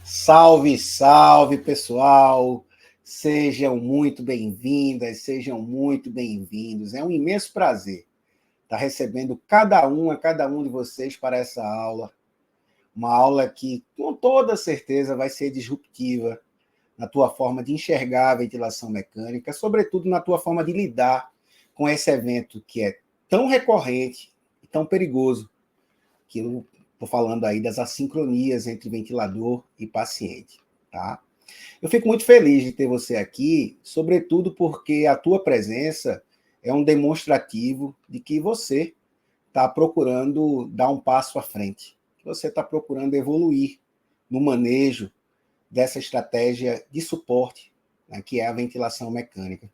Salve, salve, pessoal! Sejam muito bem-vindas, sejam muito bem-vindos. É um imenso prazer estar recebendo cada um de vocês para essa aula. Uma aula que, com toda certeza, vai ser disruptiva na tua forma de enxergar a ventilação mecânica, sobretudo na tua forma de lidar com esse evento que é tão recorrente e tão perigoso, que eu estou falando aí das assincronias entre ventilador e paciente, tá? Eu fico muito feliz de ter você aqui, sobretudo porque a tua presença é um demonstrativo de que você está procurando dar um passo à frente, que você está procurando evoluir no manejo dessa estratégia de suporte, né, que é a ventilação mecânica.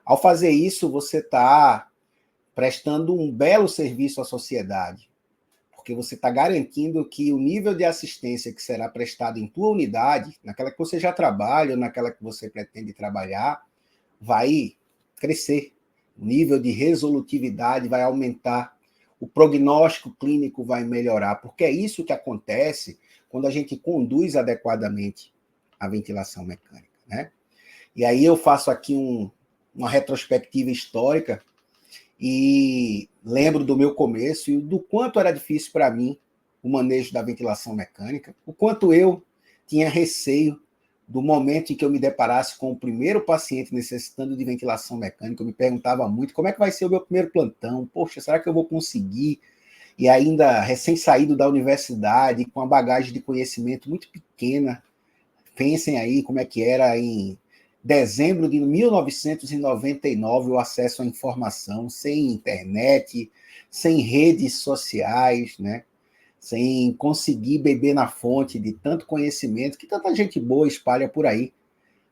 Ao fazer isso, você está prestando um belo serviço à sociedade, porque você está garantindo que o nível de assistência que será prestado em tua unidade, naquela que você já trabalha ou naquela que você pretende trabalhar, vai crescer. O nível de resolutividade vai aumentar, o prognóstico clínico vai melhorar, porque é isso que acontece quando a gente conduz adequadamente a ventilação mecânica, né? E aí eu faço aqui uma retrospectiva histórica e lembro do meu começo e do quanto era difícil para mim o manejo da ventilação mecânica, o quanto eu tinha receio do momento em que eu me deparasse com o primeiro paciente necessitando de ventilação mecânica. Eu me perguntava muito como é que vai ser o meu primeiro plantão, poxa, será que eu vou conseguir? E ainda recém-saído da universidade, com uma bagagem de conhecimento muito pequena. Pensem aí como é que era em dezembro de 1999 o acesso à informação, sem internet, sem redes sociais, né? Sem conseguir beber na fonte de tanto conhecimento que tanta gente boa espalha por aí,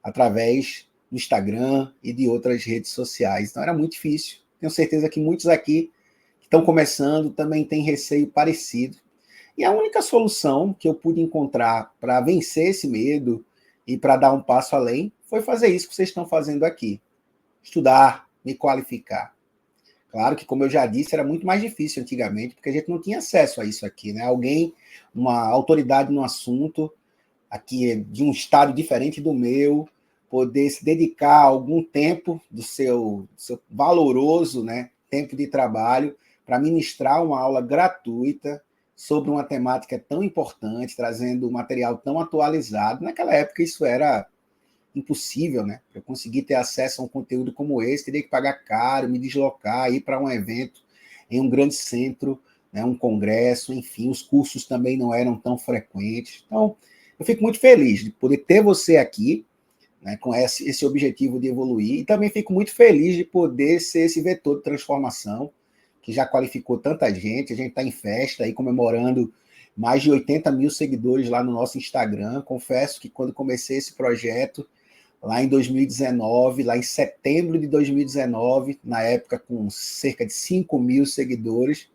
através do Instagram e de outras redes sociais. Então era muito difícil. Tenho certeza que muitos aqui que estão começando também têm receio parecido. E a única solução que eu pude encontrar para vencer esse medo e para dar um passo além foi fazer isso que vocês estão fazendo aqui. Estudar, me qualificar. Claro que, como eu já disse, era muito mais difícil antigamente, porque a gente não tinha acesso a isso aqui, né? Alguém, uma autoridade no assunto, aqui de um estado diferente do meu, poder se dedicar algum tempo do seu valoroso, né, tempo de trabalho para ministrar uma aula gratuita sobre uma temática tão importante, trazendo um material tão atualizado. Naquela época isso era impossível, né? Eu conseguir ter acesso a um conteúdo como esse, teria que pagar caro, me deslocar, ir para um evento em um grande centro, né, um congresso, enfim, os cursos também não eram tão frequentes. Então, eu fico muito feliz de poder ter você aqui, né, com esse objetivo de evoluir, e também fico muito feliz de poder ser esse vetor de transformação, que já qualificou tanta gente. A gente está em festa aí, comemorando mais de 80 mil seguidores lá no nosso Instagram. Confesso que quando comecei esse projeto, lá em 2019, lá em setembro de 2019, na época com cerca de 5 mil seguidores,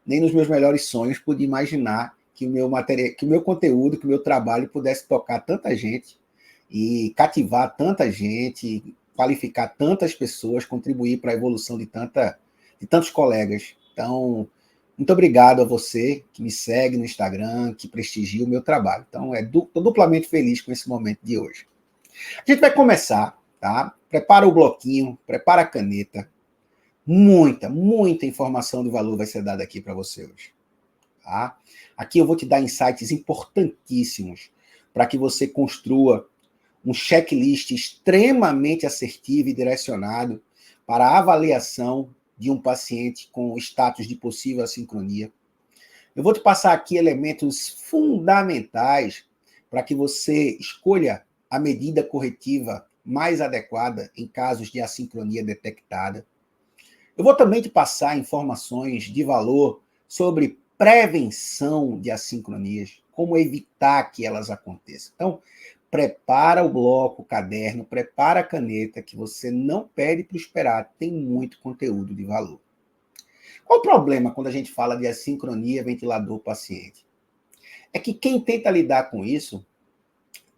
nem nos meus melhores sonhos pude imaginar que o meu material, que o meu conteúdo, que o meu trabalho pudesse tocar tanta gente e cativar tanta gente, qualificar tantas pessoas, contribuir para a evolução de tantos colegas. Então, muito obrigado a você que me segue no Instagram, que prestigia o meu trabalho. Então, estou duplamente feliz com esse momento de hoje. A gente vai começar, tá? Prepara o bloquinho, prepara a caneta. Muita informação de valor vai ser dada aqui para você hoje. Tá? Aqui eu vou te dar insights importantíssimos para que você construa um checklist extremamente assertivo e direcionado para a avaliação de um paciente com status de possível assincronia. Eu vou te passar aqui elementos fundamentais para que você escolha a medida corretiva mais adequada em casos de assincronia detectada. Eu vou também te passar informações de valor sobre prevenção de assincronias, como evitar que elas aconteçam. Então, prepara o bloco, o caderno, prepara a caneta, que você não perde para esperar, tem muito conteúdo de valor. Qual o problema quando a gente fala de assincronia ventilador-paciente? É que quem tenta lidar com isso,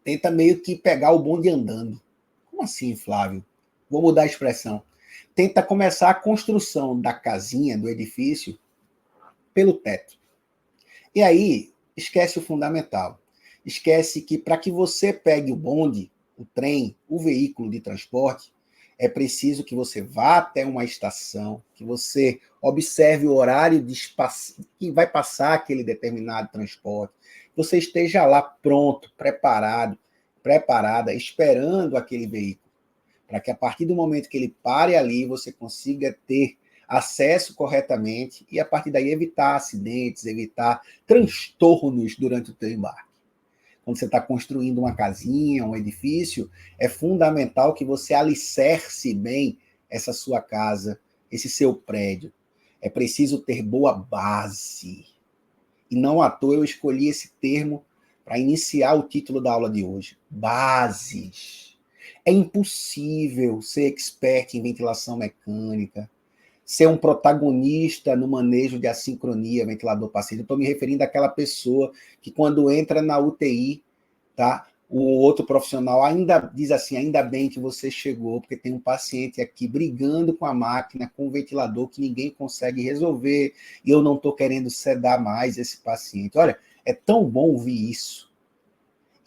tenta meio que pegar o bonde andando. Como assim, Flávio? Vou mudar a expressão. Tenta começar a construção da casinha, do edifício, pelo teto. E aí, esquece o fundamental, esquece que para que você pegue o bonde, o trem, o veículo de transporte, é preciso que você vá até uma estação, que você observe o horário que vai passar aquele determinado transporte, que você esteja lá pronto, preparada, esperando aquele veículo, para que a partir do momento que ele pare ali, você consiga ter acesso corretamente e a partir daí evitar acidentes, evitar transtornos durante o seu embarque. Quando você está construindo uma casinha, um edifício, é fundamental que você alicerce bem essa sua casa, esse seu prédio. É preciso ter boa base. E não à toa eu escolhi esse termo para iniciar o título da aula de hoje. Bases. É impossível ser expert em ventilação mecânica, ser um protagonista no manejo de assincronia ventilador-paciente. Estou me referindo àquela pessoa que, quando entra na UTI, tá, o outro profissional ainda diz assim, ainda bem que você chegou, porque tem um paciente aqui brigando com a máquina, com o ventilador, que ninguém consegue resolver, e eu não estou querendo sedar mais esse paciente. Olha, é tão bom ouvir isso.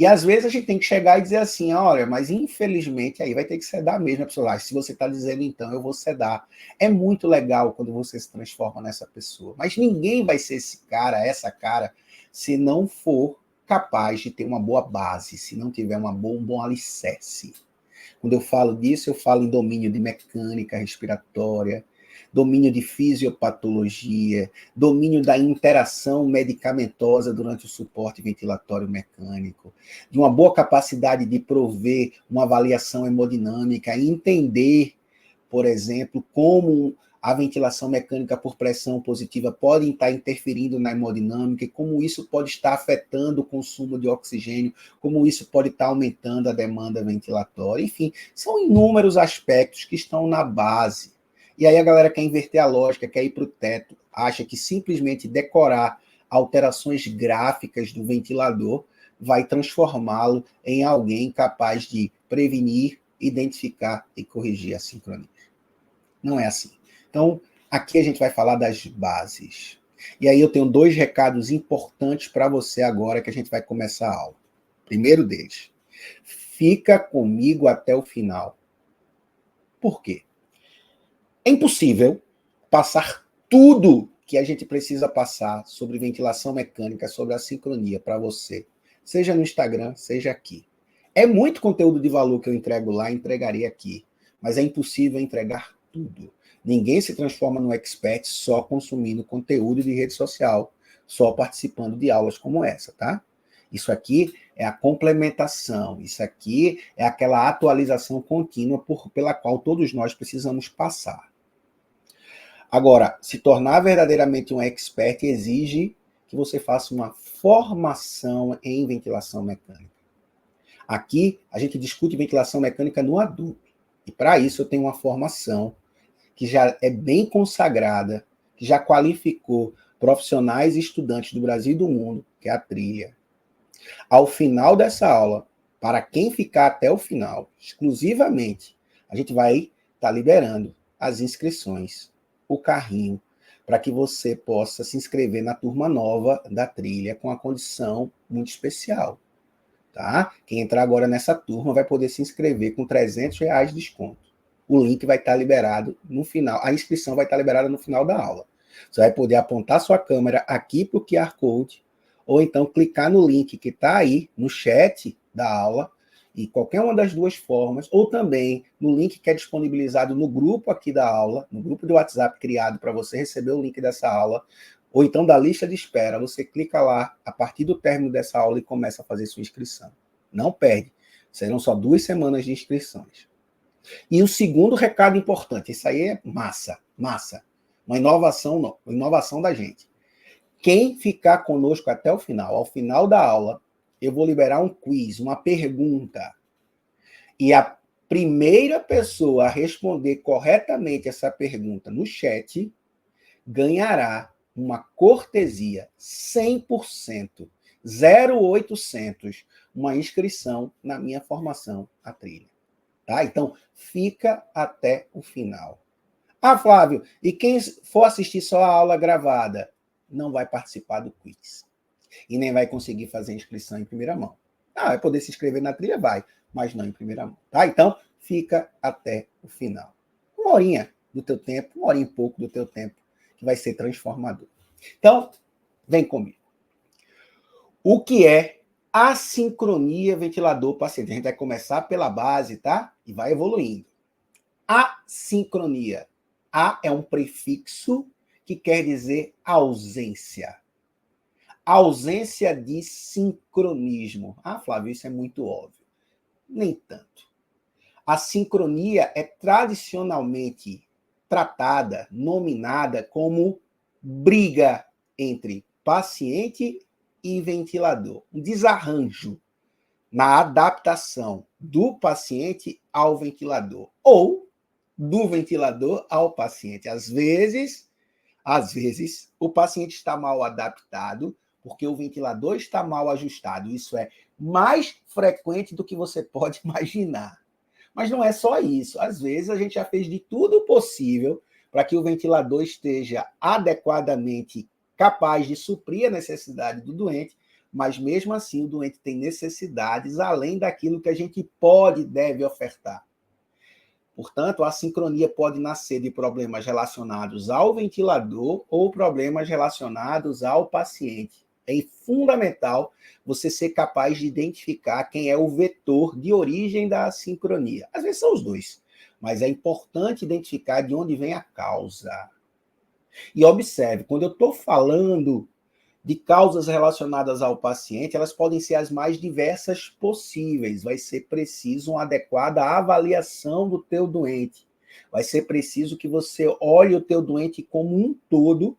E às vezes a gente tem que chegar e dizer assim, olha, mas infelizmente aí vai ter que sedar mesmo. A pessoa, se você está dizendo então, eu vou sedar. É muito legal quando você se transforma nessa pessoa. Mas ninguém vai ser esse cara, essa cara, se não for capaz de ter uma boa base, se não tiver um bom alicerce. Quando eu falo disso, eu falo em domínio de mecânica respiratória, domínio de fisiopatologia, domínio da interação medicamentosa durante o suporte ventilatório mecânico, de uma boa capacidade de prover uma avaliação hemodinâmica e entender, por exemplo, como a ventilação mecânica por pressão positiva pode estar interferindo na hemodinâmica e como isso pode estar afetando o consumo de oxigênio, como isso pode estar aumentando a demanda ventilatória. Enfim, são inúmeros aspectos que estão na base. E aí a galera quer inverter a lógica, quer ir para o teto, acha que simplesmente decorar alterações gráficas do ventilador vai transformá-lo em alguém capaz de prevenir, identificar e corrigir a sincronia. Não é assim. Então, aqui a gente vai falar das bases. E aí eu tenho 2 recados importantes para você agora que a gente vai começar a aula. Primeiro deles, fica comigo até o final. Por quê? É impossível passar tudo que a gente precisa passar sobre ventilação mecânica, sobre a sincronia para você, seja no Instagram, seja aqui. É muito conteúdo de valor que eu entrego lá, entregarei aqui, mas é impossível entregar tudo. Ninguém se transforma no expert só consumindo conteúdo de rede social, só participando de aulas como essa, tá? Isso aqui é a complementação, isso aqui é aquela atualização contínua pela qual todos nós precisamos passar. Agora, se tornar verdadeiramente um expert exige que você faça uma formação em ventilação mecânica. Aqui, a gente discute ventilação mecânica no adulto. E para isso eu tenho uma formação que já é bem consagrada, que já qualificou profissionais e estudantes do Brasil e do mundo, que é a trilha. Ao final dessa aula, para quem ficar até o final, exclusivamente, a gente vai estar liberando as inscrições, o carrinho, para que você possa se inscrever na turma nova da trilha com a condição muito especial. Tá? Quem entrar agora nessa turma vai poder se inscrever com R$300 de desconto. O link vai estar liberado no final, a inscrição vai estar liberada no final da aula. Você vai poder apontar sua câmera aqui para o QR Code, ou então clicar no link que está aí no chat da aula, e qualquer uma das duas formas, ou também no link que é disponibilizado no grupo aqui da aula, no grupo de WhatsApp criado para você receber o link dessa aula, ou então da lista de espera, você clica lá a partir do término dessa aula e começa a fazer sua inscrição. Não perde, serão só 2 semanas de inscrições. E o segundo recado importante, isso aí é massa, uma inovação da gente. Quem ficar conosco até o final, ao final da aula, eu vou liberar um quiz, uma pergunta. E a primeira pessoa a responder corretamente essa pergunta no chat ganhará uma cortesia 100%, 0800, uma inscrição na minha formação A Trilha. Tá? Então, fica até o final. Ah, Flávio, e quem for assistir só a aula gravada não vai participar do quiz. E nem vai conseguir fazer inscrição em primeira mão. Vai poder se inscrever na trilha? Vai, mas não em primeira mão. Tá? Então, fica até o final. Uma horinha do teu tempo, uma horinha e pouco do teu tempo, que vai ser transformador. Então, vem comigo. O que é assincronia ventilador-paciente? A gente vai começar pela base, tá? E vai evoluindo. Assincronia. A é um prefixo que quer dizer ausência. Ausência de sincronismo. Flávio, isso é muito óbvio. Nem tanto. A sincronia é tradicionalmente tratada, nominada como briga entre paciente e ventilador. Um desarranjo na adaptação do paciente ao ventilador ou do ventilador ao paciente. Às vezes, o paciente está mal adaptado porque o ventilador está mal ajustado. Isso é mais frequente do que você pode imaginar. Mas não é só isso. Às vezes, a gente já fez de tudo possível para que o ventilador esteja adequadamente capaz de suprir a necessidade do doente, mas mesmo assim o doente tem necessidades além daquilo que a gente pode e deve ofertar. Portanto, a sincronia pode nascer de problemas relacionados ao ventilador ou problemas relacionados ao paciente. É fundamental você ser capaz de identificar quem é o vetor de origem da assincronia. Às vezes são os dois, mas é importante identificar de onde vem a causa. E observe, quando eu estou falando de causas relacionadas ao paciente, elas podem ser as mais diversas possíveis. Vai ser preciso uma adequada avaliação do teu doente. Vai ser preciso que você olhe o teu doente como um todo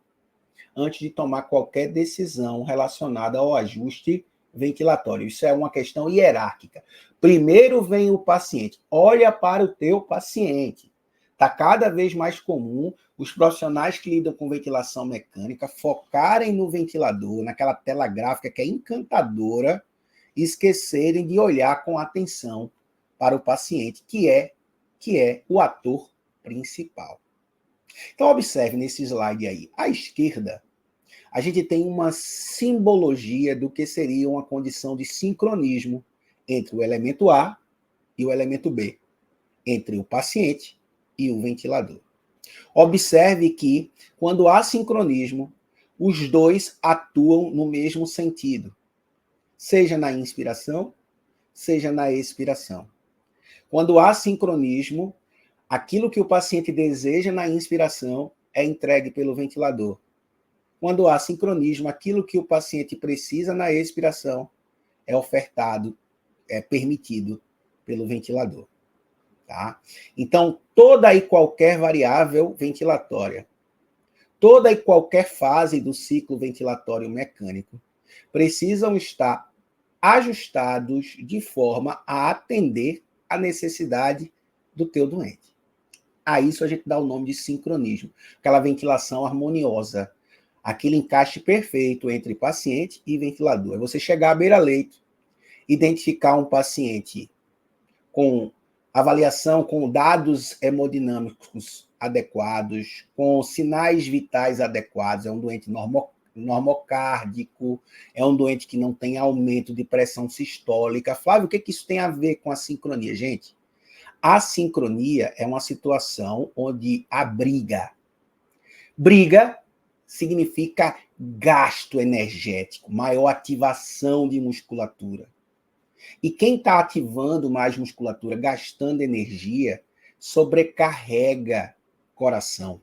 antes de tomar qualquer decisão relacionada ao ajuste ventilatório. Isso é uma questão hierárquica. Primeiro vem o paciente. Olha para o teu paciente. Está cada vez mais comum os profissionais que lidam com ventilação mecânica focarem no ventilador, naquela tela gráfica que é encantadora, e esquecerem de olhar com atenção para o paciente, que é o ator principal. Então, observe nesse slide aí. À esquerda, a gente tem uma simbologia do que seria uma condição de sincronismo entre o elemento A e o elemento B, entre o paciente e o ventilador. Observe que, quando há sincronismo, os dois atuam no mesmo sentido, seja na inspiração, seja na expiração. Quando há sincronismo, aquilo que o paciente deseja na inspiração é entregue pelo ventilador. Quando há sincronismo, aquilo que o paciente precisa na expiração é ofertado, é permitido pelo ventilador. Tá? Então, toda e qualquer variável ventilatória, toda e qualquer fase do ciclo ventilatório mecânico precisam estar ajustados de forma a atender a necessidade do teu doente. A isso a gente dá o nome de sincronismo, aquela ventilação harmoniosa, aquele encaixe perfeito entre paciente e ventilador. É você chegar à beira-leito, identificar um paciente com avaliação, com dados hemodinâmicos adequados, com sinais vitais adequados, é um doente normocárdico, é um doente que não tem aumento de pressão sistólica. Flávio, o que isso tem a ver com a sincronia? Gente, a sincronia é uma situação onde a briga significa gasto energético, maior ativação de musculatura. E quem está ativando mais musculatura, gastando energia, sobrecarrega coração.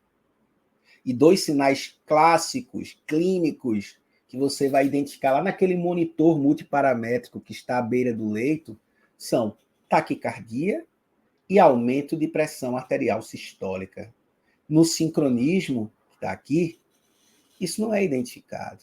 E dois sinais clássicos, clínicos, que você vai identificar lá naquele monitor multiparamétrico que está à beira do leito, são taquicardia e aumento de pressão arterial sistólica. No sincronismo, que está aqui, isso não é identificado.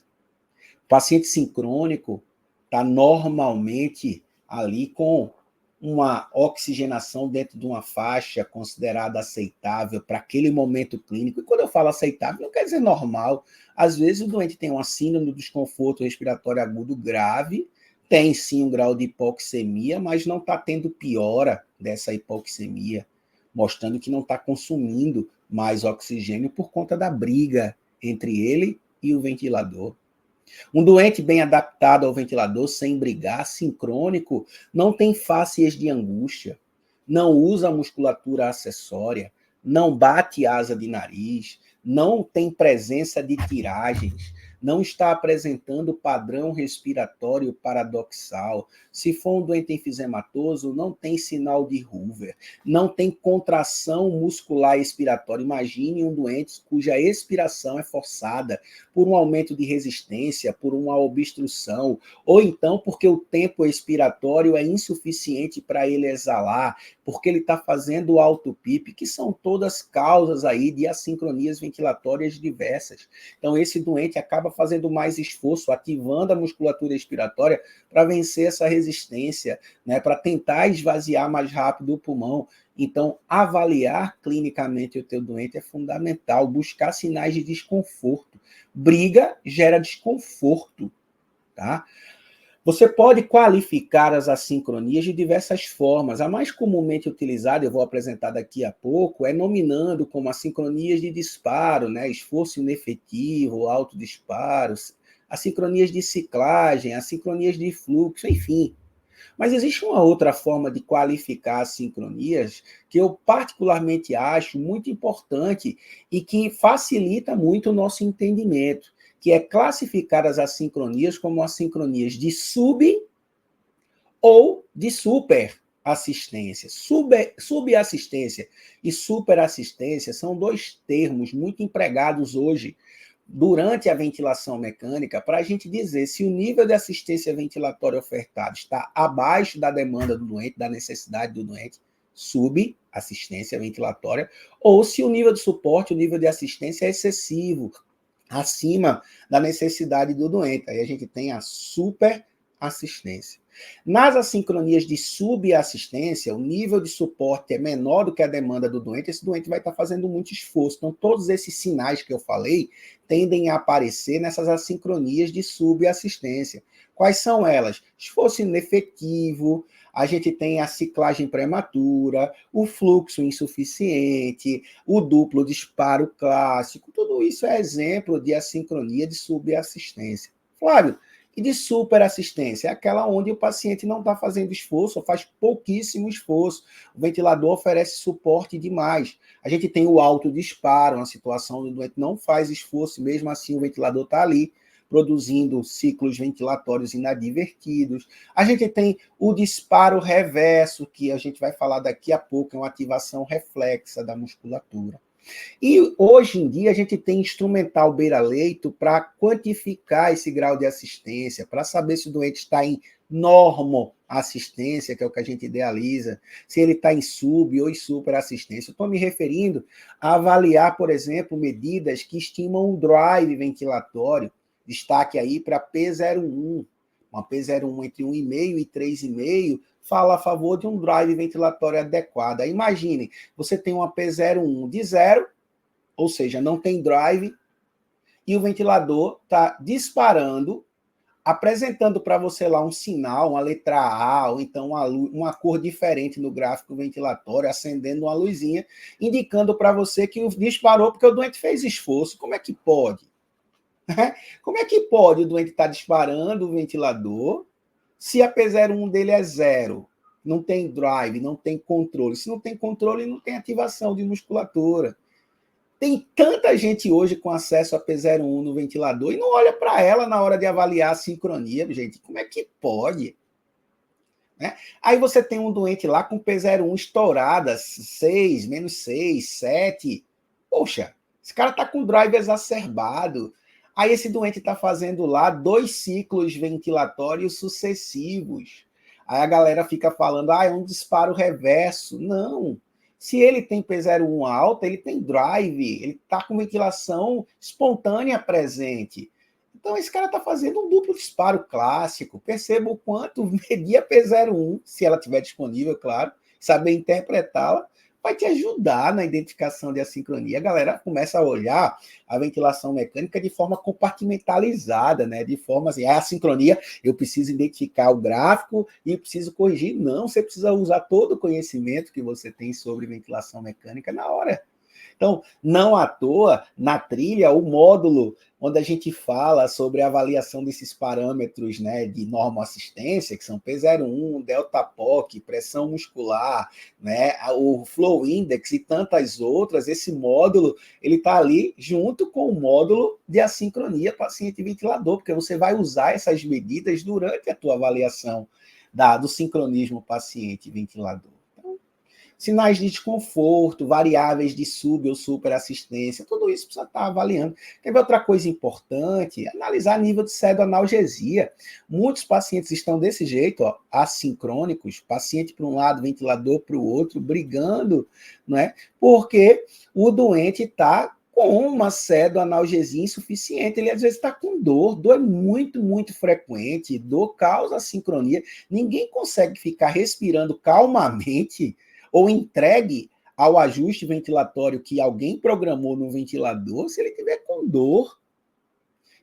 O paciente sincrônico está normalmente ali com uma oxigenação dentro de uma faixa considerada aceitável para aquele momento clínico. E quando eu falo aceitável, não quer dizer normal. Às vezes o doente tem uma síndrome do desconforto respiratório agudo grave, tem sim um grau de hipoxemia, mas não está tendo piora dessa hipoxemia, mostrando que não está consumindo mais oxigênio por conta da briga entre ele e o ventilador. Um doente bem adaptado ao ventilador, sem brigar, sincrônico, não tem fáscias de angústia, não usa musculatura acessória, não bate asa de nariz, não tem presença de tiragens, não está apresentando padrão respiratório paradoxal. Se for um doente enfisematoso, não tem sinal de Hoover, não tem contração muscular expiratória. Imagine um doente cuja expiração é forçada por um aumento de resistência, por uma obstrução, ou então porque o tempo expiratório é insuficiente para ele exalar, porque ele está fazendo auto-PIP, que são todas causas aí de assincronias ventilatórias diversas. Então, esse doente acaba fazendo mais esforço, ativando a musculatura expiratória para vencer essa resistência, né, para tentar esvaziar mais rápido o pulmão. Então, avaliar clinicamente o teu doente é fundamental, buscar sinais de desconforto. Briga gera desconforto, tá? Você pode qualificar as assincronias de diversas formas. A mais comumente utilizada, eu vou apresentar daqui a pouco, é nominando como assincronias de disparo, né? Esforço inefetivo, alto disparo, assincronias de ciclagem, assincronias de fluxo, enfim. Mas existe uma outra forma de qualificar as sincronias que eu particularmente acho muito importante e que facilita muito o nosso entendimento, que é classificar as assincronias como assincronias de sub ou de superassistência. Subassistência e superassistência são dois termos muito empregados hoje durante a ventilação mecânica para a gente dizer se o nível de assistência ventilatória ofertado está abaixo da demanda do doente, da necessidade do doente, subassistência ventilatória, ou se o nível de suporte, o nível de assistência é excessivo, acima da necessidade do doente. Aí a gente tem a superassistência. Nas assincronias de subassistência, o nível de suporte é menor do que a demanda do doente, esse doente vai estar fazendo muito esforço. Então, todos esses sinais que eu falei tendem a aparecer nessas assincronias de subassistência. Quais são elas? Esforço inefetivo, a gente tem a ciclagem prematura, o fluxo insuficiente, o duplo disparo clássico, tudo isso é exemplo de assincronia de subassistência. Flávio, e de superassistência? É aquela onde o paciente não está fazendo esforço, ou faz pouquíssimo esforço. O ventilador oferece suporte demais. A gente tem o alto disparo, uma situação onde o doente não faz esforço, e mesmo assim o ventilador está ali, produzindo ciclos ventilatórios inadvertidos. A gente tem o disparo reverso, que a gente vai falar daqui a pouco, é uma ativação reflexa da musculatura. E hoje em dia a gente tem instrumental beira-leito para quantificar esse grau de assistência, para saber se o doente está em normoassistência, que é o que a gente idealiza, se ele está em sub ou em superassistência. Estou me referindo a avaliar, por exemplo, medidas que estimam um drive ventilatório. Destaque aí para P01. Uma P01 entre 1,5 e 3,5 fala a favor de um drive ventilatório adequado. Aí imagine, você tem uma P01 de 0, ou seja, não tem drive, e o ventilador está disparando, apresentando para você lá um sinal, uma letra A, ou então uma cor diferente no gráfico ventilatório, acendendo uma luzinha, indicando para você que disparou porque o doente fez esforço. Como é que pode? Como é que pode o doente estar disparando o ventilador se a P01 dele é 0? Não tem drive, não tem controle. Se não tem controle, não tem ativação de musculatura. Tem tanta gente hoje com acesso a P01 no ventilador e não olha para ela na hora de avaliar a sincronia, gente. Como é que pode? Né? Aí você tem um doente lá com P01 estourada, 6, menos 6, 7. Poxa, esse cara está com drive exacerbado. Aí esse doente está fazendo lá 2 ciclos ventilatórios sucessivos. Aí a galera fica falando, é um disparo reverso. Não. Se ele tem P01 alta, ele tem drive, ele está com ventilação espontânea presente. Então esse cara está fazendo um duplo disparo clássico. Perceba o quanto medir a P01, se ela estiver disponível, claro, saber interpretá-la, vai te ajudar na identificação de assincronia. A galera começa a olhar a ventilação mecânica de forma compartimentalizada, né? De forma assim, a assincronia, eu preciso identificar o gráfico e preciso corrigir. Não, você precisa usar todo o conhecimento que você tem sobre ventilação mecânica na hora. Então, não à toa, na trilha, o módulo onde a gente fala sobre a avaliação desses parâmetros, né, de normoassistência, que são P01, delta POC, pressão muscular, né, o Flow Index e tantas outras, esse módulo ele está ali junto com o módulo de assincronia paciente-ventilador, porque você vai usar essas medidas durante a tua avaliação do sincronismo paciente-ventilador. Sinais de desconforto, variáveis de sub ou superassistência, tudo isso precisa estar avaliando. Quer ver outra coisa importante? Analisar nível de pseudoanalgesia. Muitos pacientes estão desse jeito, ó, assincrônicos, paciente para um lado, ventilador para o outro, brigando, não é? Porque o doente está com uma pseudoanalgesia insuficiente, ele às vezes está com dor, dor é muito, muito frequente, dor causa assincronia, ninguém consegue ficar respirando calmamente ou entregue ao ajuste ventilatório que alguém programou no ventilador, se ele tiver com dor.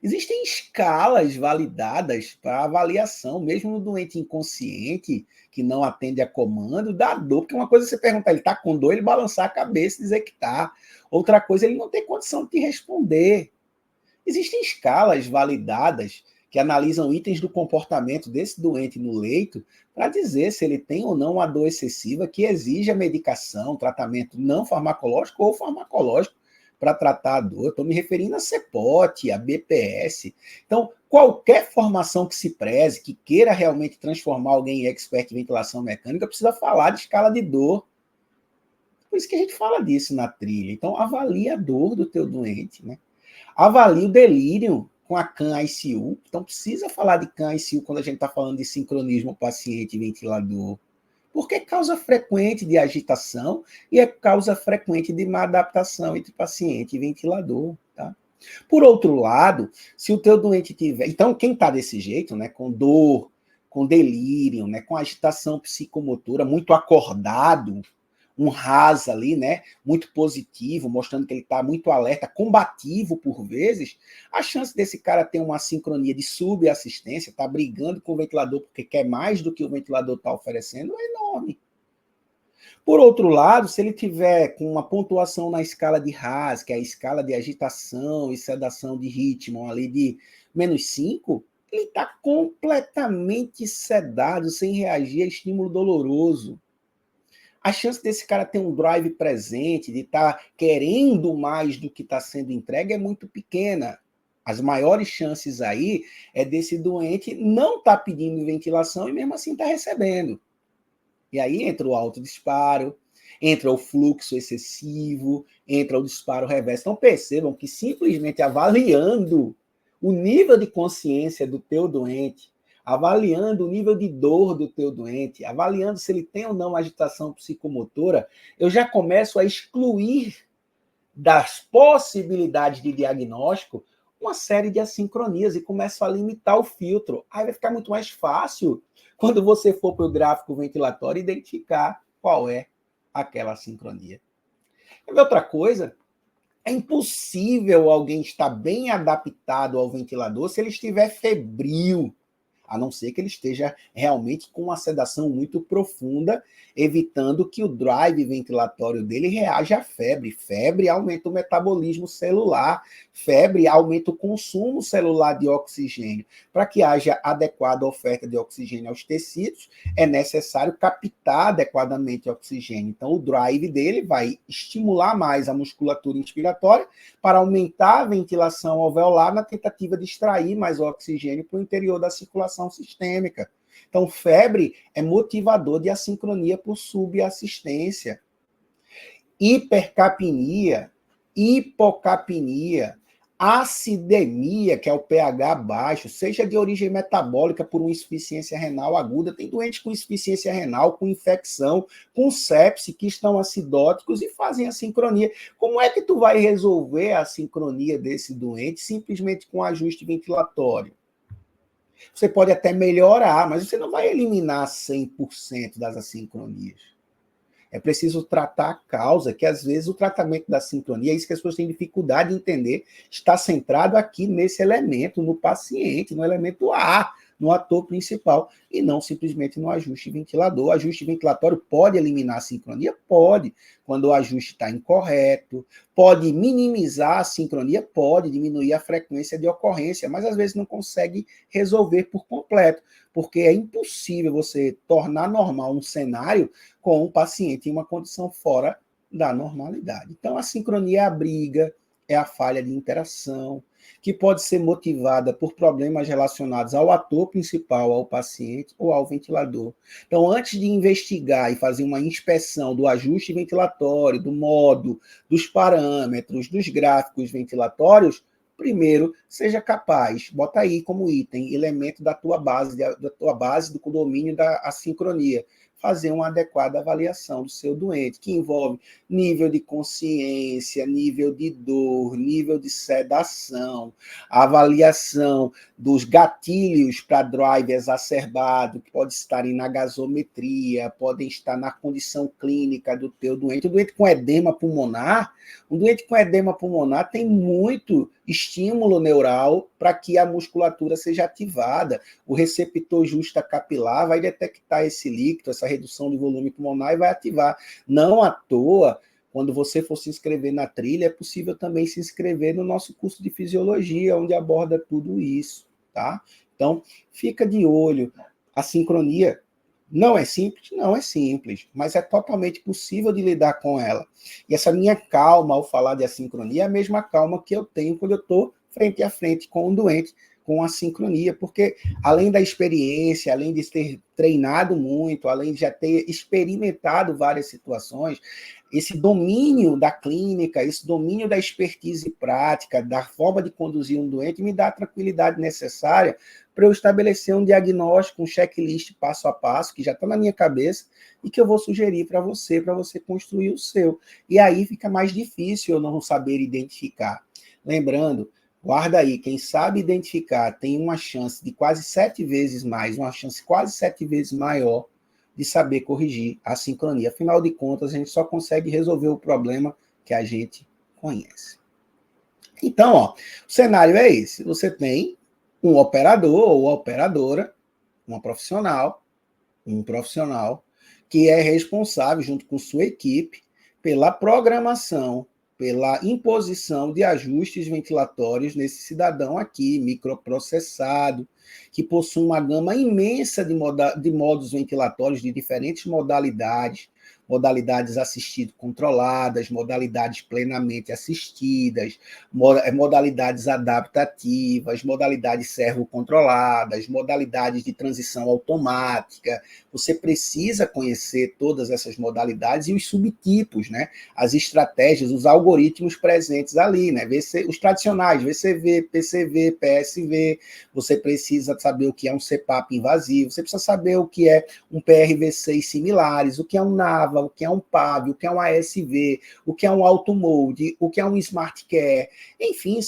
Existem escalas validadas para avaliação, mesmo no doente inconsciente, que não atende a comando, dá dor, porque uma coisa é você perguntar, ele está com dor, ele balançar a cabeça e dizer que está. Outra coisa, ele não tem condição de te responder. Existem escalas validadas que analisam itens do comportamento desse doente no leito para dizer se ele tem ou não uma dor excessiva que exige a medicação, tratamento não farmacológico ou farmacológico para tratar a dor. Estou me referindo a CEPOT, a BPS. Então, qualquer formação que se preze, que queira realmente transformar alguém em expert em ventilação mecânica, precisa falar de escala de dor. Por isso que a gente fala disso na trilha. Então, avalie a dor do teu doente, né? Avalie o delírio com a CAN-ICU. Então, precisa falar de CAN-ICU quando a gente está falando de sincronismo paciente-ventilador. Porque é causa frequente de agitação e é causa frequente de má adaptação entre paciente e ventilador. Tá? Por outro lado, se o teu doente tiver... Então, quem está desse jeito, né, com dor, com delírio, né, com agitação psicomotora, muito acordado, um RAS ali, né, muito positivo, mostrando que ele está muito alerta, combativo por vezes, a chance desse cara ter uma sincronia de subassistência, está brigando com o ventilador porque quer mais do que o ventilador está oferecendo, é enorme. Por outro lado, se ele tiver com uma pontuação na escala de RAS, que é a escala de agitação e sedação de ritmo ali de -5, ele está completamente sedado, sem reagir a estímulo doloroso. A chance desse cara ter um drive presente, de estar querendo mais do que está sendo entregue, é muito pequena. As maiores chances aí é desse doente não estar pedindo ventilação e mesmo assim estar recebendo. E aí entra o autodisparo, entra o fluxo excessivo, entra o disparo reverso. Então percebam que simplesmente avaliando o nível de consciência do teu doente, avaliando o nível de dor do teu doente, avaliando se ele tem ou não agitação psicomotora, eu já começo a excluir das possibilidades de diagnóstico uma série de assincronias e começo a limitar o filtro. Aí vai ficar muito mais fácil, quando você for para o gráfico ventilatório, identificar qual é aquela assincronia. Quer ver outra coisa? É impossível alguém estar bem adaptado ao ventilador se ele estiver febril, a não ser que ele esteja realmente com uma sedação muito profunda, evitando que o drive ventilatório dele reaja à febre. Febre aumenta o metabolismo celular, febre aumenta o consumo celular de oxigênio. Para que haja adequada oferta de oxigênio aos tecidos, é necessário captar adequadamente oxigênio. Então, o drive dele vai estimular mais a musculatura inspiratória para aumentar a ventilação alveolar na tentativa de extrair mais oxigênio para o interior da circulação sistêmica. Então, febre é motivador de assincronia por subassistência. Hipercapnia, hipocapnia, acidemia, que é o pH baixo, seja de origem metabólica por uma insuficiência renal aguda, tem doentes com insuficiência renal, com infecção, com sepse, que estão acidóticos e fazem a sincronia. Como é que tu vai resolver a sincronia desse doente simplesmente com ajuste ventilatório? Você pode até melhorar, mas você não vai eliminar 100% das assincronias. É preciso tratar a causa, que às vezes o tratamento da sincronia, é isso que as pessoas têm dificuldade de entender, está centrado aqui nesse elemento, no paciente, no elemento A, no ator principal e não simplesmente no ajuste ventilador. O ajuste ventilatório pode eliminar a sincronia? Pode, quando o ajuste está incorreto. Pode minimizar a sincronia? Pode diminuir a frequência de ocorrência, mas às vezes não consegue resolver por completo, porque é impossível você tornar normal um cenário com um paciente em uma condição fora da normalidade. Então, a sincronia é a briga, é a falha de interação, que pode ser motivada por problemas relacionados ao ator principal, ao paciente ou ao ventilador. Então, antes de investigar e fazer uma inspeção do ajuste ventilatório, do modo, dos parâmetros, dos gráficos ventilatórios, primeiro, seja capaz, bota aí como item, elemento da tua base do condomínio da assincronia, fazer uma adequada avaliação do seu doente, que envolve nível de consciência, nível de dor, nível de sedação, avaliação dos gatilhos para drive exacerbado, que pode estarem na gasometria, podem estar na condição clínica do teu doente. O doente com edema pulmonar, tem muito estímulo neural para que a musculatura seja ativada. O receptor justacapilar vai detectar esse líquido, essa redução de volume pulmonar e vai ativar. Não à toa, quando você for se inscrever na trilha, é possível também se inscrever no nosso curso de fisiologia, onde aborda tudo isso, tá? Então, fica de olho. A sincronia não é simples? Não é simples, mas é totalmente possível de lidar com ela. E essa minha calma ao falar de assincronia é a mesma calma que eu tenho quando eu estou frente a frente com um doente com assincronia, porque além da experiência, além de ter treinado muito, além de já ter experimentado várias situações, esse domínio da clínica, esse domínio da expertise prática, da forma de conduzir um doente, me dá a tranquilidade necessária para eu estabelecer um diagnóstico, um checklist passo a passo, que já está na minha cabeça, e que eu vou sugerir para você construir o seu. E aí fica mais difícil eu não saber identificar. Lembrando, guarda aí, quem sabe identificar tem uma chance de quase 7 vezes mais, uma chance quase 7 vezes maior de saber corrigir a sincronia. Afinal de contas, a gente só consegue resolver o problema que a gente conhece. Então, ó, o cenário é esse. Você tem um operador ou operadora, um profissional, que é responsável, junto com sua equipe, pela programação, pela imposição de ajustes ventilatórios nesse cidadão aqui, microprocessado, que possui uma gama imensa de modos ventilatórios de diferentes modalidades, modalidades assistido-controladas, modalidades plenamente assistidas, modalidades adaptativas, modalidades servo-controladas, modalidades de transição automática. Você precisa conhecer todas essas modalidades e os subtipos, né? As estratégias, os algoritmos presentes ali, né? Os tradicionais, VCV, PCV, PSV. Você precisa saber o que é um CPAP invasivo, você precisa saber o que é um PRV6 e similares, o que é um NAVA, o que é um PAV, o que é um ASV, o que é um AutoMode, o que é um Smart Care, enfim,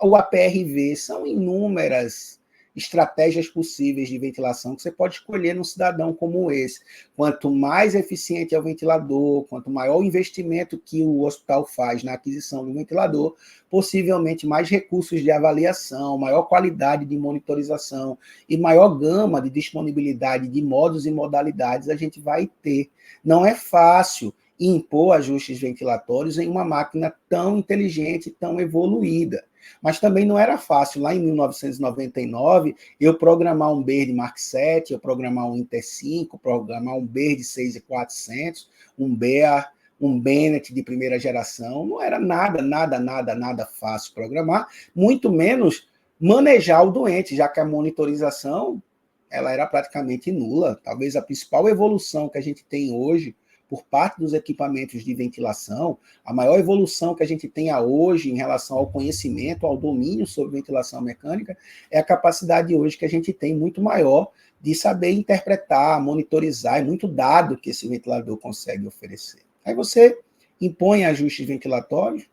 o APRV, são inúmeras estratégias possíveis de ventilação que você pode escolher num cidadão como esse. Quanto mais eficiente é o ventilador, quanto maior o investimento que o hospital faz na aquisição do ventilador, possivelmente mais recursos de avaliação, maior qualidade de monitorização e maior gama de disponibilidade de modos e modalidades a gente vai ter. Não é fácil impor ajustes ventilatórios em uma máquina tão inteligente, tão evoluída. Mas também não era fácil, lá em 1999, eu programar um Bird Mark VII, eu programar um Inter 5, programar um Bird 6400, um Bear, um Bennett de primeira geração. Não era nada fácil programar, muito menos manejar o doente, já que a monitorização ela era praticamente nula. Talvez a principal evolução que a gente tem hoje por parte dos equipamentos de ventilação, a maior evolução que a gente tenha hoje em relação ao conhecimento, ao domínio sobre ventilação mecânica, é a capacidade hoje que a gente tem muito maior de saber interpretar, monitorizar, é muito dado que esse ventilador consegue oferecer. Aí você impõe ajustes ventilatórios,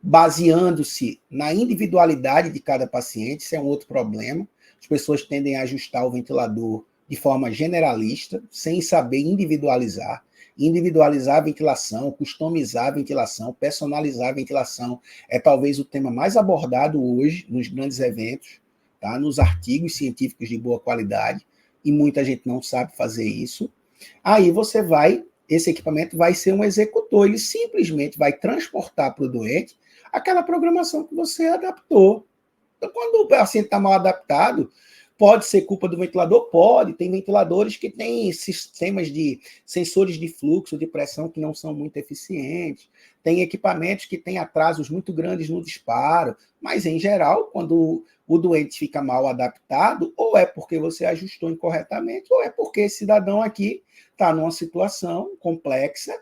baseando-se na individualidade de cada paciente, isso é um outro problema. As pessoas tendem a ajustar o ventilador de forma generalista, sem saber individualizar a ventilação, customizar a ventilação, personalizar a ventilação, é talvez o tema mais abordado hoje nos grandes eventos, tá? Nos artigos científicos de boa qualidade, e muita gente não sabe fazer isso. Aí esse equipamento vai ser um executor, ele simplesmente vai transportar para o doente aquela programação que você adaptou. Então, quando o paciente está mal adaptado, pode ser culpa do ventilador? Pode. Tem ventiladores que têm sistemas de sensores de fluxo, de pressão que não são muito eficientes. Tem equipamentos que têm atrasos muito grandes no disparo. Mas, em geral, quando o doente fica mal adaptado, ou é porque você ajustou incorretamente, ou é porque esse cidadão aqui está numa situação complexa,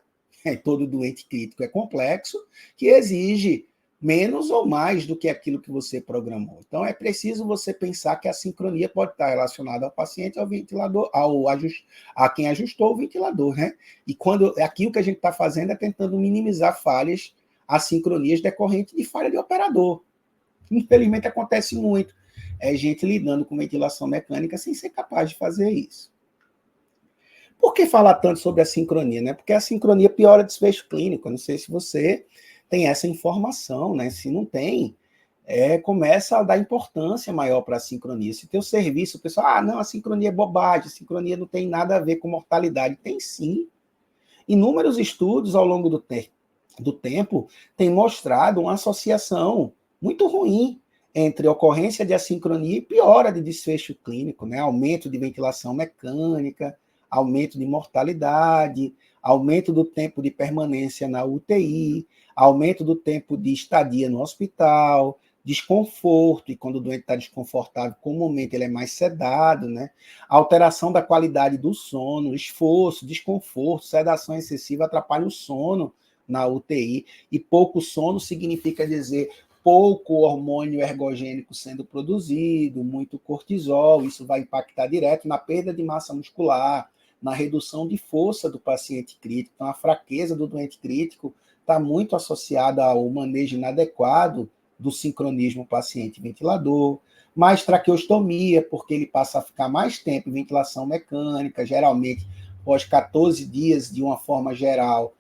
todo doente crítico é complexo, que exige menos ou mais do que aquilo que você programou. Então, é preciso você pensar que a sincronia pode estar relacionada ao paciente, ao ventilador, a quem ajustou o ventilador, né? E aqui o que a gente está fazendo é tentando minimizar falhas, assincronias decorrentes de falha de operador. Infelizmente, acontece muito. É gente lidando com ventilação mecânica sem ser capaz de fazer isso. Por que falar tanto sobre a sincronia, né? Porque a sincronia piora desfecho clínico. Eu não sei se você tem essa informação, né? Se não tem, começa a dar importância maior para a sincronia. Se tem o serviço, o pessoal, não, a sincronia é bobagem, a sincronia não tem nada a ver com mortalidade. Tem sim. Inúmeros estudos ao longo do tempo têm mostrado uma associação muito ruim entre ocorrência de assincronia e piora de desfecho clínico, né? Aumento de ventilação mecânica, aumento de mortalidade, aumento do tempo de permanência na UTI, aumento do tempo de estadia no hospital, desconforto, e quando o doente está desconfortável, comumente ele é mais sedado, né? Alteração da qualidade do sono, esforço, desconforto, sedação excessiva atrapalham o sono na UTI, e pouco sono significa dizer pouco hormônio ergogênico sendo produzido, muito cortisol, isso vai impactar direto na perda de massa muscular, na redução de força do paciente crítico. Então, a fraqueza do doente crítico está muito associada ao manejo inadequado do sincronismo paciente-ventilador, mais traqueostomia, porque ele passa a ficar mais tempo em ventilação mecânica, geralmente após 14 dias, de uma forma geral,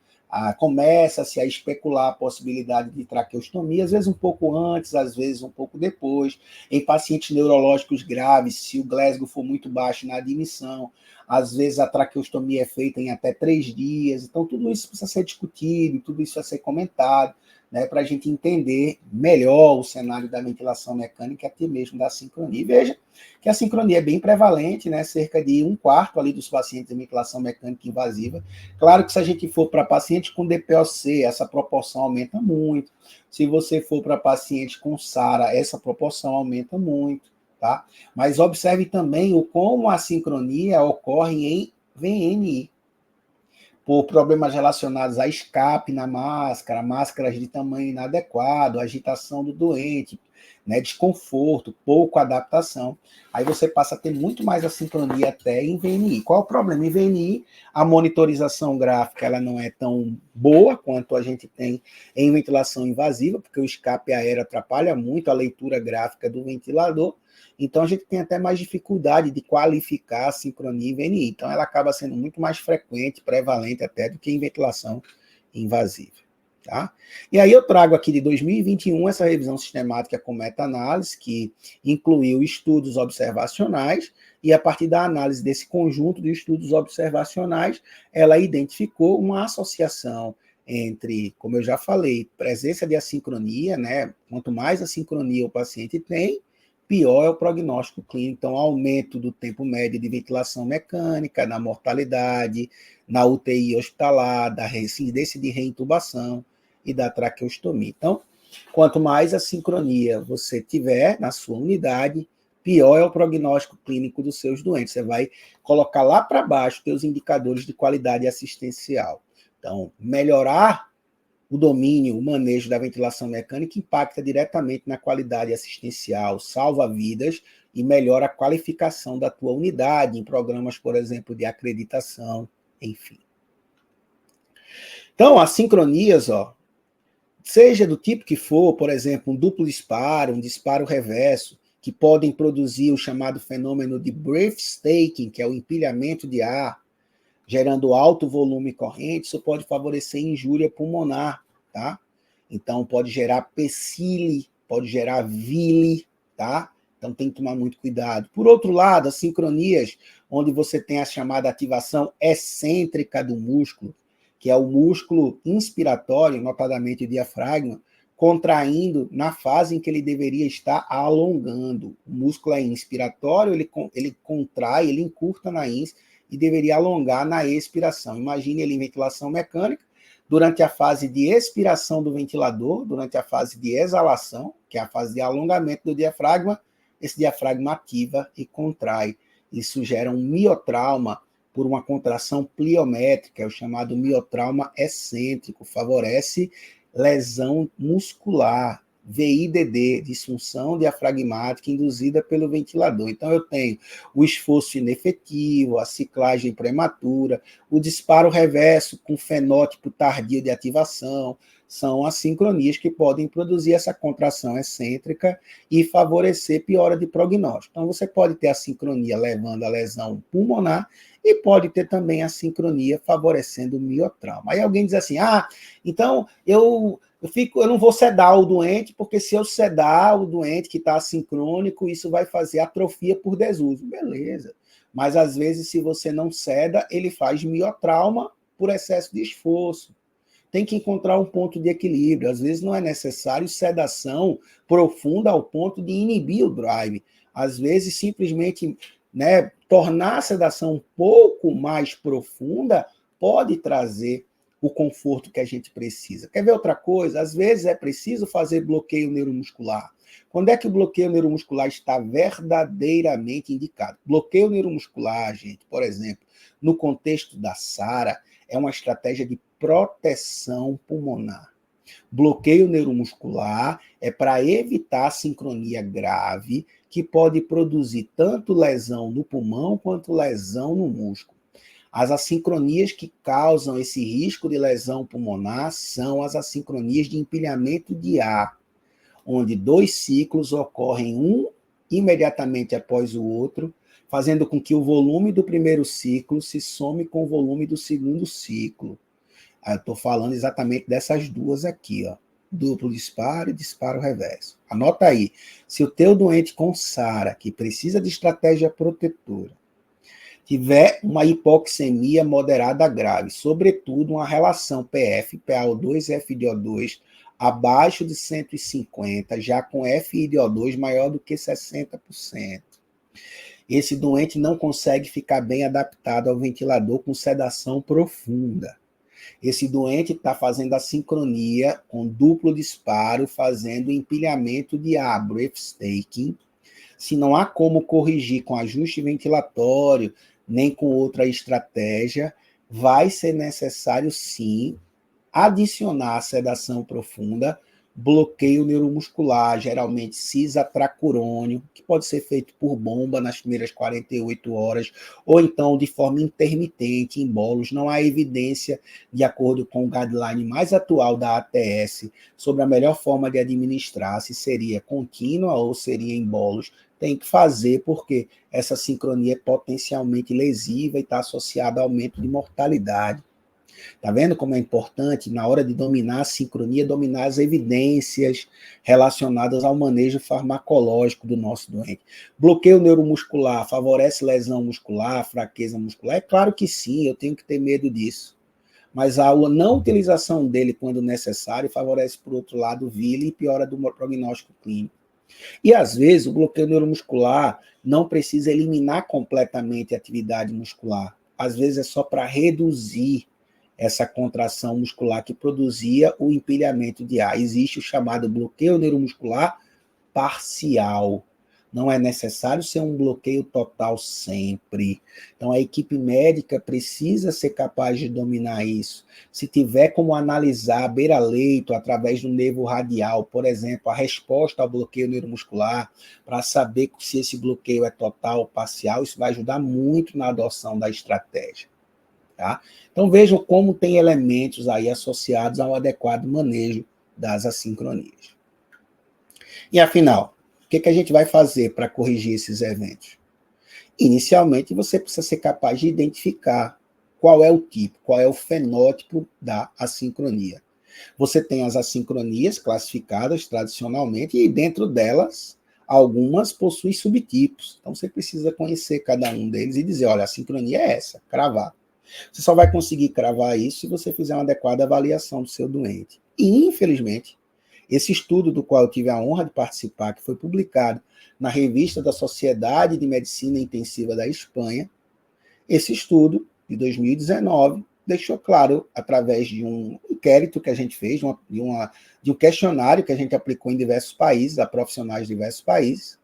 começa-se a especular a possibilidade de traqueostomia, às vezes um pouco antes, às vezes um pouco depois. Em pacientes neurológicos graves, se o Glasgow for muito baixo na admissão, às vezes a traqueostomia é feita em até 3 dias. Então, tudo isso precisa ser discutido, tudo isso precisa ser comentado, né, para a gente entender melhor o cenário da ventilação mecânica e até mesmo da sincronia. E veja que a sincronia é bem prevalente, né, cerca de 1/4 ali dos pacientes de ventilação mecânica invasiva. Claro que se a gente for para pacientes com DPOC, essa proporção aumenta muito. Se você for para pacientes com SARA, essa proporção aumenta muito, tá? Mas observe também como a sincronia ocorre em VNI, por problemas relacionados a escape na máscara, máscaras de tamanho inadequado, agitação do doente, né, desconforto, pouco adaptação. Aí você passa a ter muito mais assincronia até em VNI. Qual é o problema? Em VNI, a monitorização gráfica ela não é tão boa quanto a gente tem em ventilação invasiva, porque o escape aéreo atrapalha muito a leitura gráfica do ventilador. Então, a gente tem até mais dificuldade de qualificar a sincronia em VNI. Então, ela acaba sendo muito mais frequente, prevalente até do que em ventilação invasiva. Tá? E aí eu trago aqui de 2021 essa revisão sistemática com meta-análise, que incluiu estudos observacionais, e a partir da análise desse conjunto de estudos observacionais, ela identificou uma associação entre, como eu já falei, presença de assincronia, né? Quanto mais assincronia o paciente tem, pior é o prognóstico clínico. Então, aumento do tempo médio de ventilação mecânica, na mortalidade, na UTI hospitalar, da incidência de reintubação e da traqueostomia. Então, quanto mais a sincronia você tiver na sua unidade, pior é o prognóstico clínico dos seus doentes. Você vai colocar lá para baixo os indicadores de qualidade assistencial. Então, melhorar o domínio, o manejo da ventilação mecânica impacta diretamente na qualidade assistencial, salva vidas e melhora a qualificação da tua unidade em programas, por exemplo, de acreditação, enfim. Então, as sincronias, seja do tipo que for, por exemplo, um duplo disparo, um disparo reverso, que podem produzir o chamado fenômeno de breathtaking, que é o empilhamento de ar, gerando alto volume corrente, isso pode favorecer injúria pulmonar, tá? Então, pode gerar PSILI, pode gerar VILI, tá? Então tem que tomar muito cuidado. Por outro lado, as sincronias, onde você tem a chamada ativação excêntrica do músculo, que é o músculo inspiratório, notadamente o diafragma, contraindo na fase em que ele deveria estar alongando. O músculo é inspiratório, ele contrai, ele encurta na ins e deveria alongar na expiração. Imagine ele em ventilação mecânica, durante a fase de expiração do ventilador, durante a fase de exalação, que é a fase de alongamento do diafragma, esse diafragma ativa e contrai. Isso gera um miotrauma por uma contração pliométrica, é o chamado miotrauma excêntrico, favorece lesão muscular, VIDD, disfunção diafragmática induzida pelo ventilador. Então, eu tenho o esforço inefetivo, a ciclagem prematura, o disparo reverso com fenótipo tardio de ativação, são as sincronias que podem produzir essa contração excêntrica e favorecer piora de prognóstico. Então, você pode ter a sincronia levando a lesão pulmonar e pode ter também a sincronia favorecendo o miotrauma. Aí alguém diz assim, então eu não vou sedar o doente, porque se eu sedar o doente que está assincrônico, isso vai fazer atrofia por desuso. Beleza. Mas, às vezes, se você não seda, ele faz miotrauma por excesso de esforço. Tem que encontrar um ponto de equilíbrio. Às vezes, não é necessário sedação profunda ao ponto de inibir o drive. Às vezes, simplesmente tornar a sedação um pouco mais profunda pode trazer o conforto que a gente precisa. Quer ver outra coisa? Às vezes é preciso fazer bloqueio neuromuscular. Quando é que o bloqueio neuromuscular está verdadeiramente indicado? Bloqueio neuromuscular, gente, por exemplo, no contexto da SARA, é uma estratégia de proteção pulmonar. Bloqueio neuromuscular é para evitar sincronia grave, que pode produzir tanto lesão no pulmão quanto lesão no músculo. As assincronias que causam esse risco de lesão pulmonar são as assincronias de empilhamento de ar, onde 2 ciclos ocorrem um imediatamente após o outro, fazendo com que o volume do primeiro ciclo se some com o volume do segundo ciclo. Eu estou falando exatamente dessas duas aqui, ó. Duplo disparo e disparo reverso. Anota aí, se o teu doente com SARA, que precisa de estratégia protetora, tiver uma hipoxemia moderada grave, sobretudo uma relação PF, PaO2 e FiDO2 abaixo de 150, já com FiDO2 maior do que 60%. Esse doente não consegue ficar bem adaptado ao ventilador com sedação profunda. Esse doente está fazendo a sincronia com duplo disparo, fazendo empilhamento de ar, breath staking. Se não há como corrigir com ajuste ventilatório, nem com outra estratégia, vai ser necessário, sim, adicionar a sedação profunda, bloqueio neuromuscular, geralmente cisatracurônio, que pode ser feito por bomba nas primeiras 48 horas, ou então de forma intermitente, em bolos. Não há evidência, de acordo com o guideline mais atual da ATS, sobre a melhor forma de administrar, se seria contínua ou seria em bolos. Tem que fazer, porque essa sincronia é potencialmente lesiva e está associada a aumento de mortalidade. Está vendo como é importante, na hora de dominar a sincronia, dominar as evidências relacionadas ao manejo farmacológico do nosso doente? Bloqueio neuromuscular favorece lesão muscular, fraqueza muscular? É claro que sim, eu tenho que ter medo disso. Mas a não utilização dele quando necessário favorece, por outro lado, o VILI e piora do prognóstico clínico. E, às vezes, o bloqueio neuromuscular não precisa eliminar completamente a atividade muscular. Às vezes é só para reduzir essa contração muscular que produzia o empilhamento de ar. Existe o chamado bloqueio neuromuscular parcial. Não é necessário ser um bloqueio total sempre. Então, a equipe médica precisa ser capaz de dominar isso. Se tiver como analisar beira-leito através do nervo radial, por exemplo, a resposta ao bloqueio neuromuscular, para saber se esse bloqueio é total ou parcial, isso vai ajudar muito na adoção da estratégia. Tá? Então, vejam como tem elementos aí associados ao adequado manejo das assincronias. E, afinal, o que a gente vai fazer para corrigir esses eventos? Inicialmente, você precisa ser capaz de identificar qual é o tipo, qual é o fenótipo da assincronia. Você tem as assincronias classificadas tradicionalmente e, dentro delas, Algumas possuem subtipos, então você precisa conhecer cada um deles e dizer, olha, a sincronia é essa, cravar. Você só vai conseguir cravar isso se você fizer uma adequada avaliação do seu doente. E, infelizmente, esse estudo do qual eu tive a honra de participar, que foi publicado na revista da Sociedade de Medicina Intensiva da Espanha, esse estudo, de 2019, deixou claro, através de um inquérito que a gente fez, de um questionário que a gente aplicou em diversos países, a profissionais de diversos países,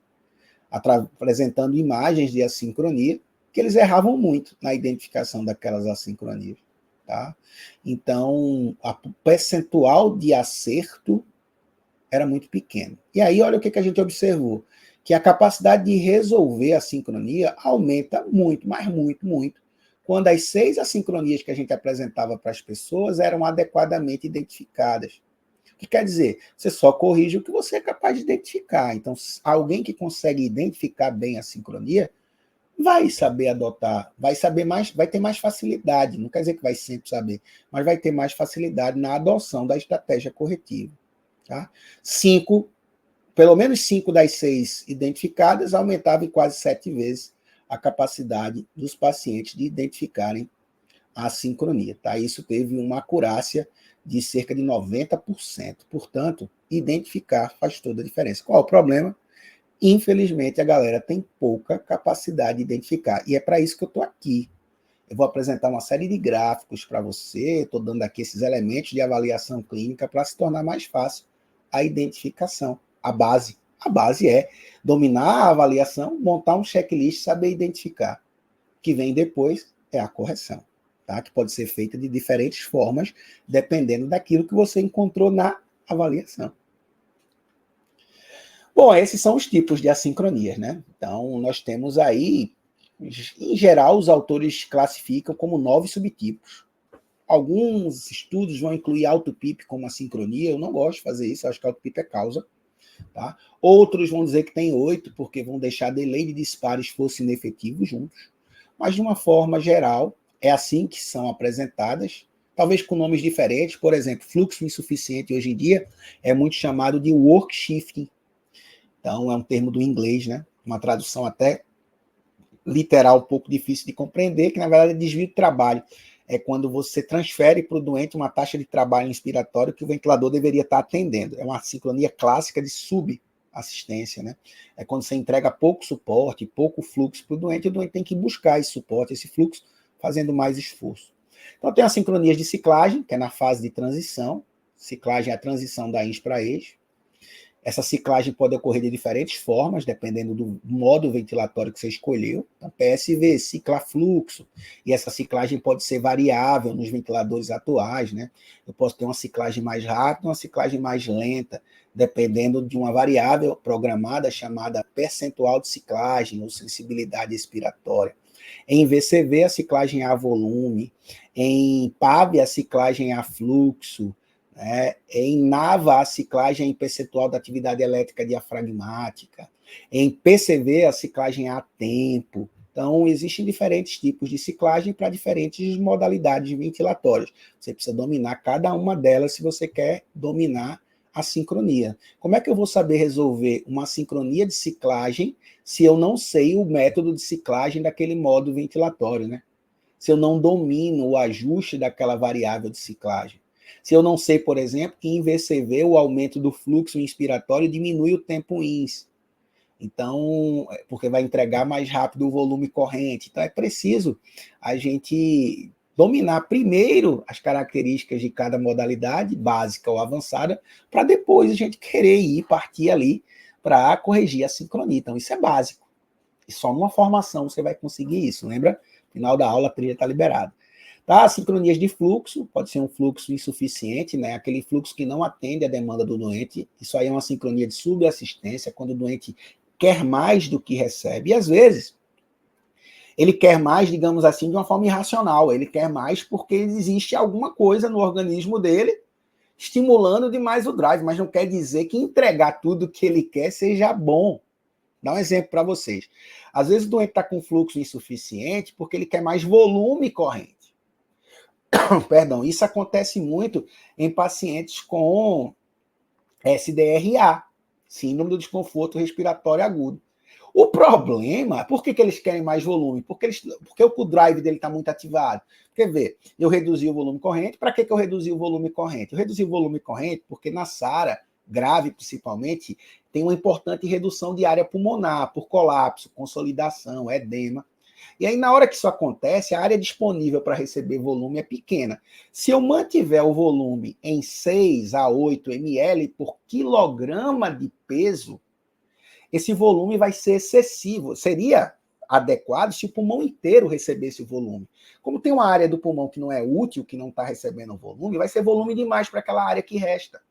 apresentando imagens de assincronia, que eles erravam muito na identificação daquelas assincronias. Tá? Então, o percentual de acerto era muito pequeno. E aí, olha o que a gente observou, que a capacidade de resolver a sincronia aumenta muito, mas muito, muito, quando as 6 assincronias que a gente apresentava para as pessoas eram adequadamente identificadas. O que quer dizer? Você só corrige o que você é capaz de identificar. Então, alguém que consegue identificar bem a sincronia vai saber adotar, vai saber mais, vai ter mais facilidade, não quer dizer que vai sempre saber, mas vai ter mais facilidade na adoção da estratégia corretiva. Tá? Pelo menos 5 das 6 identificadas aumentavam em quase 7 vezes a capacidade dos pacientes de identificarem a sincronia. Tá? Isso teve uma acurácia de cerca de 90%. Portanto, identificar faz toda a diferença. Qual é o problema? Infelizmente, a galera tem pouca capacidade de identificar. E é para isso que eu estou aqui. Eu vou apresentar uma série de gráficos para você, estou dando aqui esses elementos de avaliação clínica para se tornar mais fácil a identificação. A base é dominar a avaliação, montar um checklist, saber identificar. O que vem depois é a correção, tá? Que pode ser feita de diferentes formas, dependendo daquilo que você encontrou na avaliação. Bom, esses são os tipos de assincronias, né? Então, nós temos aí, em geral, os autores classificam como 9 subtipos. Alguns estudos vão incluir auto-PIP como assincronia, eu não gosto de fazer isso, eu acho que auto-PIP é causa. Tá? Outros vão dizer que tem 8, porque vão deixar delay de disparo e esforço inefetivo juntos. Mas, de uma forma geral, é assim que são apresentadas, talvez com nomes diferentes. Por exemplo, fluxo insuficiente hoje em dia é muito chamado de work shifting. Então, é um termo do inglês, né? Uma tradução até literal, um pouco difícil de compreender, que na verdade é desvio de trabalho. É quando você transfere para o doente uma taxa de trabalho inspiratório que o ventilador deveria estar atendendo. É uma sincronia clássica de subassistência, né? É quando você entrega pouco suporte, pouco fluxo para o doente tem que buscar esse suporte, esse fluxo, fazendo mais esforço. Então, tem as sincronias de ciclagem, que é na fase de transição. Ciclagem é a transição da ins para ex. Essa ciclagem pode ocorrer de diferentes formas, dependendo do modo ventilatório que você escolheu. Então, PSV, cicla-fluxo, e essa ciclagem pode ser variável nos ventiladores atuais, né? Eu posso ter uma ciclagem mais rápida, uma ciclagem mais lenta, dependendo de uma variável programada chamada percentual de ciclagem ou sensibilidade expiratória. Em VCV, a ciclagem é a volume. Em PAV, a ciclagem é a fluxo. Em NAVA, a ciclagem é em percentual da atividade elétrica diafragmática. Em PCV, a ciclagem é a tempo. Então, existem diferentes tipos de ciclagem para diferentes modalidades ventilatórias. Você precisa dominar cada uma delas se você quer dominar a sincronia. Como é que eu vou saber resolver uma sincronia de ciclagem se eu não sei o método de ciclagem daquele modo ventilatório, né? Se eu não domino o ajuste daquela variável de ciclagem. Se eu não sei, por exemplo, que em VCV o aumento do fluxo inspiratório diminui o tempo ins. Então, porque vai entregar mais rápido o volume corrente. Então, é preciso a gente dominar primeiro as características de cada modalidade, básica ou avançada, para depois a gente querer partir ali para corrigir a sincronia. Então, isso é básico. E só numa formação você vai conseguir isso, lembra? Final da aula, a trilha está liberada. Tá? Sincronias de fluxo, pode ser um fluxo insuficiente, né? Aquele fluxo que não atende à demanda do doente. Isso aí é uma sincronia de subassistência, quando o doente quer mais do que recebe. E às vezes, ele quer mais, digamos assim, de uma forma irracional. Ele quer mais porque existe alguma coisa no organismo dele estimulando demais o drive, mas não quer dizer que entregar tudo que ele quer seja bom. Dá um exemplo para vocês. Às vezes o doente está com fluxo insuficiente porque ele quer mais volume corrente. Perdão, isso acontece muito em pacientes com SDRA, Síndrome do desconforto respiratório agudo. O problema, por que eles querem mais volume? Porque o drive dele está muito ativado. Quer ver, eu reduzi o volume corrente. Para que eu reduzi o volume corrente? Eu reduzi o volume corrente porque na SARA, grave principalmente, tem uma importante redução de área pulmonar, por colapso, consolidação, edema. E aí, na hora que isso acontece, a área disponível para receber volume é pequena. Se eu mantiver o volume em 6 a 8 ml por quilograma de peso, esse volume vai ser excessivo. Seria adequado se o pulmão inteiro recebesse o volume. Como tem uma área do pulmão que não é útil, que não está recebendo o volume, vai ser volume demais para aquela área que resta.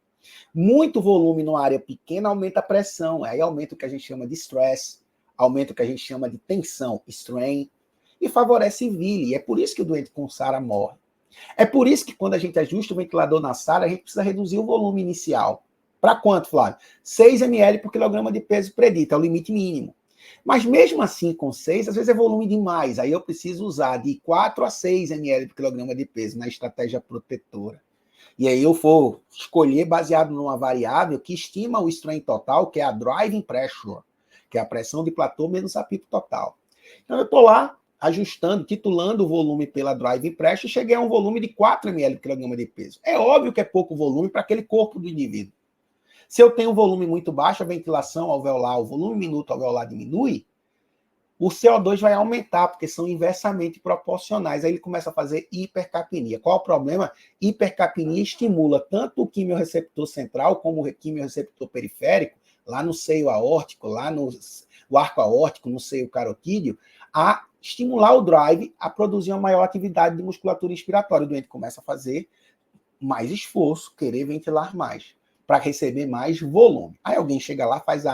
Muito volume numa área pequena aumenta a pressão, aí aumenta o que a gente chama de stress, aumenta o que a gente chama de tensão, strain, e favorece VILI. É por isso que o doente com SARA morre. É por isso que quando a gente ajusta o ventilador na SARA, a gente precisa reduzir o volume inicial. Para quanto, Flávio? 6 ml por quilograma de peso predito, é o limite mínimo. Mas mesmo assim, com 6, às vezes é volume demais. Aí eu preciso usar de 4 a 6 ml por quilograma de peso na estratégia protetora. E aí eu vou escolher baseado numa variável que estima o strain total, que é a driving pressure, que é a pressão de platô menos a pico total. Então eu estou lá ajustando, titulando o volume pela driving pressure, e cheguei a um volume de 4 ml por quilograma de peso. É óbvio que é pouco volume para aquele corpo do indivíduo. Se eu tenho um volume muito baixo, a ventilação alveolar, o volume minuto alveolar diminui, o CO2 vai aumentar, porque são inversamente proporcionais. Aí ele começa a fazer hipercapnia. Qual o problema? Hipercapnia estimula tanto o quimiorreceptor central como o quimiorreceptor periférico, lá no seio aórtico, lá no arco aórtico, no seio carotídeo, a estimular o drive a produzir uma maior atividade de musculatura respiratória. O doente começa a fazer mais esforço, querer ventilar mais, para receber mais volume. Aí alguém chega lá e faz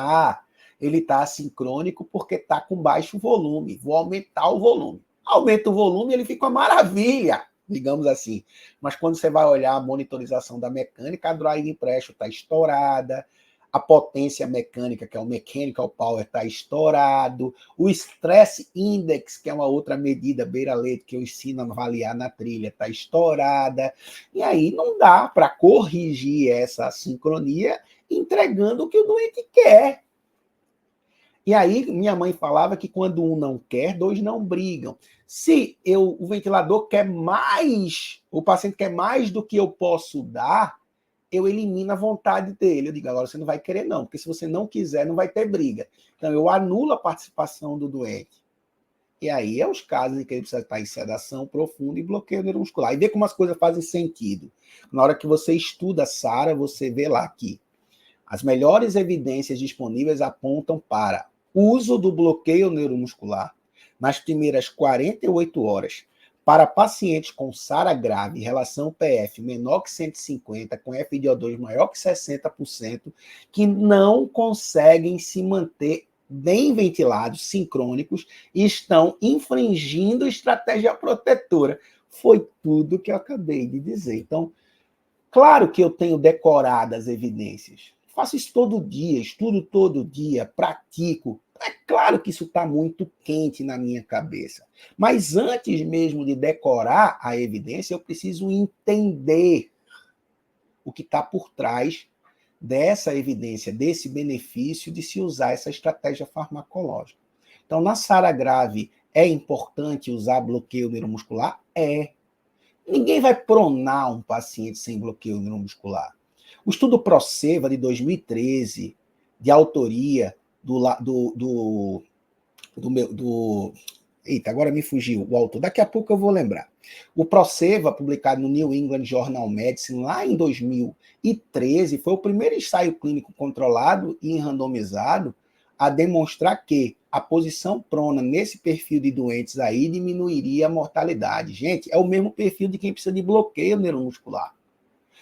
ele está assincrônico porque está com baixo volume, vou aumentar o volume. Aumenta o volume, ele fica uma maravilha, digamos assim. Mas quando você vai olhar a monitorização da mecânica, a driving pressure está estourada, a potência mecânica, que é o mechanical power, está estourado, o stress index, que é uma outra medida beira-leite que eu ensino a avaliar na trilha, está estourada. E aí não dá para corrigir essa sincronia entregando o que o doente quer. E aí minha mãe falava que quando um não quer, dois não brigam. Se o ventilador quer mais, o paciente quer mais do que eu posso dar, eu elimino a vontade dele. Eu digo, agora você não vai querer não, porque se você não quiser, não vai ter briga. Então eu anulo a participação do doente. E aí é os casos em que ele precisa estar em sedação profunda e bloqueio neuromuscular. E vê como as coisas fazem sentido. Na hora que você estuda SARA, você vê lá que as melhores evidências disponíveis apontam para uso do bloqueio neuromuscular nas primeiras 48 horas para pacientes com SARA grave, relação PF menor que 150, com FiO2 maior que 60%, que não conseguem se manter bem ventilados, sincrônicos, e estão infringindo estratégia protetora. Foi tudo que eu acabei de dizer. Então, claro que eu tenho decorado as evidências. Faço isso todo dia, estudo todo dia, pratico. É claro que isso está muito quente na minha cabeça. Mas antes mesmo de decorar a evidência, eu preciso entender o que está por trás dessa evidência, desse benefício de se usar essa estratégia farmacológica. Então, na SARA grave, é importante usar bloqueio neuromuscular? É. Ninguém vai pronar um paciente sem bloqueio neuromuscular. O estudo PROCEVA de 2013, de autoria Eita, agora me fugiu o autor. Daqui a pouco eu vou lembrar. O PROCEVA, publicado no New England Journal of Medicine, lá em 2013, foi o primeiro ensaio clínico controlado e randomizado a demonstrar que a posição prona nesse perfil de doentes aí diminuiria a mortalidade. Gente, é o mesmo perfil de quem precisa de bloqueio neuromuscular.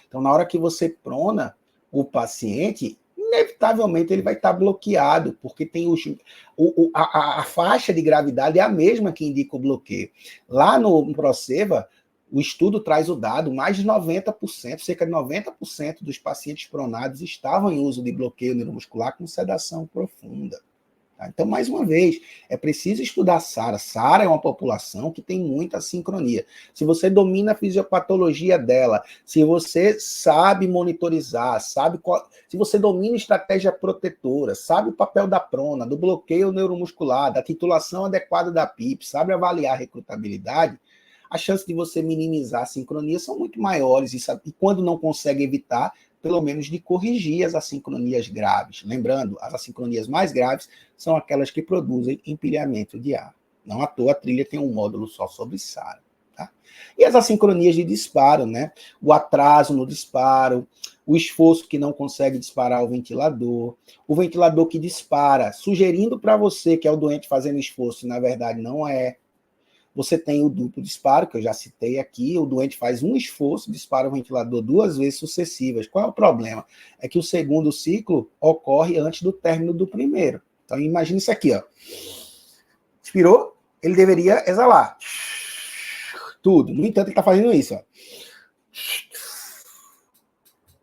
Então, na hora que você prona o paciente, inevitavelmente ele vai estar bloqueado, porque tem a faixa de gravidade é a mesma que indica o bloqueio. Lá no PROCEVA, o estudo traz o dado, mais de 90%, cerca de 90% dos pacientes pronados estavam em uso de bloqueio neuromuscular com sedação profunda. Tá? Então, mais uma vez, é preciso estudar SARA. SARA é uma população que tem muita sincronia. Se você domina a fisiopatologia dela, se você sabe monitorizar, se você domina estratégia protetora, sabe o papel da prona, do bloqueio neuromuscular, da titulação adequada da PIP, sabe avaliar a recrutabilidade, as chances de você minimizar a sincronia são muito maiores. E quando não consegue evitar, pelo menos de corrigir as assincronias graves. Lembrando, as assincronias mais graves são aquelas que produzem empilhamento de ar. Não à toa a trilha tem um módulo só sobre SARA. Tá? E as assincronias de disparo, né? O atraso no disparo, o esforço que não consegue disparar o ventilador que dispara, sugerindo para você que é o doente fazendo esforço, e na verdade não é. Você tem o duplo disparo, que eu já citei aqui, o doente faz um esforço, dispara o ventilador 2 vezes sucessivas. Qual é o problema? É que o segundo ciclo ocorre antes do término do primeiro. Então, imagine isso aqui, ó. Expirou, ele deveria exalar. Tudo. No entanto, ele está fazendo isso, ó.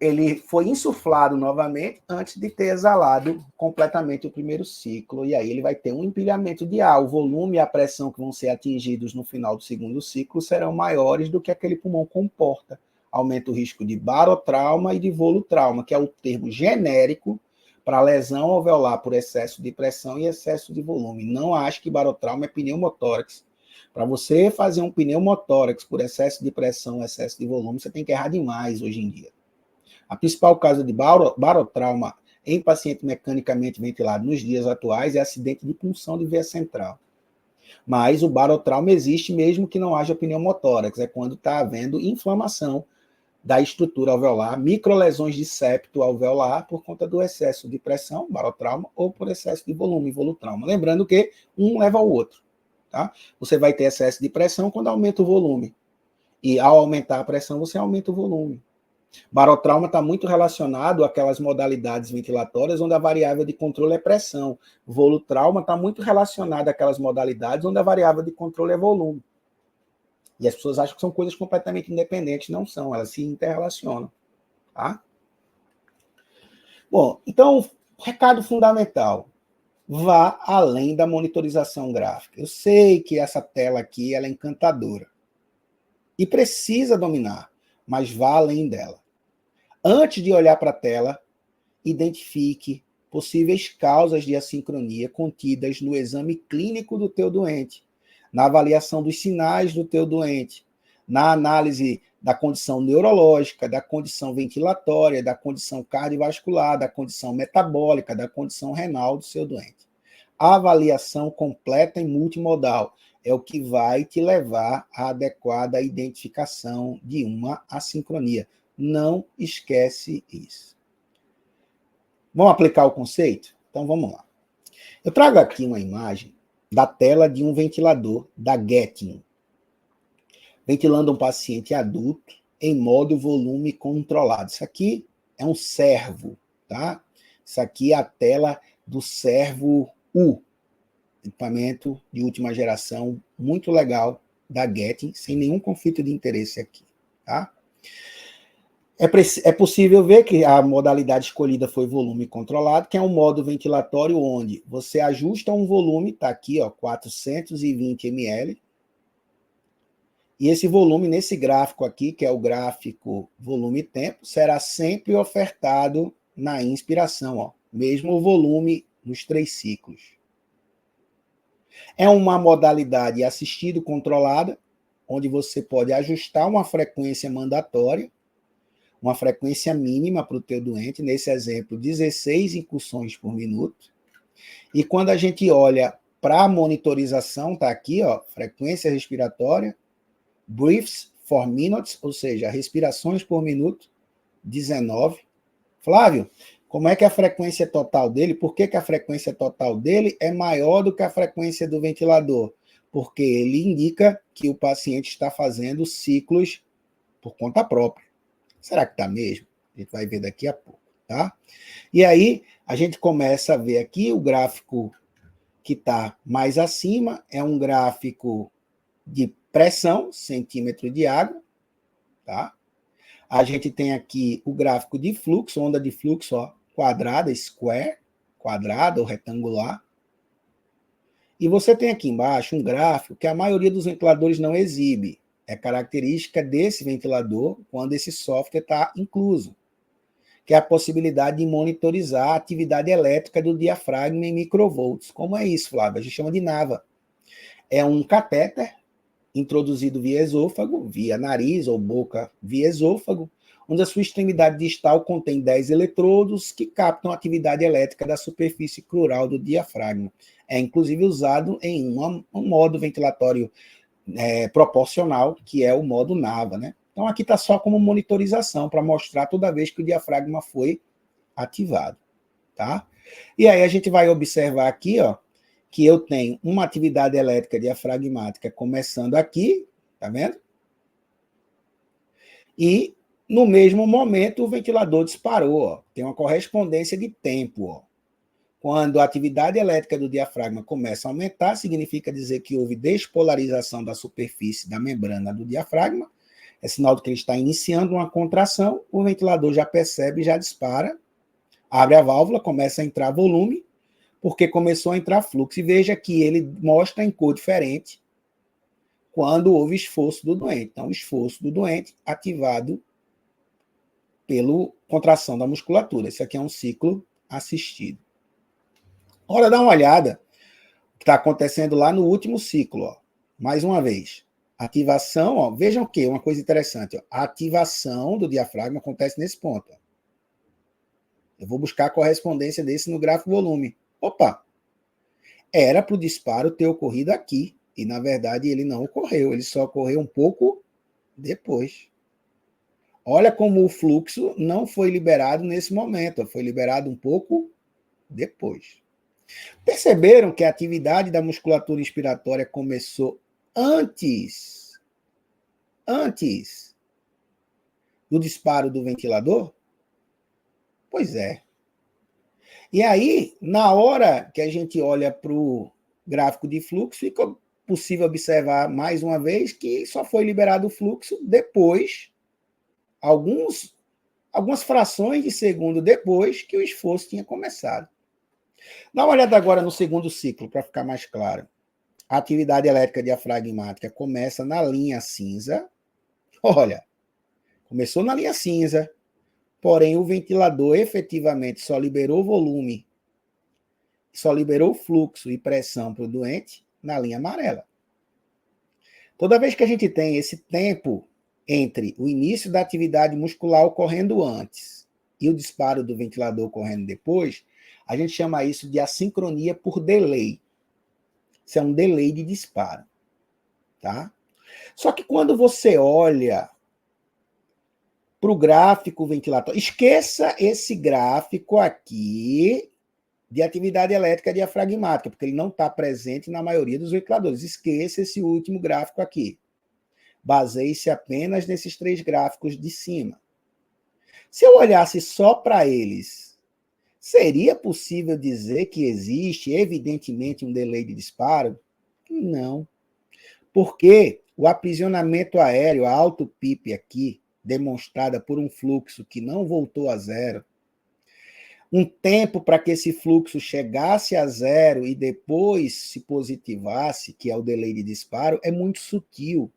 Ele foi insuflado novamente antes de ter exalado completamente o primeiro ciclo. E aí ele vai ter um empilhamento de ar. O volume e a pressão que vão ser atingidos no final do segundo ciclo serão maiores do que aquele pulmão comporta. Aumenta o risco de barotrauma e de volutrauma, que é o termo genérico para lesão alveolar por excesso de pressão e excesso de volume. Não acho que barotrauma é pneumotórax. Para você fazer um pneumotórax por excesso de pressão, excesso de volume, você tem que errar demais hoje em dia. A principal causa de barotrauma em paciente mecanicamente ventilado nos dias atuais é acidente de punção de veia central. Mas o barotrauma existe mesmo que não haja pneumotórax, é quando está havendo inflamação da estrutura alveolar, microlesões de septo alveolar por conta do excesso de pressão, barotrauma, ou por excesso de volume, volutrauma. Lembrando que um leva ao outro. Tá? Você vai ter excesso de pressão quando aumenta o volume. E ao aumentar a pressão, você aumenta o volume. Barotrauma está muito relacionado àquelas modalidades ventilatórias onde a variável de controle é pressão. Volutrauma está muito relacionado àquelas modalidades onde a variável de controle é volume. E as pessoas acham que são coisas completamente independentes. Não são, elas se interrelacionam. Tá? Bom, então, recado fundamental. Vá além da monitorização gráfica. Eu sei que essa tela aqui ela é encantadora. E precisa dominar, mas vá além dela. Antes de olhar para a tela, identifique possíveis causas de assincronia contidas no exame clínico do teu doente, na avaliação dos sinais do teu doente, na análise da condição neurológica, da condição ventilatória, da condição cardiovascular, da condição metabólica, da condição renal do seu doente. A avaliação completa e multimodal é o que vai te levar à adequada identificação de uma assincronia. Não esquece isso. Vamos aplicar o conceito? Então vamos lá. Eu trago aqui uma imagem da tela de um ventilador da Getinge, ventilando um paciente adulto em modo volume controlado. Isso aqui é um servo, tá? Isso aqui é a tela do servo U, equipamento de última geração, muito legal, da Getinge, sem nenhum conflito de interesse aqui, tá? É possível ver que a modalidade escolhida foi volume controlado, que é um modo ventilatório onde você ajusta um volume, está aqui, ó, 420 ml, e esse volume, nesse gráfico aqui, que é o gráfico volume-tempo, será sempre ofertado na inspiração, ó, mesmo o volume nos 3 ciclos. É uma modalidade assistido controlada, onde você pode ajustar uma frequência mandatória, uma frequência mínima para o teu doente, nesse exemplo, 16 incursões por minuto. E quando a gente olha para a monitorização, está aqui, ó, frequência respiratória, breaths for minutes, ou seja, respirações por minuto, 19. Flávio, como é que é a frequência total dele? Por que a frequência total dele é maior do que a frequência do ventilador? Porque ele indica que o paciente está fazendo ciclos por conta própria. Será que está mesmo? A gente vai ver daqui a pouco, tá? E aí, a gente começa a ver aqui o gráfico que está mais acima, é um gráfico de pressão, centímetro de água, tá? A gente tem aqui o gráfico de fluxo, onda de fluxo, ó, quadrada, square, quadrada ou retangular. E você tem aqui embaixo um gráfico que a maioria dos ventiladores não exibe. É característica desse ventilador quando esse software está incluso, que é a possibilidade de monitorizar a atividade elétrica do diafragma em microvolts. Como é isso, Flávio? A gente chama de NAVA. É um catéter introduzido via esôfago, via nariz ou boca via esôfago, onde a sua extremidade distal contém 10 eletrodos que captam a atividade elétrica da superfície crural do diafragma. É inclusive usado em um modo ventilatório proporcional, que é o modo NAVA, né? Então aqui está só como monitorização, para mostrar toda vez que o diafragma foi ativado, tá? E aí a gente vai observar aqui, ó, que eu tenho uma atividade elétrica diafragmática começando aqui, tá vendo? E no mesmo momento o ventilador disparou, ó. Tem uma correspondência de tempo, ó. Quando a atividade elétrica do diafragma começa a aumentar, significa dizer que houve despolarização da superfície da membrana do diafragma. É sinal de que ele está iniciando uma contração, o ventilador já percebe, já dispara, abre a válvula, começa a entrar volume, porque começou a entrar fluxo. E veja que ele mostra em cor diferente quando houve esforço do doente. Então, o esforço do doente ativado pela contração da musculatura. Esse aqui é um ciclo assistido. Ora, dá uma olhada o que está acontecendo lá no último ciclo. Ó. Mais uma vez. Ativação, ó, vejam que uma coisa interessante. Ó, a ativação do diafragma acontece nesse ponto. Ó. Eu vou buscar a correspondência desse no gráfico volume. Opa! Era para o disparo ter ocorrido aqui. E, na verdade, ele não ocorreu. Ele só ocorreu um pouco depois. Olha como o fluxo não foi liberado nesse momento. Ó, foi liberado um pouco depois. Perceberam que a atividade da musculatura inspiratória começou antes do disparo do ventilador? Pois é. E aí, na hora que a gente olha para o gráfico de fluxo, fica possível observar mais uma vez que só foi liberado o fluxo depois, algumas frações de segundo depois que o esforço tinha começado. Dá uma olhada agora no segundo ciclo, para ficar mais claro. A atividade elétrica diafragmática começa na linha cinza. Olha, começou na linha cinza, porém o ventilador efetivamente só liberou volume, só liberou fluxo e pressão para o doente na linha amarela. Toda vez que a gente tem esse tempo entre o início da atividade muscular ocorrendo antes e o disparo do ventilador ocorrendo depois, a gente chama isso de assincronia por delay. Isso é um delay de disparo, tá? Só que quando você olha para o gráfico ventilatório, esqueça esse gráfico aqui de atividade elétrica diafragmática, porque ele não está presente na maioria dos ventiladores. Esqueça esse último gráfico aqui. Baseie-se apenas nesses 3 gráficos de cima. Se eu olhasse só para eles, seria possível dizer que existe, evidentemente, um delay de disparo? Não. Porque o aprisionamento aéreo, a auto-PIP aqui, demonstrada por um fluxo que não voltou a zero, um tempo para que esse fluxo chegasse a zero e depois se positivasse, que é o delay de disparo, é muito sutil.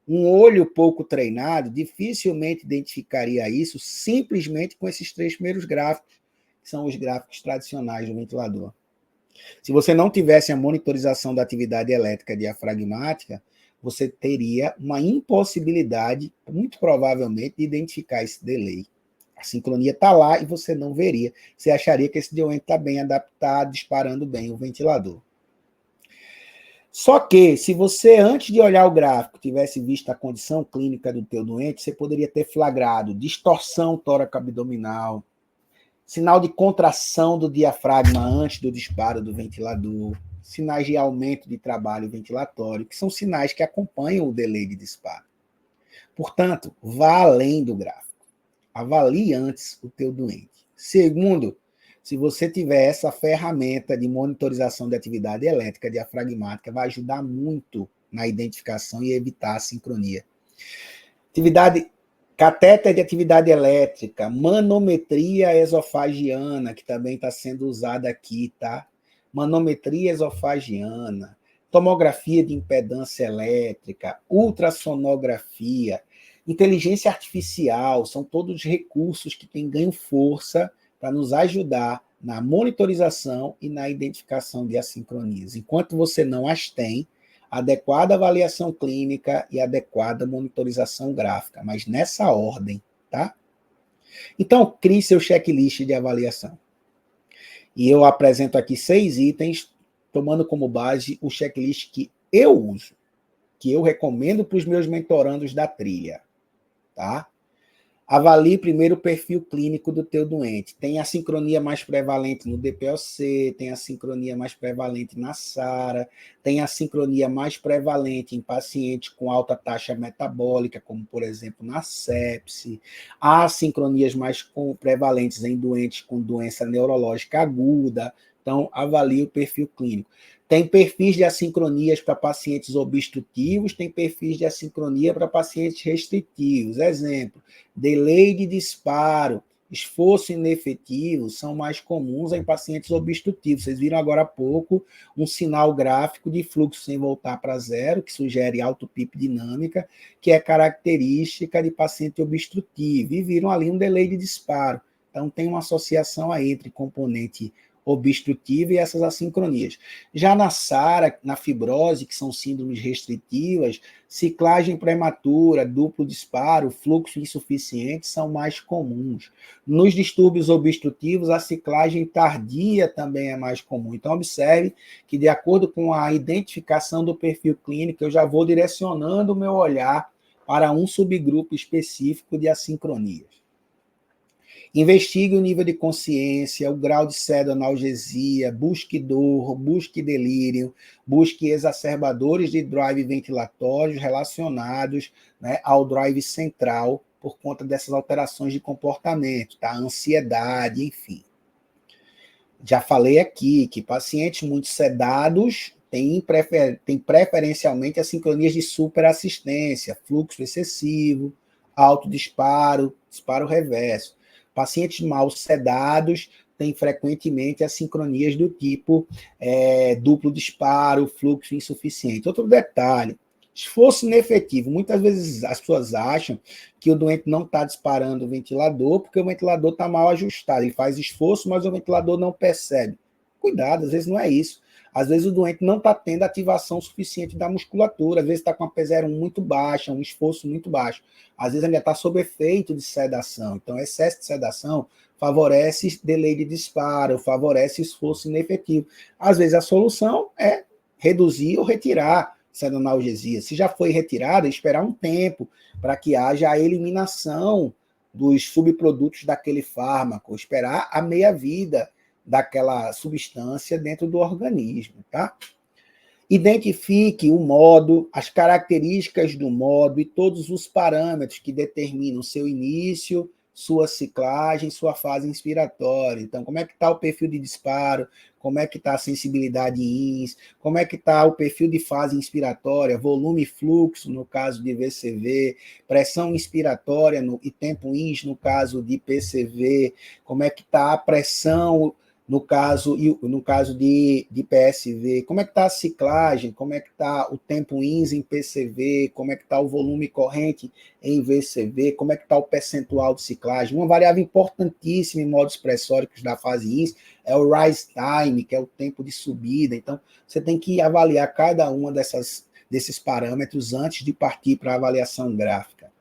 Um olho pouco treinado dificilmente identificaria isso simplesmente com esses 3 primeiros gráficos, que são os gráficos tradicionais do ventilador. Se você não tivesse a monitorização da atividade elétrica diafragmática, você teria uma impossibilidade, muito provavelmente, de identificar esse delay. A sincronia está lá e você não veria. Você acharia que esse doente está bem adaptado, disparando bem o ventilador. Só que, se você, antes de olhar o gráfico, tivesse visto a condição clínica do teu doente, você poderia ter flagrado distorção tóraco-abdominal, sinal de contração do diafragma antes do disparo do ventilador, sinais de aumento de trabalho ventilatório, que são sinais que acompanham o delay de disparo. Portanto, vá além do gráfico. Avalie antes o teu doente. Segundo, se você tiver essa ferramenta de monitorização de atividade elétrica diafragmática, vai ajudar muito na identificação e evitar a sincronia. Catéter de atividade elétrica, manometria esofagiana, que também está sendo usada aqui, tá? manometria esofagiana, tomografia de impedância elétrica, ultrassonografia, inteligência artificial, são todos recursos que têm ganho força para nos ajudar na monitorização e na identificação de assincronias. Enquanto você não as tem, adequada avaliação clínica e adequada monitorização gráfica, mas nessa ordem, tá? Então, crie seu checklist de avaliação. E eu apresento aqui 6 itens, tomando como base o checklist que eu uso, que eu recomendo para os meus mentorandos da trilha, tá? Avalie primeiro o perfil clínico do teu doente. Tem a sincronia mais prevalente no DPOC, tem a sincronia mais prevalente na SARA, tem a sincronia mais prevalente em pacientes com alta taxa metabólica, como, por exemplo, na sepse. Há sincronias mais prevalentes em doentes com doença neurológica aguda. Então, avalie o perfil clínico. Tem perfis de assincronias para pacientes obstrutivos, tem perfis de assincronia para pacientes restritivos. Exemplo, delay de disparo, esforço inefetivo são mais comuns em pacientes obstrutivos. Vocês viram agora há pouco um sinal gráfico de fluxo sem voltar para zero, que sugere autopipe dinâmica, que é característica de paciente obstrutivo. E viram ali um delay de disparo. Então, tem uma associação aí entre componente obstrutiva e essas assincronias. Já na SARA, na fibrose, que são síndromes restritivas, ciclagem prematura, duplo disparo, fluxo insuficiente são mais comuns. Nos distúrbios obstrutivos, a ciclagem tardia também é mais comum. Então, observe que, de acordo com a identificação do perfil clínico, eu já vou direcionando o meu olhar para um subgrupo específico de assincronias. Investigue o nível de consciência, o grau de pseudoanalgesia, busque dor, busque delírio, busque exacerbadores de drive ventilatórios relacionados, né, ao drive central por conta dessas alterações de comportamento, tá? Ansiedade, enfim. Já falei aqui que pacientes muito sedados têm preferencialmente assincronias de superassistência, fluxo excessivo, alto disparo, disparo reverso. Pacientes mal sedados têm frequentemente assincronias do tipo duplo disparo, fluxo insuficiente. Outro detalhe, esforço inefetivo. Muitas vezes as pessoas acham que o doente não está disparando o ventilador porque o ventilador está mal ajustado. Ele faz esforço, mas o ventilador não percebe. Cuidado, às vezes não é isso. Às vezes o doente não está tendo ativação suficiente da musculatura, às vezes está com a P0 muito baixa, um esforço muito baixo. Às vezes ainda está sob efeito de sedação. Então, excesso de sedação favorece delay de disparo, favorece esforço inefetivo. Às vezes a solução é reduzir ou retirar pseudoanalgesia. Se já foi retirada, esperar um tempo para que haja a eliminação dos subprodutos daquele fármaco, esperar a meia-vida daquela substância dentro do organismo, tá? Identifique o modo, as características do modo e todos os parâmetros que determinam seu início, sua ciclagem, sua fase inspiratória. Então, como é que está o perfil de disparo, como é que está a sensibilidade INS, como é que está o perfil de fase inspiratória, volume e fluxo, no caso de VCV, pressão inspiratória e tempo INS, no caso de PCV, como é que está a pressão no caso de PSV, como é que está a ciclagem, como é que está o tempo INS em PCV, como é que está o volume corrente em VCV, como é que está o percentual de ciclagem. Uma variável importantíssima em modos pressóricos da fase INS é o rise time, que é o tempo de subida. Então, você tem que avaliar cada uma desses parâmetros antes de partir para a avaliação gráfica.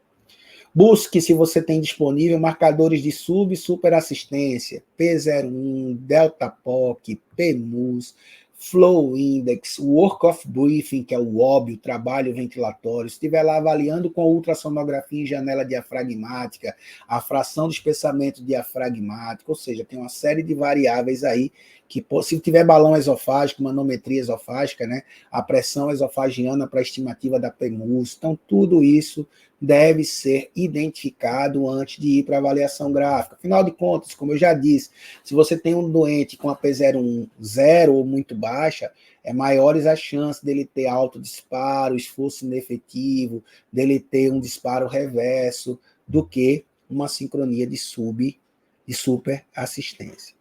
Busque, se você tem disponível, marcadores de sub e superassistência, P01, Delta POC, PMUS, Flow Index, Work of Breathing, que é o WOB, o trabalho ventilatório. Se estiver lá avaliando com ultrassonografia em janela diafragmática, a fração do espessamento diafragmático, ou seja, tem uma série de variáveis aí que, se tiver balão esofágico, manometria esofágica, né, a pressão esofagiana para a estimativa da PMUS. Então, tudo isso deve ser identificado antes de ir para a avaliação gráfica. Afinal de contas, como eu já disse, se você tem um doente com a P01 zero ou muito baixa, é maiores as chances dele ter alto disparo, esforço inefetivo, dele ter um disparo reverso, do que uma sincronia de super assistência.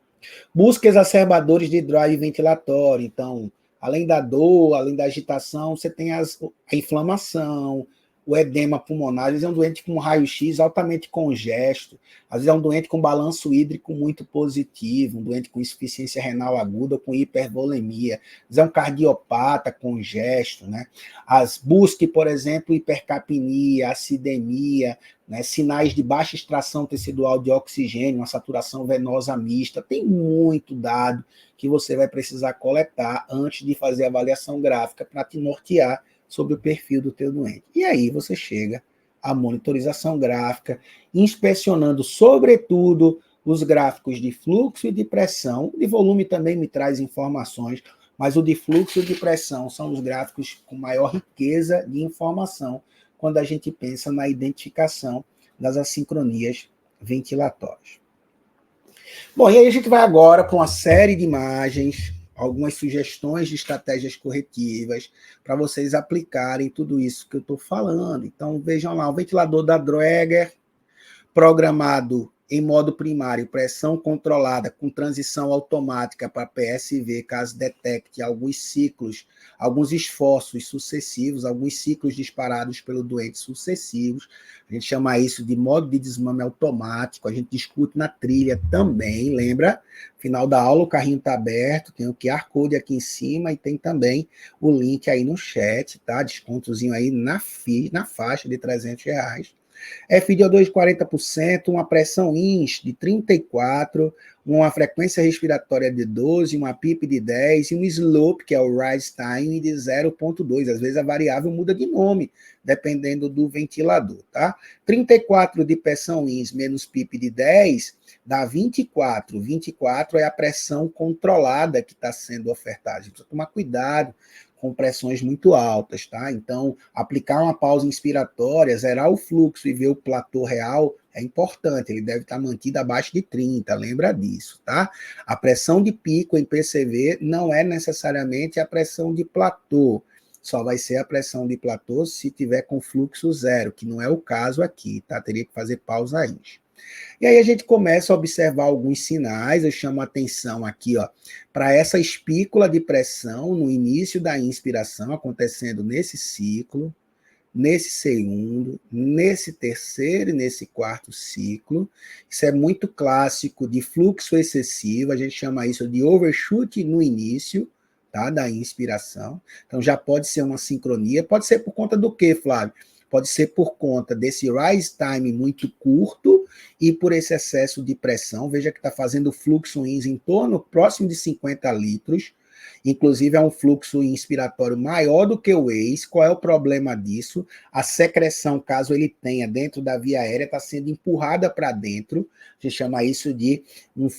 Busca exacerbadores de drive ventilatório. Então, além da dor, além da agitação, você tem a inflamação, o edema pulmonar. Às vezes é um doente com raio-x altamente congesto, às vezes é um doente com balanço hídrico muito positivo, um doente com insuficiência renal aguda ou com hipervolemia, às vezes é um cardiopata congesto, né? Busque, por exemplo, hipercapnia, acidemia, né, sinais de baixa extração tecidual de oxigênio, uma saturação venosa mista. Tem muito dado que você vai precisar coletar antes de fazer a avaliação gráfica para te nortear sobre o perfil do teu doente. E aí você chega à monitorização gráfica, inspecionando, sobretudo, os gráficos de fluxo e de pressão. De volume também me traz informações, mas o de fluxo e de pressão são os gráficos com maior riqueza de informação quando a gente pensa na identificação das assincronias ventilatórias. Bom, e aí a gente vai agora para uma série de imagens, algumas sugestões de estratégias corretivas para vocês aplicarem tudo isso que eu estou falando. Então, vejam lá, o ventilador da Dräger, programado em modo primário, pressão controlada com transição automática para PSV, caso detecte alguns ciclos, alguns esforços sucessivos, alguns ciclos disparados pelo doente sucessivos. A gente chama isso de modo de desmame automático, a gente discute na trilha também, lembra? Final da aula, o carrinho está aberto, tem o QR Code aqui em cima e tem também o link aí no chat, tá? Descontozinho aí na faixa de R$300. FiO2 de 40%, uma pressão INS de 34, uma frequência respiratória de 12, uma PIP de 10 e um slope, que é o rise time, de 0,2. Às vezes a variável muda de nome, dependendo do ventilador, tá? 34 de pressão INS menos PIP de 10 dá 24. 24 é a pressão controlada que está sendo ofertada. A gente precisa tomar cuidado com pressões muito altas, tá? Então, aplicar uma pausa inspiratória, zerar o fluxo e ver o platô real é importante, ele deve estar mantido abaixo de 30, lembra disso, tá? A pressão de pico em PCV não é necessariamente a pressão de platô, só vai ser a pressão de platô se tiver com fluxo zero, que não é o caso aqui, tá? Teria que fazer pausa aí. E aí a gente começa a observar alguns sinais, eu chamo a atenção aqui, ó, para essa espícula de pressão no início da inspiração, acontecendo nesse ciclo, nesse segundo, nesse terceiro e nesse quarto ciclo. Isso é muito clássico de fluxo excessivo, a gente chama isso de overshoot no início, tá, da inspiração. Então já pode ser uma sincronia, pode ser por conta do quê, Flávio? Pode ser por conta desse rise time muito curto e por esse excesso de pressão. Veja que está fazendo fluxo INS em torno, próximo de 50 litros. Inclusive, é um fluxo inspiratório maior do que o ex. Qual é o problema disso? A secreção, caso ele tenha dentro da via aérea, está sendo empurrada para dentro. A gente chama isso de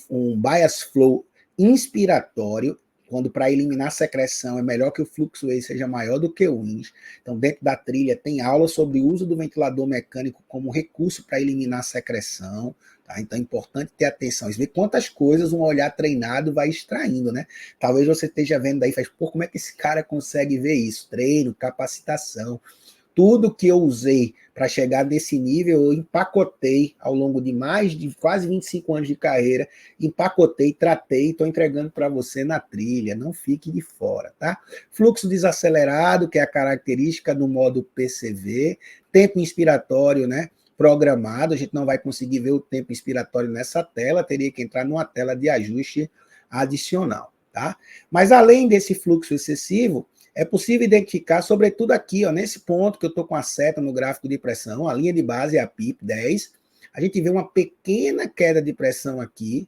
um bias flow inspiratório, quando para eliminar a secreção é melhor que o fluxo wave seja maior do que o INS. Então, dentro da trilha, tem aula sobre o uso do ventilador mecânico como recurso para eliminar a secreção. Tá? Então, é importante ter atenção. Ver quantas coisas um olhar treinado vai extraindo, né? Talvez você esteja vendo daí, pô, como é que esse cara consegue ver isso? Treino, capacitação. Tudo que eu usei para chegar nesse nível, eu empacotei ao longo de mais de quase 25 anos de carreira, empacotei, tratei e estou entregando para você na trilha, não fique de fora, tá? Fluxo desacelerado, que é a característica do modo PCV, tempo inspiratório, né? Programado, a gente não vai conseguir ver o tempo inspiratório nessa tela, teria que entrar numa tela de ajuste adicional, tá? Mas além desse fluxo excessivo, é possível identificar, sobretudo aqui, ó, nesse ponto que eu estou com a seta no gráfico de pressão, a linha de base é a PIP 10, a gente vê uma pequena queda de pressão aqui,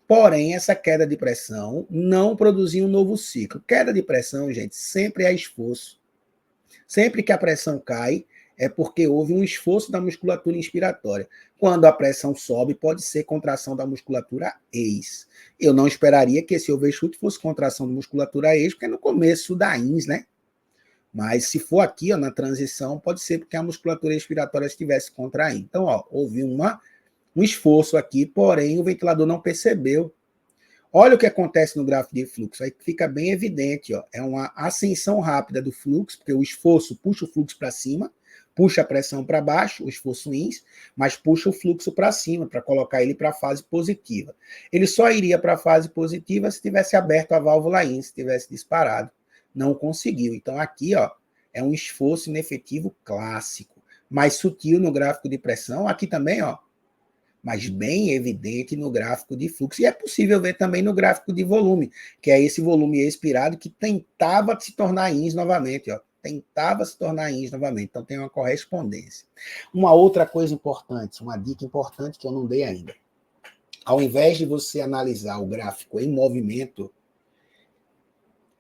porém, essa queda de pressão não produziu um novo ciclo. Queda de pressão, gente, sempre é esforço. Sempre que a pressão cai, é porque houve um esforço da musculatura inspiratória. Quando a pressão sobe, pode ser contração da musculatura ex. Eu não esperaria que esse overshoot fosse contração da musculatura ex, porque é no começo da INS, né? Mas se for aqui, ó, na transição, pode ser porque a musculatura respiratória estivesse contraindo. Então, ó, houve um esforço aqui, porém o ventilador não percebeu. Olha o que acontece no gráfico de fluxo, aí fica bem evidente, ó, é uma ascensão rápida do fluxo, porque o esforço puxa o fluxo para cima, puxa a pressão para baixo, o esforço ins, mas puxa o fluxo para cima, para colocar ele para a fase positiva. Ele só iria para a fase positiva se tivesse aberto a válvula IN, se tivesse disparado. Não conseguiu. Então aqui, ó, é um esforço inefetivo clássico, mais sutil no gráfico de pressão, aqui também, ó, mas bem evidente no gráfico de fluxo. E é possível ver também no gráfico de volume, que é esse volume expirado que tentava se tornar INS novamente, ó. Tentava se tornar INS novamente. Então tem uma correspondência. Uma outra coisa importante, uma dica importante que eu não dei ainda. Ao invés de você analisar o gráfico em movimento,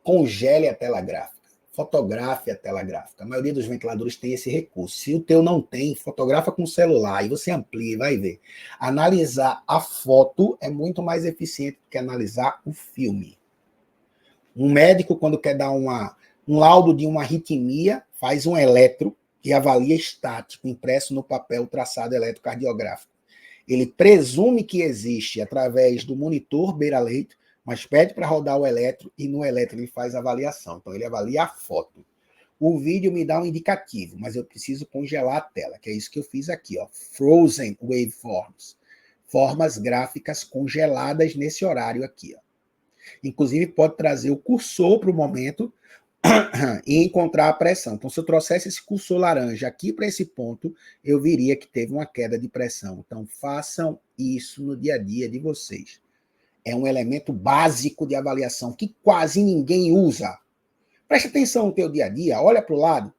congele a tela gráfica. Fotografe a tela gráfica. A maioria dos ventiladores tem esse recurso. Se o teu não tem, fotografa com o celular e você amplia e vai ver. Analisar a foto é muito mais eficiente do que analisar o filme. Um médico, quando quer dar um laudo de uma arritmia, faz um eletro e avalia estático, impresso no papel traçado eletrocardiográfico. Ele presume que existe através do monitor beira-leito, mas pede para rodar o eletro e no eletro ele faz a avaliação. Então ele avalia a foto. O vídeo me dá um indicativo, mas eu preciso congelar a tela, que é isso que eu fiz aqui, ó. Frozen waveforms. Formas gráficas congeladas nesse horário aqui, ó. Inclusive pode trazer o cursor para o momento e encontrar a pressão. Então, se eu trouxesse esse cursor laranja aqui para esse ponto, eu viria que teve uma queda de pressão. Então, façam isso no dia a dia de vocês. É um elemento básico de avaliação que quase ninguém usa. Preste atenção no teu dia a dia, olha para o lado.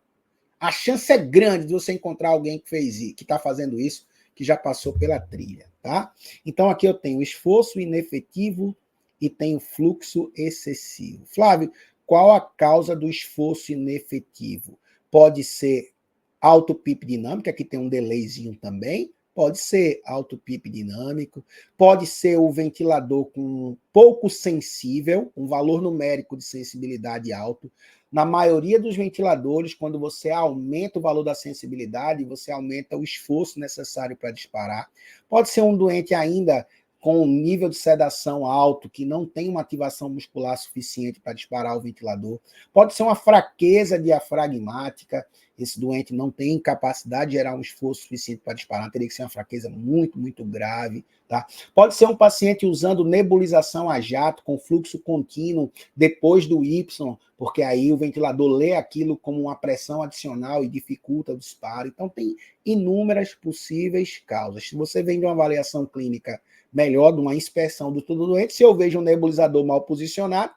A chance é grande de você encontrar alguém que está fazendo isso, que já passou pela trilha, tá? Então, aqui eu tenho esforço inefetivo e tenho fluxo excessivo. Flávio, qual a causa do esforço inefetivo? Pode ser auto-PIP dinâmica, aqui tem um delayzinho também, pode ser auto-PIP dinâmico, pode ser o ventilador com pouco sensível, um valor numérico de sensibilidade alto. Na maioria dos ventiladores, quando você aumenta o valor da sensibilidade, você aumenta o esforço necessário para disparar. Pode ser um doente ainda com um nível de sedação alto, que não tem uma ativação muscular suficiente para disparar o ventilador. Pode ser uma fraqueza diafragmática, esse doente não tem capacidade de gerar um esforço suficiente para disparar, teria que ser uma fraqueza muito, muito grave. Tá? Pode ser um paciente usando nebulização a jato, com fluxo contínuo, depois do Y, porque aí o ventilador lê aquilo como uma pressão adicional e dificulta o disparo. Então, tem inúmeras possíveis causas. Se você vem de uma avaliação clínica melhor, de uma inspeção do tudo doente, se eu vejo um nebulizador mal posicionado,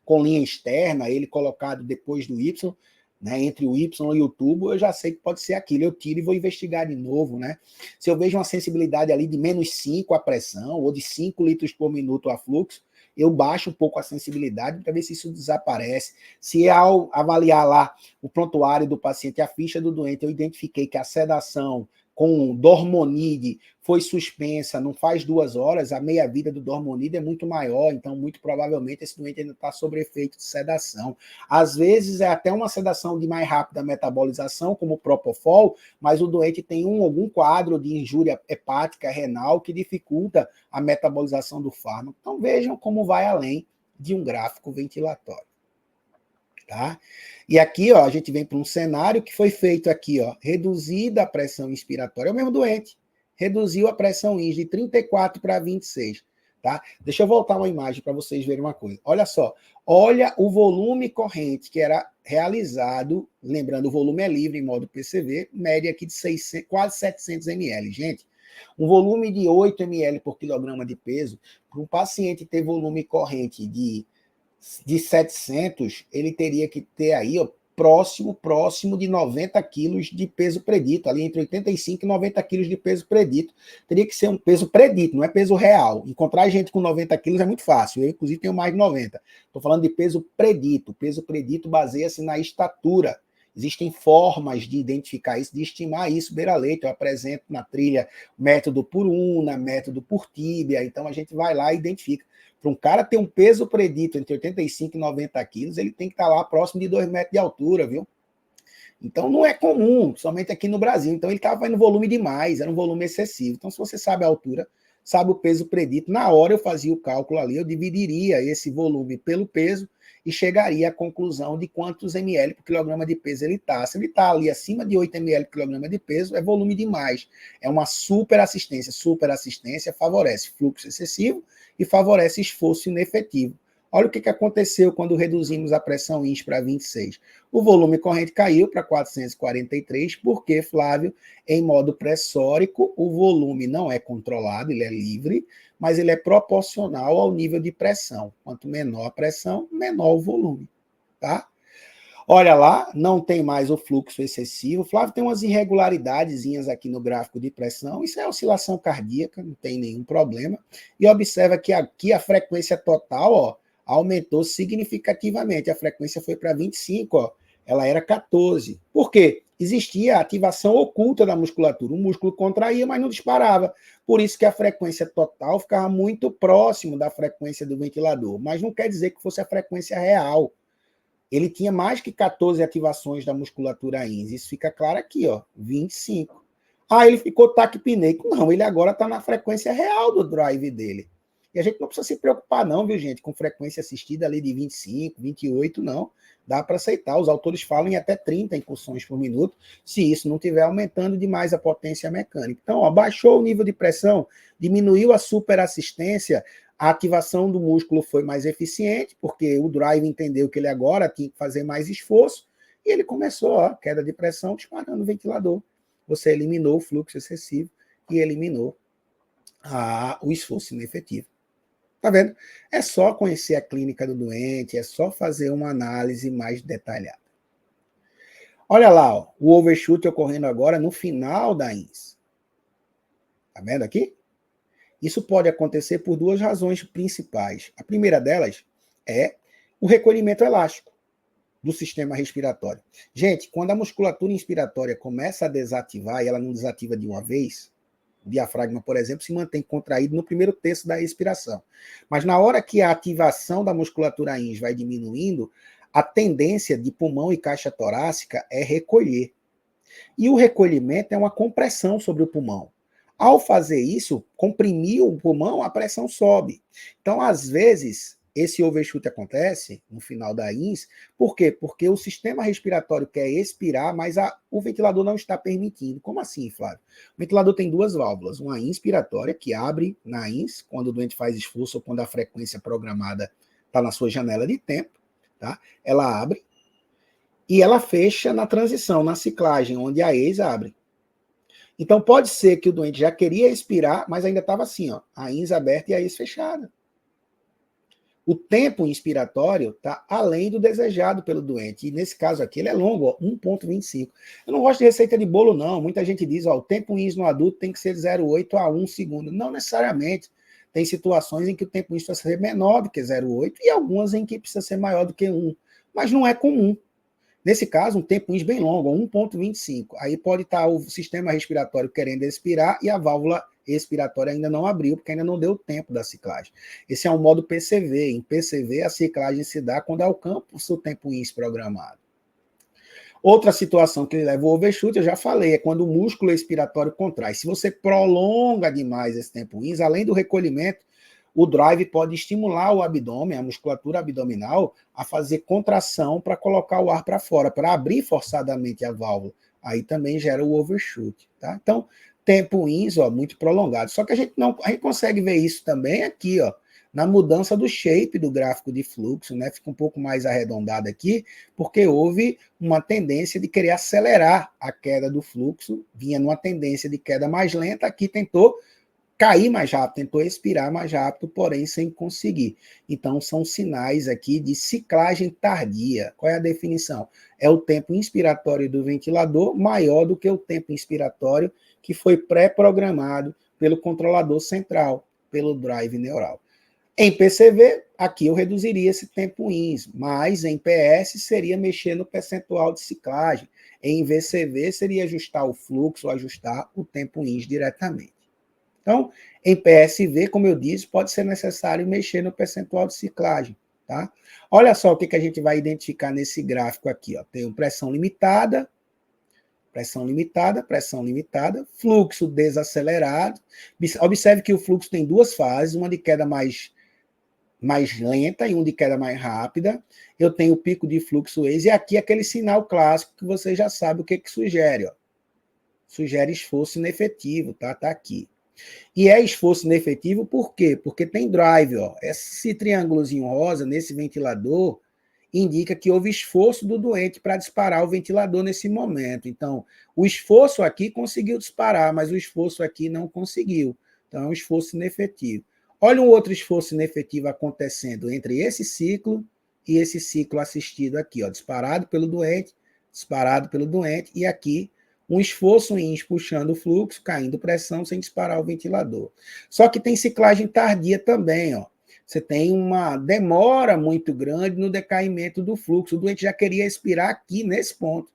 com linha externa, ele colocado depois do Y, né, entre o Y e o tubo, eu já sei que pode ser aquilo, eu tiro e vou investigar de novo, né? Se eu vejo uma sensibilidade ali de -5 a pressão, ou de 5 litros por minuto a fluxo, eu baixo um pouco a sensibilidade para ver se isso desaparece. Se ao avaliar lá o prontuário do paciente, a ficha do doente, eu identifiquei que a sedação com dormonide foi suspensa, não faz 2 horas, a meia-vida do dormonide é muito maior, então muito provavelmente esse doente ainda está sob efeito de sedação. Às vezes é até uma sedação de mais rápida metabolização, como o Propofol, mas o doente tem algum quadro de injúria hepática renal que dificulta a metabolização do fármaco. Então vejam como vai além de um gráfico ventilatório. Tá? E aqui, ó, a gente vem para um cenário que foi feito aqui, ó, reduzida a pressão inspiratória, é o mesmo doente, reduziu a pressão INS de 34 para 26, tá? Deixa eu voltar uma imagem para vocês verem uma coisa. Olha só, olha o volume corrente que era realizado, lembrando, o volume é livre em modo PCV, média aqui de 600, quase 700 ml, gente. Um volume de 8 ml por quilograma de peso, para um paciente ter volume corrente de 700, ele teria que ter aí, ó, próximo de 90 quilos de peso predito, ali entre 85 e 90 quilos de peso predito. Teria que ser um peso predito, não é peso real. Encontrar gente com 90 quilos é muito fácil, eu inclusive tenho mais de 90. Estou falando de peso predito. Peso predito baseia-se na estatura. Existem formas de identificar isso, de estimar isso beira-leito. Eu apresento na trilha método por una, método por tíbia, então a gente vai lá e identifica. Para um cara ter um peso predito entre 85 e 90 quilos, ele tem que estar lá próximo de 2 metros de altura, viu? Então não é comum, somente aqui no Brasil. Então ele estava indo volume demais, era um volume excessivo. Então se você sabe a altura, sabe o peso predito. Na hora eu fazia o cálculo ali, eu dividiria esse volume pelo peso e chegaria à conclusão de quantos ml por quilograma de peso ele está. Se ele está ali acima de 8 ml por quilograma de peso, é volume demais. É uma superassistência. Superassistência favorece fluxo excessivo e favorece esforço inefetivo. Olha o que aconteceu quando reduzimos a pressão INS para 26. O volume corrente caiu para 443, porque, Flávio, em modo pressórico, o volume não é controlado, ele é livre, mas ele é proporcional ao nível de pressão. Quanto menor a pressão, menor o volume. Tá? Olha lá, não tem mais o fluxo excessivo. Flávio, tem umas irregularidadezinhas aqui no gráfico de pressão. Isso é oscilação cardíaca, não tem nenhum problema. E observa que aqui a frequência total, ó, aumentou significativamente. A frequência foi para 25, ó. Ela era 14. Por quê? Existia a ativação oculta da musculatura. O músculo contraía, mas não disparava. Por isso que a frequência total ficava muito próximo da frequência do ventilador. Mas não quer dizer que fosse a frequência real. Ele tinha mais que 14 ativações da musculatura INS. Isso fica claro aqui, ó, 25. Ah, ele ficou taquipneico. Não, ele agora está na frequência real do drive dele. E a gente não precisa se preocupar não, viu, gente, com frequência assistida ali de 25, 28, não. Dá para aceitar. Os autores falam em até 30 incursões por minuto, se isso não estiver aumentando demais a potência mecânica. Então, ó, baixou o nível de pressão, diminuiu a superassistência, a ativação do músculo foi mais eficiente, porque o drive entendeu que ele agora tinha que fazer mais esforço, e ele começou, ó, queda de pressão, disparando o ventilador. Você eliminou o fluxo excessivo e eliminou o esforço inefetivo. Tá vendo? É só conhecer a clínica do doente, é só fazer uma análise mais detalhada. Olha lá, ó, o overshoot ocorrendo agora no final da INS. Tá vendo aqui? Isso pode acontecer por duas razões principais. A primeira delas é o recolhimento elástico do sistema respiratório. Gente, quando a musculatura inspiratória começa a desativar, e ela não desativa de uma vez, o diafragma, por exemplo, se mantém contraído no primeiro terço da expiração. Mas na hora que a ativação da musculatura INS vai diminuindo, a tendência de pulmão e caixa torácica é recolher. E o recolhimento é uma compressão sobre o pulmão. Ao fazer isso, comprimir o pulmão, a pressão sobe. Então, às vezes, esse overshoot acontece no final da INS. Por quê? Porque o sistema respiratório quer expirar, mas o ventilador não está permitindo. Como assim, Flávio? O ventilador tem duas válvulas. Uma inspiratória, que abre na INS, quando o doente faz esforço ou quando a frequência programada está na sua janela de tempo. Tá? Ela abre e ela fecha na transição, na ciclagem, onde a ex abre. Então, pode ser que o doente já queria expirar, mas ainda estava assim, ó, a INS aberta e a ex fechada. O tempo inspiratório está além do desejado pelo doente. E nesse caso aqui, ele é longo, 1,25. Eu não gosto de receita de bolo, não. Muita gente diz, ó, o tempo INS no adulto tem que ser de 0,8 a 1 segundo. Não necessariamente. Tem situações em que o tempo INS precisa ser menor do que 0,8 e algumas em que precisa ser maior do que 1. Mas não é comum. Nesse caso, um tempo INS bem longo, 1,25. Aí pode estar o sistema respiratório querendo expirar e a válvula expiratória ainda não abriu, porque ainda não deu tempo da ciclagem. Esse é um modo PCV. Em PCV, a ciclagem se dá quando alcança o tempo INS programado. Outra situação que leva ao overshoot, eu já falei, é quando o músculo expiratório contrai. Se você prolonga demais esse tempo INS, além do recolhimento, o drive pode estimular o abdômen, a musculatura abdominal, a fazer contração para colocar o ar para fora, para abrir forçadamente a válvula. Aí também gera o overshoot. Tá? Então, tempo INS, ó, muito prolongado. Só que a gente consegue ver isso também aqui, ó, na mudança do shape do gráfico de fluxo, né? Fica um pouco mais arredondado aqui, porque houve uma tendência de querer acelerar a queda do fluxo, vinha numa tendência de queda mais lenta, aqui tentou cair mais rápido, tentou expirar mais rápido, porém sem conseguir. Então, são sinais aqui de ciclagem tardia. Qual é a definição? É o tempo inspiratório do ventilador maior do que o tempo inspiratório que foi pré-programado pelo controlador central, pelo drive neural. Em PCV, aqui eu reduziria esse tempo INS, mas em PS seria mexer no percentual de ciclagem. Em VCV seria ajustar o fluxo, ajustar o tempo INS diretamente. Então, em PSV, como eu disse, pode ser necessário mexer no percentual de ciclagem. Tá? Olha só o que a gente vai identificar nesse gráfico aqui. Ó. Tem pressão limitada, pressão limitada, fluxo desacelerado. Observe que o fluxo tem duas fases, uma de queda mais lenta e uma de queda mais rápida. Eu tenho o pico de fluxo Waze, e aqui aquele sinal clássico que você já sabe o que sugere. Ó. Sugere esforço inefetivo, tá? Tá aqui. E é esforço inefetivo por quê? Porque tem drive. Ó. Esse triângulozinho rosa nesse ventilador indica que houve esforço do doente para disparar o ventilador nesse momento. Então, o esforço aqui conseguiu disparar, mas o esforço aqui não conseguiu. Então, é um esforço inefetivo. Olha um outro esforço inefetivo acontecendo entre esse ciclo e esse ciclo assistido aqui, ó, disparado pelo doente, e aqui um esforço INS puxando o fluxo, caindo pressão sem disparar o ventilador. Só que tem ciclagem tardia também, ó. Você tem uma demora muito grande no decaimento do fluxo. O doente já queria expirar aqui nesse ponto.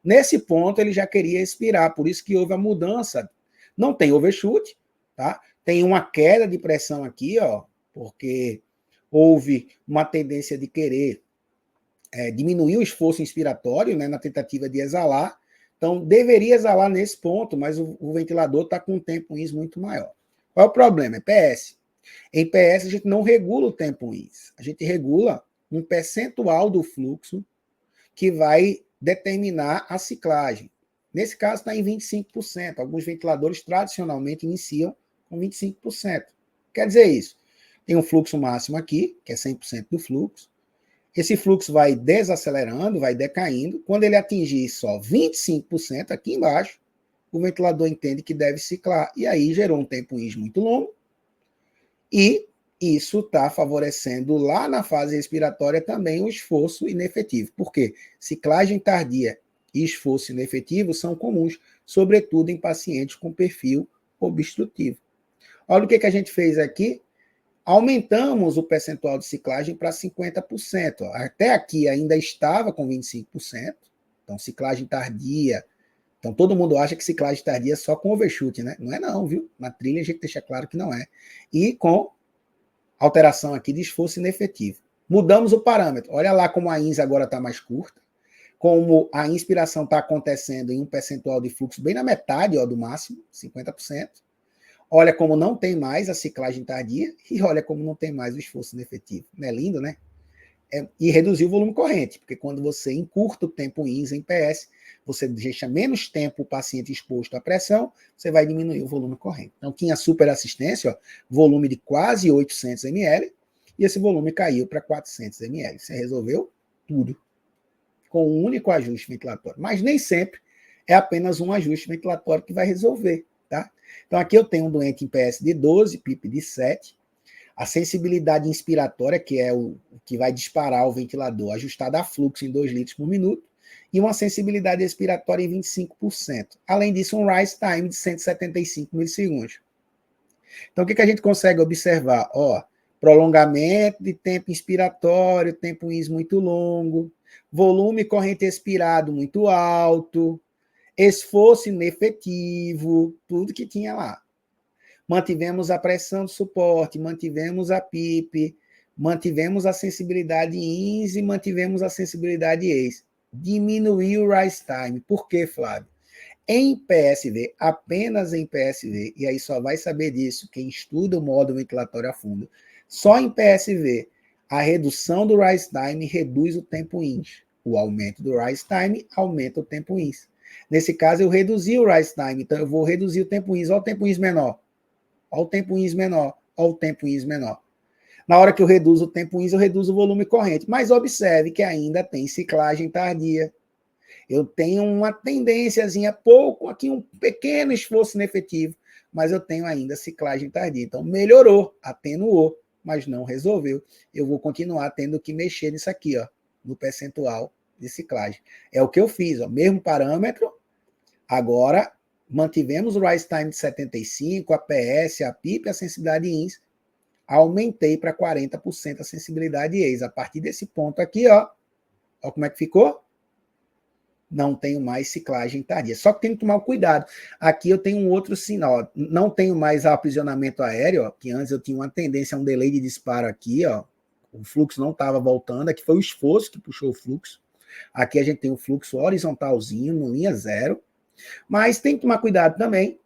Nesse ponto ele já queria expirar, por isso que houve a mudança. Não tem overshoot, tá? Tem uma queda de pressão aqui, ó, porque houve uma tendência de querer diminuir o esforço inspiratório, né, na tentativa de exalar. Então, deveria exalar nesse ponto, mas o ventilador está com um tempo INS muito maior. Qual é o problema? É PS. Em PS, a gente não regula o tempo INS. A gente regula um percentual do fluxo que vai determinar a ciclagem. Nesse caso, está em 25%. Alguns ventiladores tradicionalmente iniciam com 25%. Quer dizer isso? Tem um fluxo máximo aqui, que é 100% do fluxo. Esse fluxo vai desacelerando, vai decaindo. Quando ele atingir só 25% aqui embaixo, o ventilador entende que deve ciclar. E aí gerou um tempo INS muito longo. E isso está favorecendo lá na fase respiratória também o esforço inefetivo. Por quê? Ciclagem tardia e esforço inefetivo são comuns, sobretudo em pacientes com perfil obstrutivo. Olha o que a gente fez aqui. Aumentamos o percentual de ciclagem para 50%. Até aqui ainda estava com 25%. Então, ciclagem tardia. Então, todo mundo acha que ciclagem tardia é só com overshoot, né? Não é não, viu? Na trilha a gente deixa claro que não é. E com alteração aqui de esforço inefetivo. Mudamos o parâmetro. Olha lá como a INS agora está mais curta. Como a inspiração está acontecendo em um percentual de fluxo bem na metade, ó, do máximo, 50%. Olha como não tem mais a ciclagem tardia e olha como não tem mais o esforço inefetivo. Não é lindo, né? E reduzir o volume corrente, porque quando você encurta o tempo INS em PS, você deixa menos tempo o paciente exposto à pressão, você vai diminuir o volume corrente. Então, tinha superassistência, ó, volume de quase 800 ml, e esse volume caiu para 400 ml. Você resolveu tudo com um único ajuste ventilatório. Mas nem sempre é apenas um ajuste ventilatório que vai resolver, tá? Então, aqui eu tenho um doente em PS de 12, PIP de 7, a sensibilidade inspiratória, que é o que vai disparar o ventilador, ajustada a fluxo em 2 litros por minuto, e uma sensibilidade expiratória em 25%. Além disso, um rise time de 175 milissegundos. Então, o que a gente consegue observar? Ó, prolongamento de tempo inspiratório, tempo INS muito longo, volume corrente expirado muito alto, esforço inefetivo, tudo que tinha lá. Mantivemos a pressão de suporte, mantivemos a PIP, mantivemos a sensibilidade INS e mantivemos a sensibilidade ACE. Diminuiu o rise time. Por quê, Flávio? Em PSV, apenas em PSV, e aí só vai saber disso quem estuda o módulo ventilatório a fundo, só em PSV, a redução do rise time reduz o tempo INS. O aumento do rise time aumenta o tempo INS. Nesse caso, eu reduzi o rise time, então eu vou reduzir o tempo INS. Olha o tempo INS menor. Olha o tempo INS menor. Olha o tempo INS menor. Na hora que eu reduzo o tempo INS, eu reduzo o volume corrente. Mas observe que ainda tem ciclagem tardia. Eu tenho uma tendênciazinha pouco, aqui um pequeno esforço inefetivo, mas eu tenho ainda ciclagem tardia. Então, melhorou, atenuou, mas não resolveu. Eu vou continuar tendo que mexer nisso aqui, ó, no percentual de ciclagem. É o que eu fiz, ó, mesmo parâmetro. Agora, mantivemos o rise time de 75, a PS, a PIP, a sensibilidade INS. Aumentei para 40% a sensibilidade ACE. A partir desse ponto aqui, ó como é que ficou? Não tenho mais ciclagem tardia. Só que tenho que tomar cuidado. Aqui eu tenho um outro sinal. Ó. Não tenho mais aprisionamento aéreo, ó, que antes eu tinha uma tendência a um delay de disparo aqui. Ó. O fluxo não estava voltando. Aqui foi o esforço que puxou o fluxo. Aqui a gente tem o fluxo horizontalzinho, no linha zero. Mas tem que tomar cuidado também,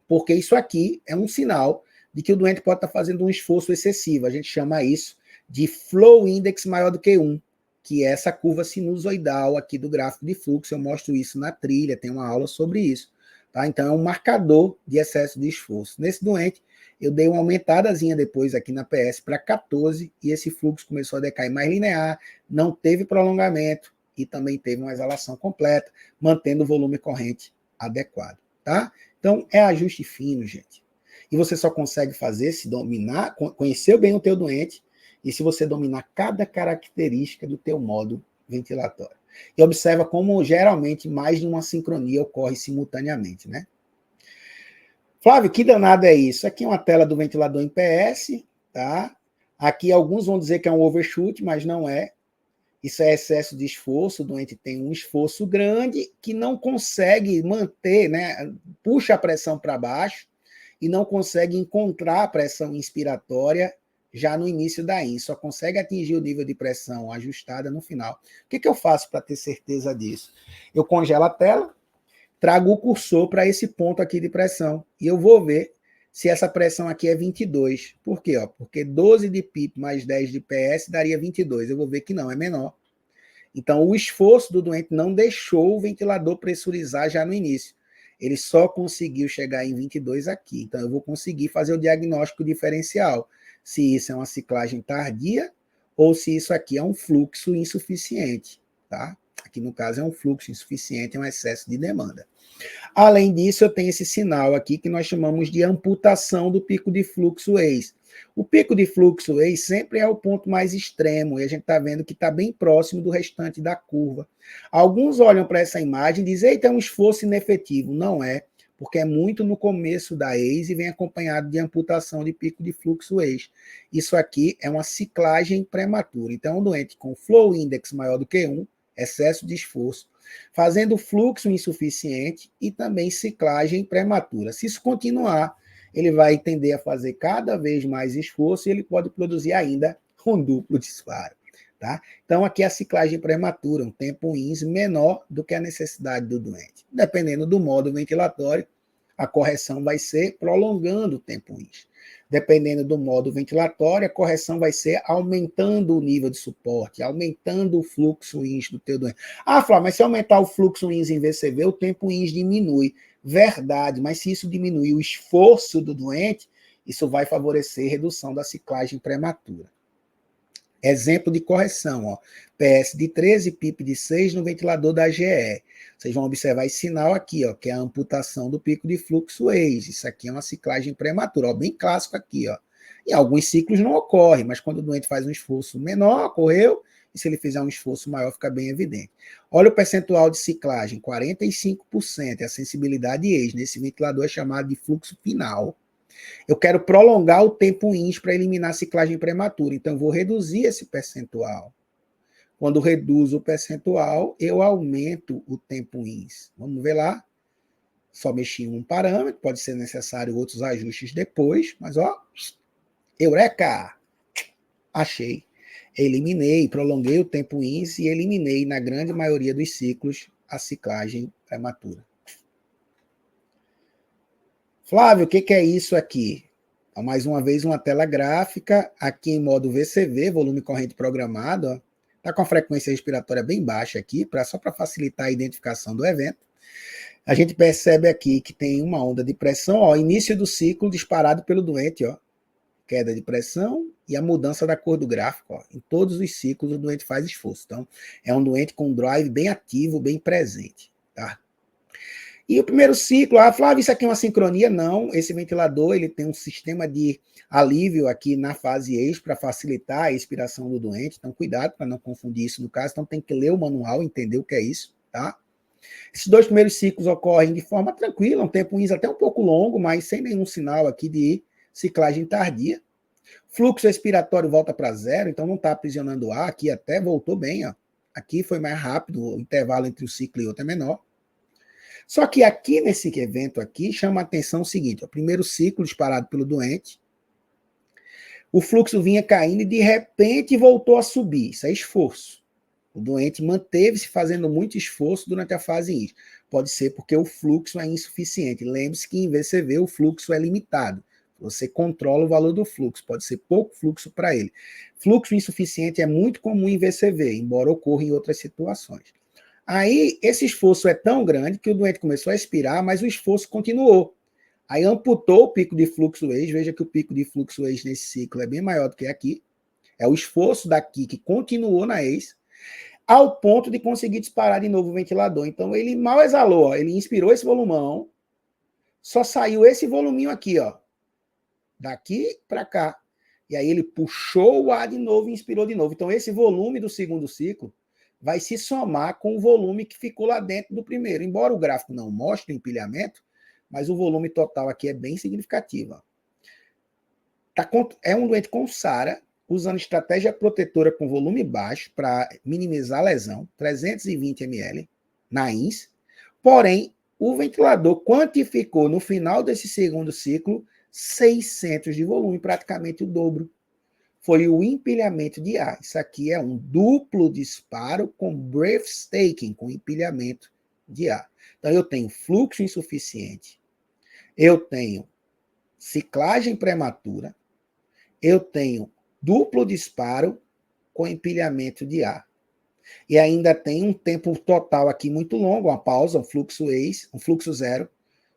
porque isso aqui é um sinal de que o doente pode estar fazendo um esforço excessivo. A gente chama isso de flow index maior do que 1, que é essa curva sinusoidal aqui do gráfico de fluxo. Eu mostro isso na trilha, tem uma aula sobre isso. Tá? Então, é um marcador de excesso de esforço. Nesse doente, eu dei uma aumentadazinha depois aqui na PS para 14 e esse fluxo começou a decair mais linear, não teve prolongamento e também teve uma exalação completa, mantendo o volume corrente adequado. Tá? Então, é ajuste fino, gente. E você só consegue fazer se dominar, conhecer bem o teu doente e se você dominar cada característica do teu modo ventilatório. E observa como geralmente mais de uma sincronia ocorre simultaneamente, né? Flávio, que danado é isso? Aqui é uma tela do ventilador em PS, tá? Aqui alguns vão dizer que é um overshoot, mas não é. Isso é excesso de esforço, o doente tem um esforço grande que não consegue manter, né? Puxa a pressão para baixo e não consegue encontrar a pressão inspiratória já no início da IN, só consegue atingir o nível de pressão ajustada no final. O que eu faço para ter certeza disso? Eu congelo a tela, trago o cursor para esse ponto aqui de pressão e eu vou ver se essa pressão aqui é 22. Por quê? Porque 12 de PIP mais 10 de PS daria 22. Eu vou ver que não, é menor. Então, o esforço do doente não deixou o ventilador pressurizar já no início. Ele só conseguiu chegar em 22 aqui. Então, eu vou conseguir fazer o diagnóstico diferencial. Se isso é uma ciclagem tardia ou se isso aqui é um fluxo insuficiente. Tá? Aqui, no caso, é um fluxo insuficiente, é um excesso de demanda. Além disso, eu tenho esse sinal aqui que nós chamamos de amputação do pico de fluxo ex. O pico de fluxo ex sempre é o ponto mais extremo, e a gente está vendo que está bem próximo do restante da curva. Alguns olham para essa imagem e dizem, eita, é um esforço inefetivo. Não é, porque é muito no começo da ex e vem acompanhado de amputação de pico de fluxo ex. Isso aqui é uma ciclagem prematura. Então, um doente com flow index maior do que 1, excesso de esforço, fazendo fluxo insuficiente e também ciclagem prematura. Se isso continuar, ele vai tender a fazer cada vez mais esforço e ele pode produzir ainda um duplo disparo. Tá? Então, aqui é a ciclagem prematura, um tempo INS menor do que a necessidade do doente. Dependendo do modo ventilatório, a correção vai ser prolongando o tempo INS. Dependendo do modo ventilatório, a correção vai ser aumentando o nível de suporte, aumentando o fluxo INS do teu doente. Ah, Flávio, mas se aumentar o fluxo INS em VCV, o tempo INS diminui. Verdade, mas se isso diminuir o esforço do doente, isso vai favorecer redução da ciclagem prematura. Exemplo de correção, ó. PS de 13, PIP de 6 no ventilador da GE. Vocês vão observar esse sinal aqui, ó, que é a amputação do pico de fluxo ex. Isso aqui é uma ciclagem prematura, ó, bem clássico aqui, ó. Em alguns ciclos não ocorre, mas quando o doente faz um esforço menor, ocorreu, e se ele fizer um esforço maior, fica bem evidente. Olha o percentual de ciclagem, 45%, é a sensibilidade ex. Nesse ventilador é chamado de fluxo final. Eu quero prolongar o tempo INS para eliminar a ciclagem prematura, então eu vou reduzir esse percentual. Quando reduzo o percentual, eu aumento o tempo INS. Vamos ver lá. Só mexi em um parâmetro, pode ser necessário outros ajustes depois, mas ó, eureka! Achei. Eliminei, prolonguei o tempo INS e eliminei, na grande maioria dos ciclos, a ciclagem prematura. Flávio, o que é isso aqui? Então, mais uma vez, uma tela gráfica, aqui em modo VCV, volume corrente programado. Está com a frequência respiratória bem baixa aqui, só para facilitar a identificação do evento. A gente percebe aqui que tem uma onda de pressão, ó, início do ciclo disparado pelo doente, ó, queda de pressão e a mudança da cor do gráfico. Ó. Em todos os ciclos, o doente faz esforço. Então, é um doente com um drive bem ativo, bem presente. Tá? E o primeiro ciclo, Flávio, isso aqui é uma sincronia? Não, esse ventilador ele tem um sistema de alívio aqui na fase ex para facilitar a expiração do doente, então cuidado para não confundir isso no caso, então tem que ler o manual, entender o que é isso, tá? Esses dois primeiros ciclos ocorrem de forma tranquila, um tempo INS até um pouco longo, mas sem nenhum sinal aqui de ciclagem tardia. Fluxo expiratório volta para zero, então não está aprisionando ar, aqui até voltou bem, ó. Aqui foi mais rápido, o intervalo entre um ciclo e outro é menor. Só que aqui nesse evento aqui chama a atenção o seguinte, o primeiro ciclo disparado pelo doente, o fluxo vinha caindo e de repente voltou a subir, isso é esforço. O doente manteve-se fazendo muito esforço durante a fase INS. Pode ser porque o fluxo é insuficiente. Lembre-se que em VCV o fluxo é limitado. Você controla o valor do fluxo, pode ser pouco fluxo para ele. Fluxo insuficiente é muito comum em VCV, embora ocorra em outras situações. Aí, esse esforço é tão grande que o doente começou a expirar, mas o esforço continuou. Aí amputou o pico de fluxo age. Veja que o pico de fluxo age nesse ciclo é bem maior do que aqui. É o esforço daqui que continuou na ACE, ao ponto de conseguir disparar de novo o ventilador. Então, ele mal exalou, ó. Ele inspirou esse volumão, só saiu esse voluminho aqui, ó, daqui para cá. E aí ele puxou o ar de novo e inspirou de novo. Então, esse volume do segundo ciclo vai se somar com o volume que ficou lá dentro do primeiro. Embora o gráfico não mostre o empilhamento, mas o volume total aqui é bem significativo. É um doente com SARA, usando estratégia protetora com volume baixo para minimizar a lesão, 320 ml na INS. Porém, o ventilador quantificou no final desse segundo ciclo 600 de volume, praticamente o dobro. Foi o empilhamento de ar. Isso aqui é um duplo disparo com breathtaking, com empilhamento de ar. Então, eu tenho fluxo insuficiente, eu tenho ciclagem prematura, eu tenho duplo disparo com empilhamento de ar. E ainda tem um tempo total aqui muito longo, uma pausa, um fluxo ACE, um fluxo zero,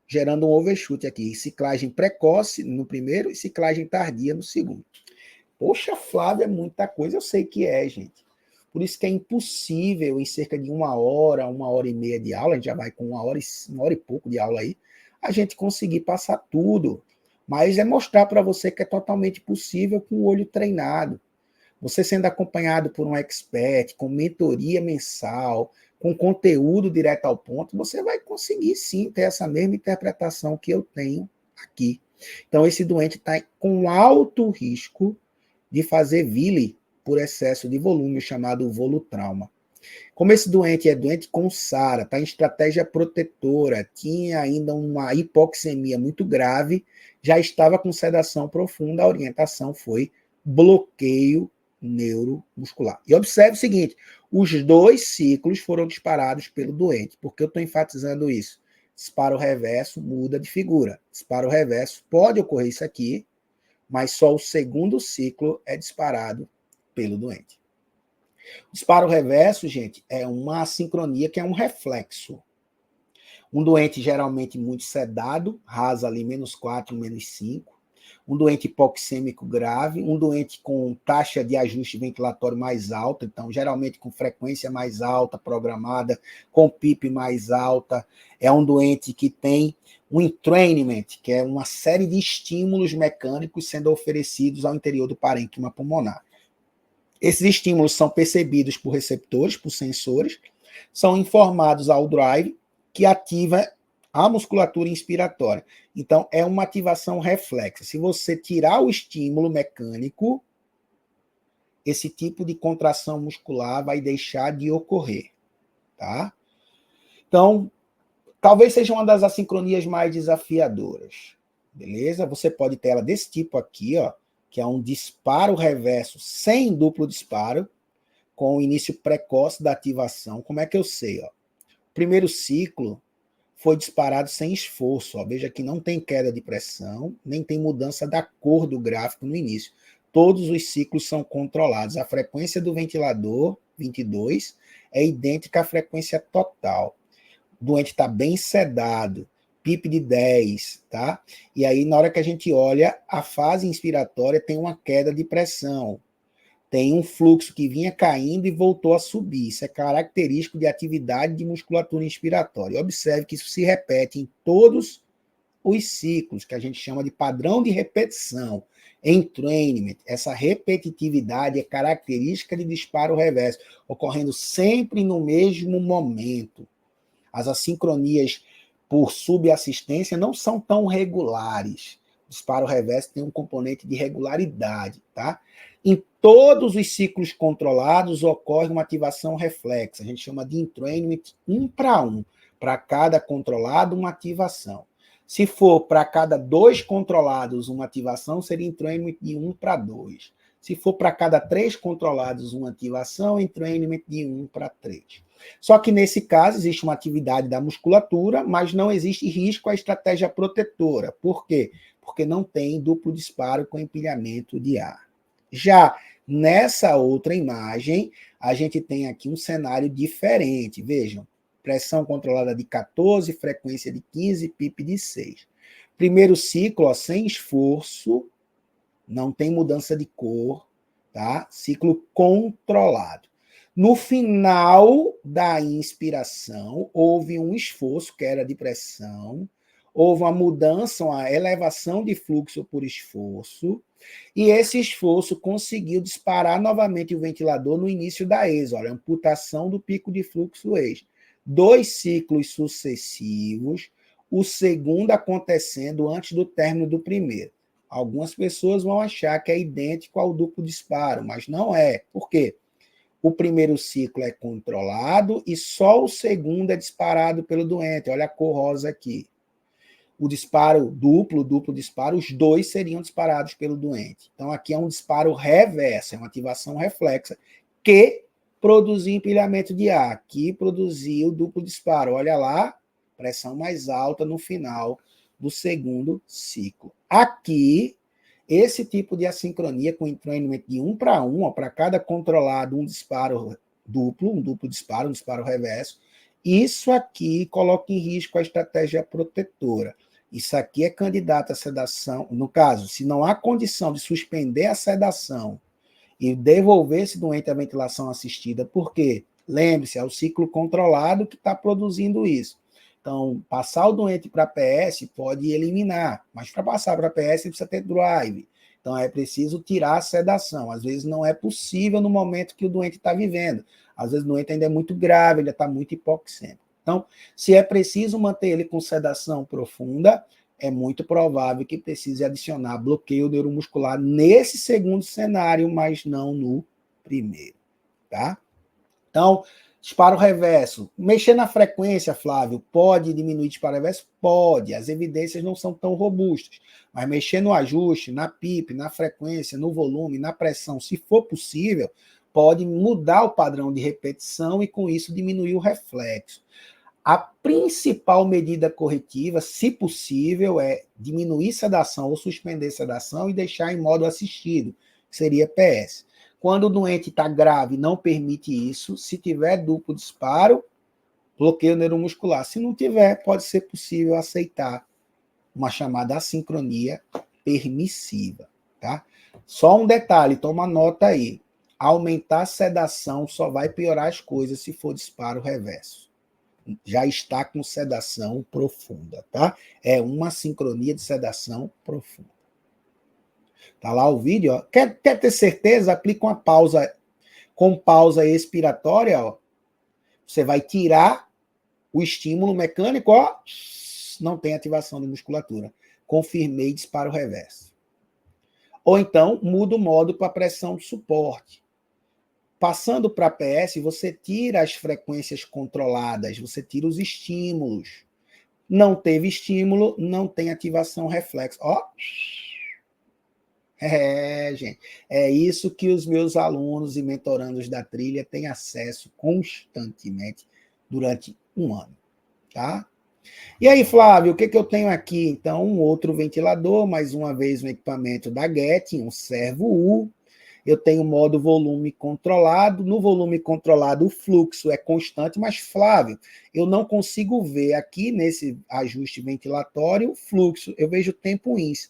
gerando um overshoot aqui. Ciclagem precoce no primeiro e ciclagem tardia no segundo. Poxa, Flávio, é muita coisa. Eu sei que é, gente. Por isso que é impossível, em cerca de uma hora e meia de aula, a gente já vai com uma hora e pouco de aula aí, a gente conseguir passar tudo. Mas é mostrar para você que é totalmente possível com o olho treinado. Você sendo acompanhado por um expert, com mentoria mensal, com conteúdo direto ao ponto, você vai conseguir sim ter essa mesma interpretação que eu tenho aqui. Então, esse doente está com alto risco de fazer VILI por excesso de volume, chamado volutrauma. Como esse doente é doente com SARA, está em estratégia protetora, tinha ainda uma hipoxemia muito grave, já estava com sedação profunda, a orientação foi bloqueio neuromuscular. E observe o seguinte, os 2 ciclos foram disparados pelo doente. Por que eu estou enfatizando isso? Disparo reverso muda de figura. Disparo reverso pode ocorrer isso aqui, mas só o segundo ciclo é disparado pelo doente. O disparo reverso, gente, é uma assincronia que é um reflexo. Um doente geralmente muito sedado, rasa ali -4, -5. Um doente hipoxêmico grave, um doente com taxa de ajuste ventilatório mais alta, então geralmente com frequência mais alta, programada, com PIP mais alta. É um doente que tem um entrainment, que é uma série de estímulos mecânicos sendo oferecidos ao interior do parênquima pulmonar. Esses estímulos são percebidos por receptores, por sensores, são informados ao drive, que ativa a musculatura inspiratória. Então, é uma ativação reflexa. Se você tirar o estímulo mecânico, esse tipo de contração muscular vai deixar de ocorrer, tá? Então, talvez seja uma das assincronias mais desafiadoras, beleza? Você pode ter ela desse tipo aqui, ó, que é um disparo reverso sem duplo disparo, com o início precoce da ativação. Como é que eu sei? Ó? O primeiro ciclo foi disparado sem esforço. Ó. Veja que não tem queda de pressão, nem tem mudança da cor do gráfico no início. Todos os ciclos são controlados. A frequência do ventilador, 22, é idêntica à frequência total. O doente está bem sedado, PIP de 10, tá? E aí, na hora que a gente olha, a fase inspiratória tem uma queda de pressão. Tem um fluxo que vinha caindo e voltou a subir. Isso é característico de atividade de musculatura inspiratória. Observe que isso se repete em todos os ciclos, que a gente chama de padrão de repetição. Entrainment, essa repetitividade é característica de disparo reverso, ocorrendo sempre no mesmo momento. As assincronias por subassistência não são tão regulares. O disparo reverso tem um componente de regularidade, tá? Em todos os ciclos controlados ocorre uma ativação reflexa. A gente chama de entrainment 1 para 1. Para cada controlado, uma ativação. Se for para cada 2 controlados uma ativação, seria entrainment de 1 para 2. Se for para cada 3 controlados uma ativação, entrainment de 1 para 3. Só que nesse caso existe uma atividade da musculatura, mas não existe risco à estratégia protetora. Por quê? Porque não tem duplo disparo com empilhamento de ar. Já nessa outra imagem, a gente tem aqui um cenário diferente. Vejam, pressão controlada de 14, frequência de 15, PIP de 6. Primeiro ciclo, ó, sem esforço, não tem mudança de cor, tá? Ciclo controlado. No final da inspiração, houve um esforço, que era de pressão, houve uma mudança, uma elevação de fluxo por esforço, e esse esforço conseguiu disparar novamente o ventilador no início da ESA, olha, amputação do pico de fluxo ex. 2 ciclos sucessivos, o segundo acontecendo antes do término do primeiro. Algumas pessoas vão achar que é idêntico ao duplo disparo, mas não é. Por quê? O primeiro ciclo é controlado e só o segundo é disparado pelo doente. Olha a cor rosa aqui. O disparo duplo, duplo disparo, os dois seriam disparados pelo doente. Então, aqui é um disparo reverso, é uma ativação reflexa, que produziu empilhamento de ar. Aqui produziu duplo disparo. Olha lá, pressão mais alta no final do segundo ciclo. Aqui, esse tipo de assincronia com entrainment de 1 para 1, para cada controlado, um disparo duplo, um duplo disparo, um disparo reverso, isso aqui coloca em risco a estratégia protetora. Isso aqui é candidato à sedação. No caso, se não há condição de suspender a sedação e devolver esse doente à ventilação assistida, por quê? Lembre-se, é o ciclo controlado que está produzindo isso. Então, passar o doente para PS pode eliminar, mas para passar para PS precisa ter drive. Então, é preciso tirar a sedação. Às vezes não é possível no momento que o doente está vivendo. Às vezes o doente ainda é muito grave, ainda está muito hipoxêmico. Então, se é preciso manter ele com sedação profunda, é muito provável que precise adicionar bloqueio neuromuscular nesse segundo cenário, mas não no primeiro, tá? Então, disparo reverso. Mexer na frequência, Flávio, pode diminuir disparo reverso? Pode. As evidências não são tão robustas. Mas mexer no ajuste, na PIP, na frequência, no volume, na pressão, se for possível, pode mudar o padrão de repetição e, com isso, diminuir o reflexo. A principal medida corretiva, se possível, é diminuir sedação ou suspender sedação e deixar em modo assistido, que seria PS. Quando o doente está grave, não permite isso. Se tiver duplo disparo, bloqueio neuromuscular. Se não tiver, pode ser possível aceitar uma chamada assincronia permissiva, tá? Só um detalhe, toma nota aí. Aumentar a sedação só vai piorar as coisas se for disparo reverso. Já está com sedação profunda, tá? É uma sincronia de sedação profunda. Tá lá o vídeo, ó. Quer ter certeza? Aplica uma pausa com pausa expiratória, ó. Você vai tirar o estímulo mecânico, ó. Não tem ativação de musculatura. Confirmei disparo reverso. Ou então, muda o modo para pressão de suporte. Passando para PS, você tira as frequências controladas, você tira os estímulos. Não teve estímulo, não tem ativação reflexa. Ó. Gente. É isso que os meus alunos e mentorandos da trilha têm acesso constantemente durante um ano. Tá? E aí, Flávio, o que eu tenho aqui? Então, um outro ventilador, mais uma vez um equipamento da Getin, um Servo U. Eu tenho modo volume controlado. No volume controlado, o fluxo é constante, mas, Flávio, eu não consigo ver aqui nesse ajuste ventilatório o fluxo. Eu vejo tempo índice.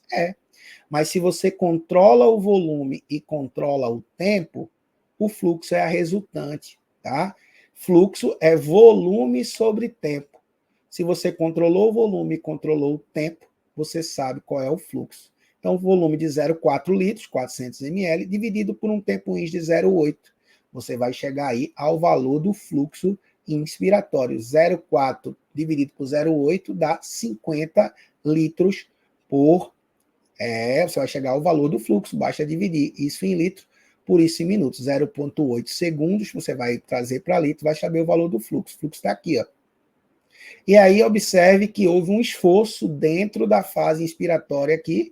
Mas se você controla o volume e controla o tempo, o fluxo é a resultante, tá? Fluxo é volume sobre tempo. Se você controlou o volume e controlou o tempo, você sabe qual é o fluxo. Então, volume de 0,4 litros, 400 ml, dividido por um tempo índice de 0,8. Você vai chegar aí ao valor do fluxo inspiratório. 0,4 dividido por 0,8 dá 50 litros por... você vai chegar ao valor do fluxo, basta dividir isso em litro, por isso em minutos. 0,8 segundos, você vai trazer para litro, vai saber o valor do fluxo. O fluxo está aqui, ó. E aí, observe que houve um esforço dentro da fase inspiratória aqui.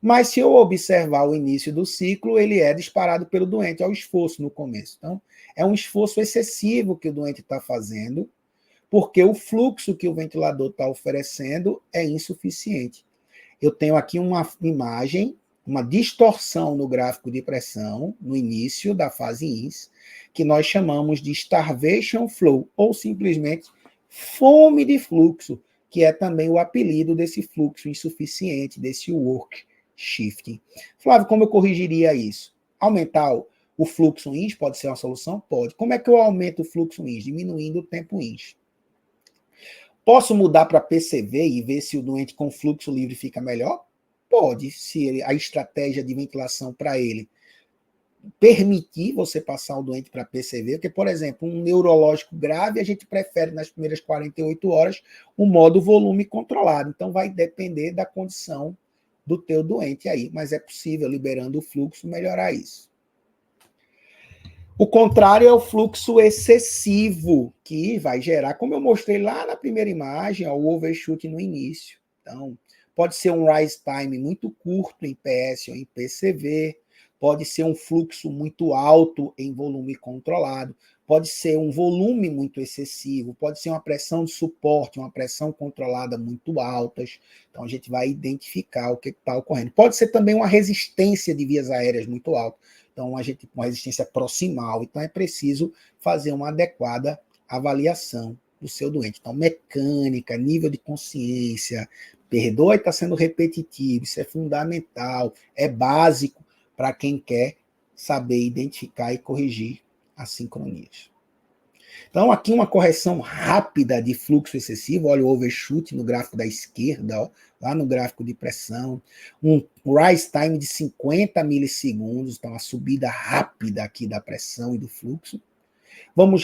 Mas se eu observar o início do ciclo, ele é disparado pelo doente, é o esforço no começo. Então, é um esforço excessivo que o doente está fazendo, porque o fluxo que o ventilador está oferecendo é insuficiente. Eu tenho aqui uma imagem, uma distorção no gráfico de pressão, no início da fase INS, que nós chamamos de starvation flow, ou simplesmente fome de fluxo, que é também o apelido desse fluxo insuficiente, desse work shifting. Flávio, como eu corrigiria isso? Aumentar o fluxo INS pode ser uma solução? Pode. Como é que eu aumento o fluxo INS? Diminuindo o tempo INS. Posso mudar para PCV e ver se o doente com fluxo livre fica melhor? Pode, se a estratégia de ventilação para ele permitir você passar o doente para PCV, porque, por exemplo, um neurológico grave, a gente prefere nas primeiras 48 horas o modo volume controlado. Então, vai depender da condição do teu doente aí, mas é possível, liberando o fluxo, melhorar isso. O contrário é o fluxo excessivo, que vai gerar, como eu mostrei lá na primeira imagem, ó, o overshoot no início. Então, pode ser um rise time muito curto em PS ou em PCV, pode ser um fluxo muito alto em volume controlado, pode ser um volume muito excessivo, pode ser uma pressão de suporte, uma pressão controlada muito altas. Então, a gente vai identificar o que está ocorrendo. Pode ser também uma resistência de vias aéreas muito alta. Então, a gente com uma resistência proximal. Então, é preciso fazer uma adequada avaliação do seu doente. Então, mecânica, nível de consciência, perdoe, está sendo repetitivo, isso é fundamental, é básico para quem quer saber identificar e corrigir as sincronias. Então, aqui uma correção rápida de fluxo excessivo, olha o overshoot no gráfico da esquerda, ó, lá no gráfico de pressão, um rise time de 50 milissegundos, então uma subida rápida aqui da pressão e do fluxo. Vamos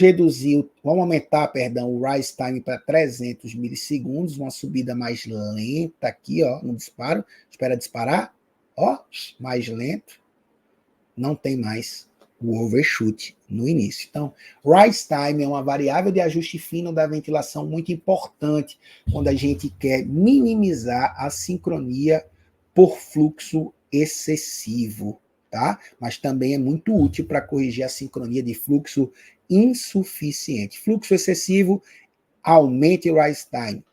aumentar, o rise time para 300 milissegundos, uma subida mais lenta aqui, ó, no disparo, espera disparar, ó, mais lento, não tem mais o overshoot no início. Então, rise time é uma variável de ajuste fino da ventilação muito importante quando a gente quer minimizar a sincronia por fluxo excessivo, tá? Mas também é muito útil para corrigir a sincronia de fluxo insuficiente. Fluxo excessivo, aumente o rise time.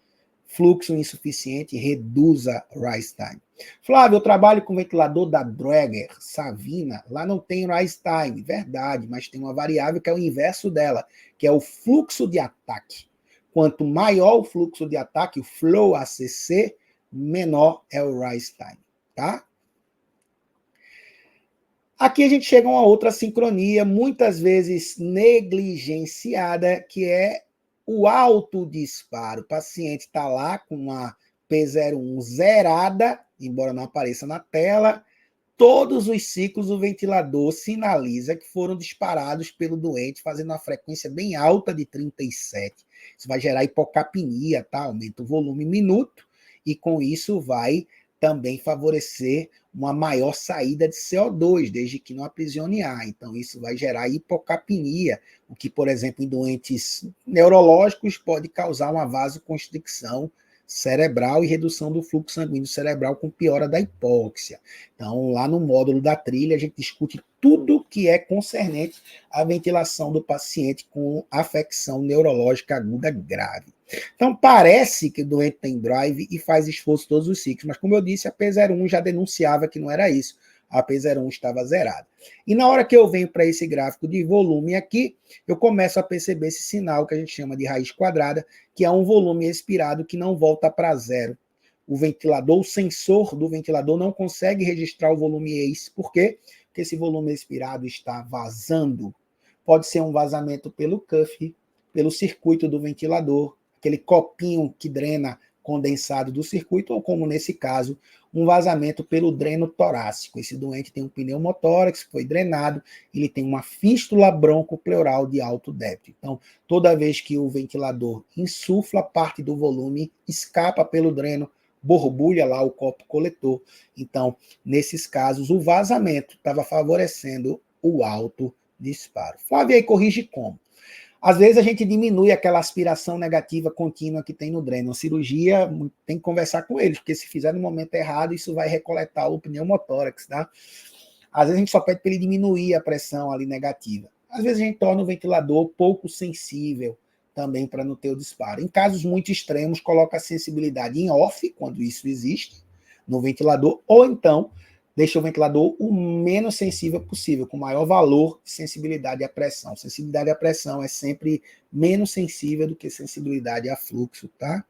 Fluxo insuficiente, reduza rise time. Flávio, eu trabalho com ventilador da Dräger, Savina, lá não tem rise time, verdade, mas tem uma variável que é o inverso dela, que é o fluxo de ataque. Quanto maior o fluxo de ataque, o flow ACC, menor é o rise time, tá? Aqui a gente chega a uma outra sincronia, muitas vezes negligenciada, que é o autodisparo. O paciente está lá com uma P01 zerada, embora não apareça na tela, todos os ciclos o ventilador sinaliza que foram disparados pelo doente, fazendo uma frequência bem alta de 37. Isso vai gerar hipocapnia, tá? Aumenta o volume minuto, e com isso vai também favorecer uma maior saída de CO2, desde que não aprisione ar. Então, isso vai gerar hipocapnia, o que, por exemplo, em doentes neurológicos pode causar uma vasoconstricção cerebral e redução do fluxo sanguíneo cerebral com piora da hipóxia. Então, lá no módulo da trilha, a gente discute tudo que é concernente à ventilação do paciente com afecção neurológica aguda grave. Então, parece que o doente tem drive e faz esforço todos os ciclos, mas como eu disse, a P01 já denunciava que não era isso. A P01 estava zerada. E na hora que eu venho para esse gráfico de volume aqui, eu começo a perceber esse sinal que a gente chama de raiz quadrada, que é um volume expirado que não volta para zero. O ventilador, o sensor do ventilador não consegue registrar o volume ACE. Por quê? Porque esse volume expirado está vazando. Pode ser um vazamento pelo cuff, pelo circuito do ventilador, aquele copinho que drena condensado do circuito, ou como nesse caso, um vazamento pelo dreno torácico. Esse doente tem um pneumotórax que foi drenado, ele tem uma fístula broncopleural de alto débito. Então, toda vez que o ventilador insufla, parte do volume escapa pelo dreno, borbulha lá o copo coletor. Então, nesses casos, o vazamento estava favorecendo o alto disparo. Flávio, aí corrige como? Às vezes a gente diminui aquela aspiração negativa contínua que tem no dreno. A cirurgia tem que conversar com eles, porque se fizer no momento errado, isso vai recoletar o pneumotórax, tá? Às vezes a gente só pede para ele diminuir a pressão ali negativa. Às vezes a gente torna o ventilador pouco sensível também para não ter o disparo. Em casos muito extremos, coloca a sensibilidade em off, quando isso existe, no ventilador, ou então deixa o ventilador o menos sensível possível, com maior valor de sensibilidade à pressão. Sensibilidade à pressão é sempre menos sensível do que sensibilidade a fluxo, tá?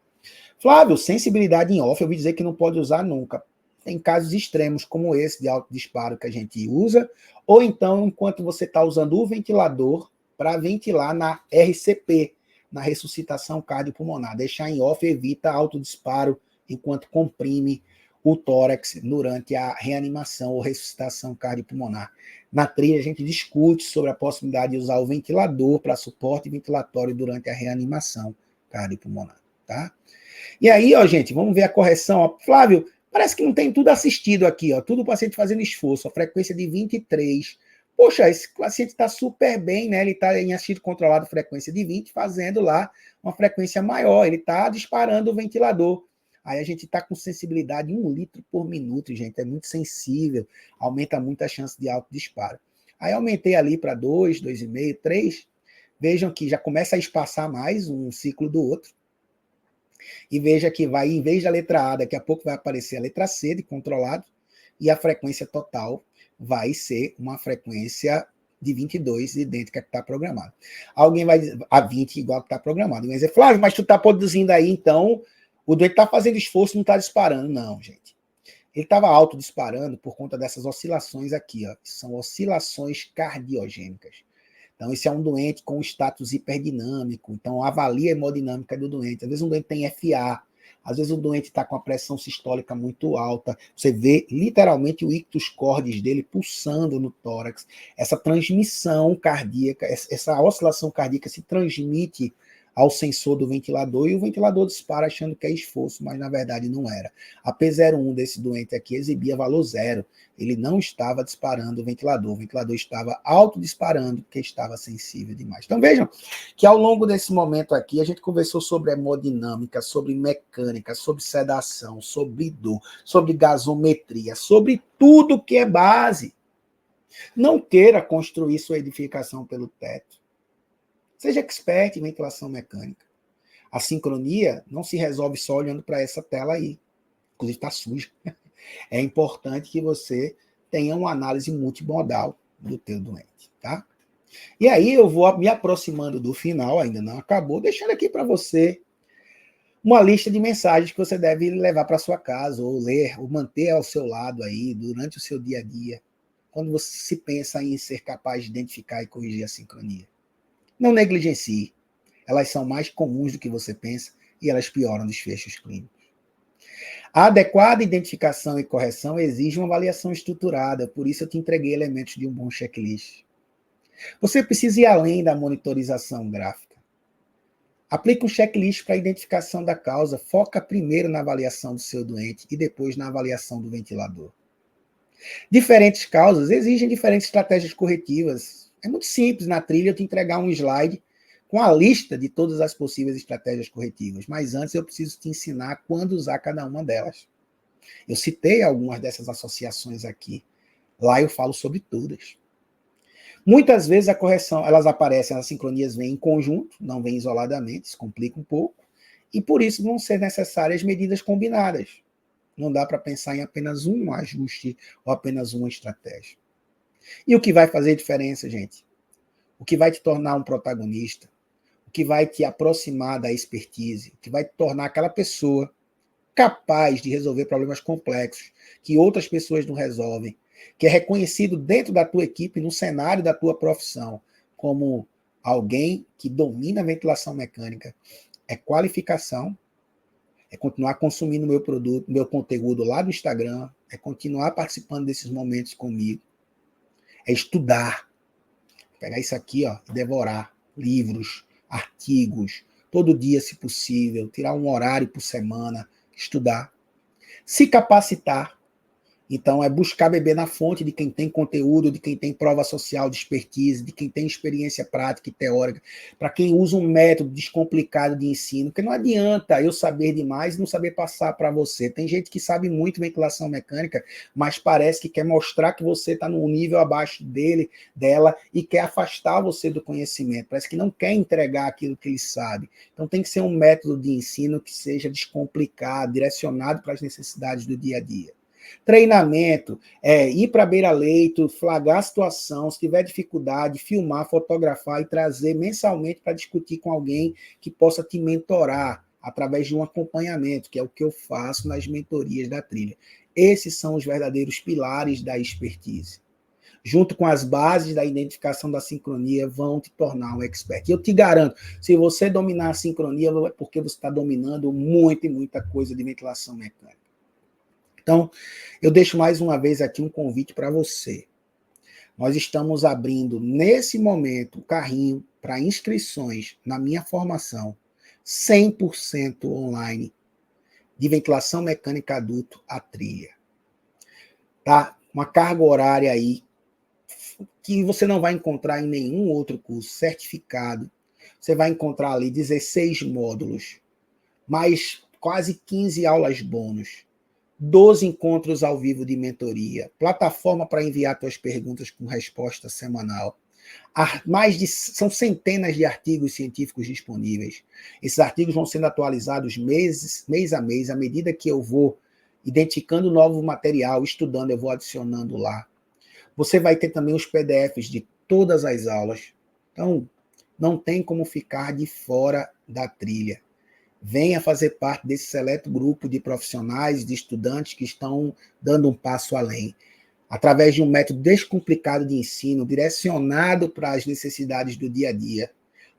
Flávio, sensibilidade em off, eu ouvi dizer que não pode usar nunca. Tem casos extremos como esse de alto disparo que a gente usa, ou então enquanto você está usando o ventilador para ventilar na RCP, na ressuscitação cardiopulmonar. Deixar em off evita alto disparo enquanto comprime o tórax durante a reanimação ou ressuscitação cardiopulmonar. Na trilha, a gente discute sobre a possibilidade de usar o ventilador para suporte ventilatório durante a reanimação cardiopulmonar, tá? E aí, ó, gente, vamos ver a correção. Ó. Flávio, parece que não tem tudo assistido aqui, ó. Tudo o paciente fazendo esforço, a frequência de 23. Poxa, esse paciente está super bem, né? Ele está em assistido controlado, frequência de 20, fazendo lá uma frequência maior. Ele está disparando o ventilador. Aí a gente está com sensibilidade em 1 litro por minuto, gente. É muito sensível, aumenta muito a chance de alto disparo. Aí aumentei ali para 2, 2,5, 3. Vejam que já começa a espaçar mais um ciclo do outro. E veja que vai, em vez da letra A, daqui a pouco vai aparecer a letra C de controlado, e a frequência total vai ser uma frequência de 22, idêntica que está programada. Alguém vai dizer, a 20 igual que está programado. Alguém vai dizer, Flávio, mas tu está produzindo aí, então o doente está fazendo esforço e não está disparando. Não, gente. Ele estava autodisparando por conta dessas oscilações aqui, ó, que são oscilações cardiogênicas. Então, esse é um doente com status hiperdinâmico. Então, avalia a hemodinâmica do doente. Às vezes, um doente tem FA. Às vezes, o doente está com a pressão sistólica muito alta. Você vê, literalmente, o ictus cordis dele pulsando no tórax. Essa transmissão cardíaca, essa oscilação cardíaca se transmite ao sensor do ventilador e o ventilador dispara achando que é esforço, mas, na verdade, não era. A P01 desse doente aqui exibia valor 0. Ele não estava disparando o ventilador estava autodisparando porque estava sensível demais. Então vejam que ao longo desse momento aqui a gente conversou sobre hemodinâmica, sobre mecânica, sobre sedação, sobre dor, sobre gasometria, sobre tudo que é base. Não queira construir sua edificação pelo teto. Seja expert em ventilação mecânica. A sincronia não se resolve só olhando para essa tela aí. Inclusive está suja. É importante que você tenha uma análise multimodal do teu doente, tá? E aí eu vou me aproximando do final, ainda não acabou, deixando aqui para você uma lista de mensagens que você deve levar para sua casa, ou ler, ou manter ao seu lado aí durante o seu dia a dia, quando você se pensa em ser capaz de identificar e corrigir a sincronia. Não negligencie. Elas são mais comuns do que você pensa e elas pioram desfechos clínicos. A adequada identificação e correção exige uma avaliação estruturada, por isso eu te entreguei elementos de um bom checklist. Você precisa ir além da monitorização gráfica. Aplique um checklist para a identificação da causa, foca primeiro na avaliação do seu doente e depois na avaliação do ventilador. Diferentes causas exigem diferentes estratégias corretivas. É muito simples na trilha eu te entregar um slide com a lista de todas as possíveis estratégias corretivas, mas antes eu preciso te ensinar quando usar cada uma delas. Eu citei algumas dessas associações aqui. Lá eu falo sobre todas. Muitas vezes a correção, elas aparecem, as sincronias vêm em conjunto, não vêm isoladamente, isso complica um pouco, e por isso vão ser necessárias medidas combinadas. Não dá para pensar em apenas um ajuste ou apenas uma estratégia. E o que vai fazer diferença, gente? O que vai te tornar um protagonista? O que vai te aproximar da expertise? O que vai te tornar aquela pessoa capaz de resolver problemas complexos que outras pessoas não resolvem, que é reconhecido dentro da tua equipe, no cenário da tua profissão, como alguém que domina a ventilação mecânica. É qualificação, é continuar consumindo meu produto, meu conteúdo lá do Instagram, é continuar participando desses momentos comigo, é estudar, pegar isso aqui, ó, e devorar livros, artigos, todo dia, se possível, tirar um horário por semana, estudar, se capacitar. Então, é buscar beber na fonte de quem tem conteúdo, de quem tem prova social de expertise, de quem tem experiência prática e teórica, para quem usa um método descomplicado de ensino, porque não adianta eu saber demais e não saber passar para você. Tem gente que sabe muito ventilação mecânica, mas parece que quer mostrar que você está num nível abaixo dela, e quer afastar você do conhecimento. Parece que não quer entregar aquilo que ele sabe. Então, tem que ser um método de ensino que seja descomplicado, direcionado para as necessidades do dia a dia. Treinamento, ir para a beira-leito, flagrar a situação, se tiver dificuldade, filmar, fotografar e trazer mensalmente para discutir com alguém que possa te mentorar através de um acompanhamento, que é o que eu faço nas mentorias da trilha. Esses são os verdadeiros pilares da expertise. Junto com as bases da identificação da sincronia, vão te tornar um expert. E eu te garanto, se você dominar a sincronia, é porque você está dominando muita e muita coisa de ventilação mecânica. Então, eu deixo mais uma vez aqui um convite para você. Nós estamos abrindo, nesse momento, o carrinho para inscrições na minha formação 100% online de ventilação mecânica adulto à trilha. Tá? Uma carga horária aí que você não vai encontrar em nenhum outro curso certificado. Você vai encontrar ali 16 módulos, mais quase 15 aulas bônus. 12 encontros ao vivo de mentoria, plataforma para enviar suas perguntas com resposta semanal. São centenas de artigos científicos disponíveis. Esses artigos vão sendo atualizados mês a mês, à medida que eu vou identificando novo material, estudando, eu vou adicionando lá. Você vai ter também os PDFs de todas as aulas. Então, não tem como ficar de fora da trilha. Venha fazer parte desse seleto grupo de profissionais, de estudantes que estão dando um passo além, através de um método descomplicado de ensino, direcionado para as necessidades do dia a dia,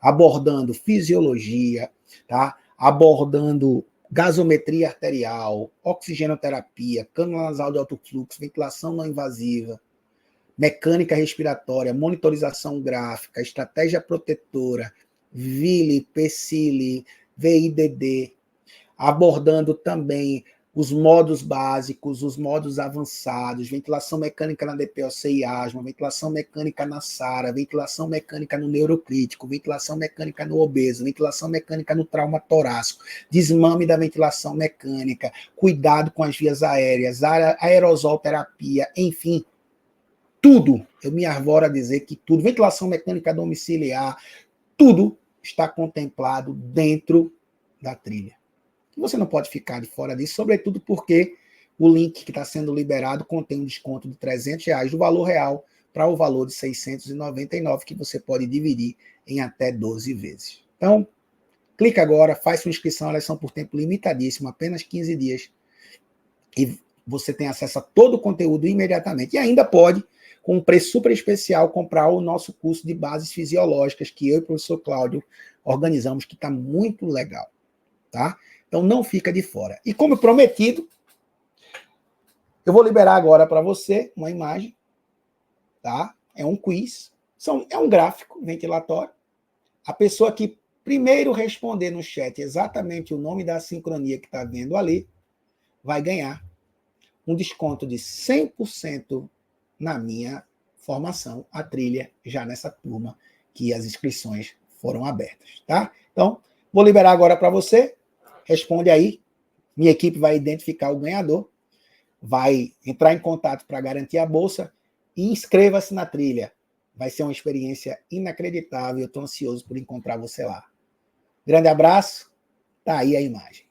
abordando fisiologia, tá? Abordando gasometria arterial, oxigenoterapia, cânula nasal de alto fluxo, ventilação não invasiva, mecânica respiratória, monitorização gráfica, estratégia protetora, VILI, PSILI, VIDD, abordando também os modos básicos, os modos avançados, ventilação mecânica na DPOC e asma, ventilação mecânica na SARA, ventilação mecânica no neurocrítico, ventilação mecânica no obeso, ventilação mecânica no trauma torácico, desmame da ventilação mecânica, cuidado com as vias aéreas, aerosol terapia, enfim, tudo, eu me arvoro a dizer que tudo, ventilação mecânica domiciliar, tudo está contemplado dentro da trilha. Você não pode ficar de fora disso, sobretudo porque o link que está sendo liberado contém um desconto de R$300 do valor real para o valor de R$699, que você pode dividir em até 12 vezes. Então, clica agora, faz sua inscrição, elas são por tempo limitadíssimo, apenas 15 dias, e você tem acesso a todo o conteúdo imediatamente. E ainda pode, com um preço super especial, comprar o nosso curso de bases fisiológicas, que eu e o professor Cláudio organizamos, que está muito legal, tá? Então, não fica de fora. E como prometido, eu vou liberar agora para você uma imagem, tá? É um quiz, é um gráfico ventilatório. A pessoa que primeiro responder no chat exatamente o nome da sincronia que está vendo ali, vai ganhar um desconto de 100% na minha formação, a trilha, já nessa turma que as inscrições foram abertas, tá? Então, vou liberar agora para você. Responde aí, minha equipe vai identificar o ganhador, vai entrar em contato para garantir a bolsa e inscreva-se na trilha. Vai ser uma experiência inacreditável, eu estou ansioso por encontrar você lá. Grande abraço, tá aí a imagem.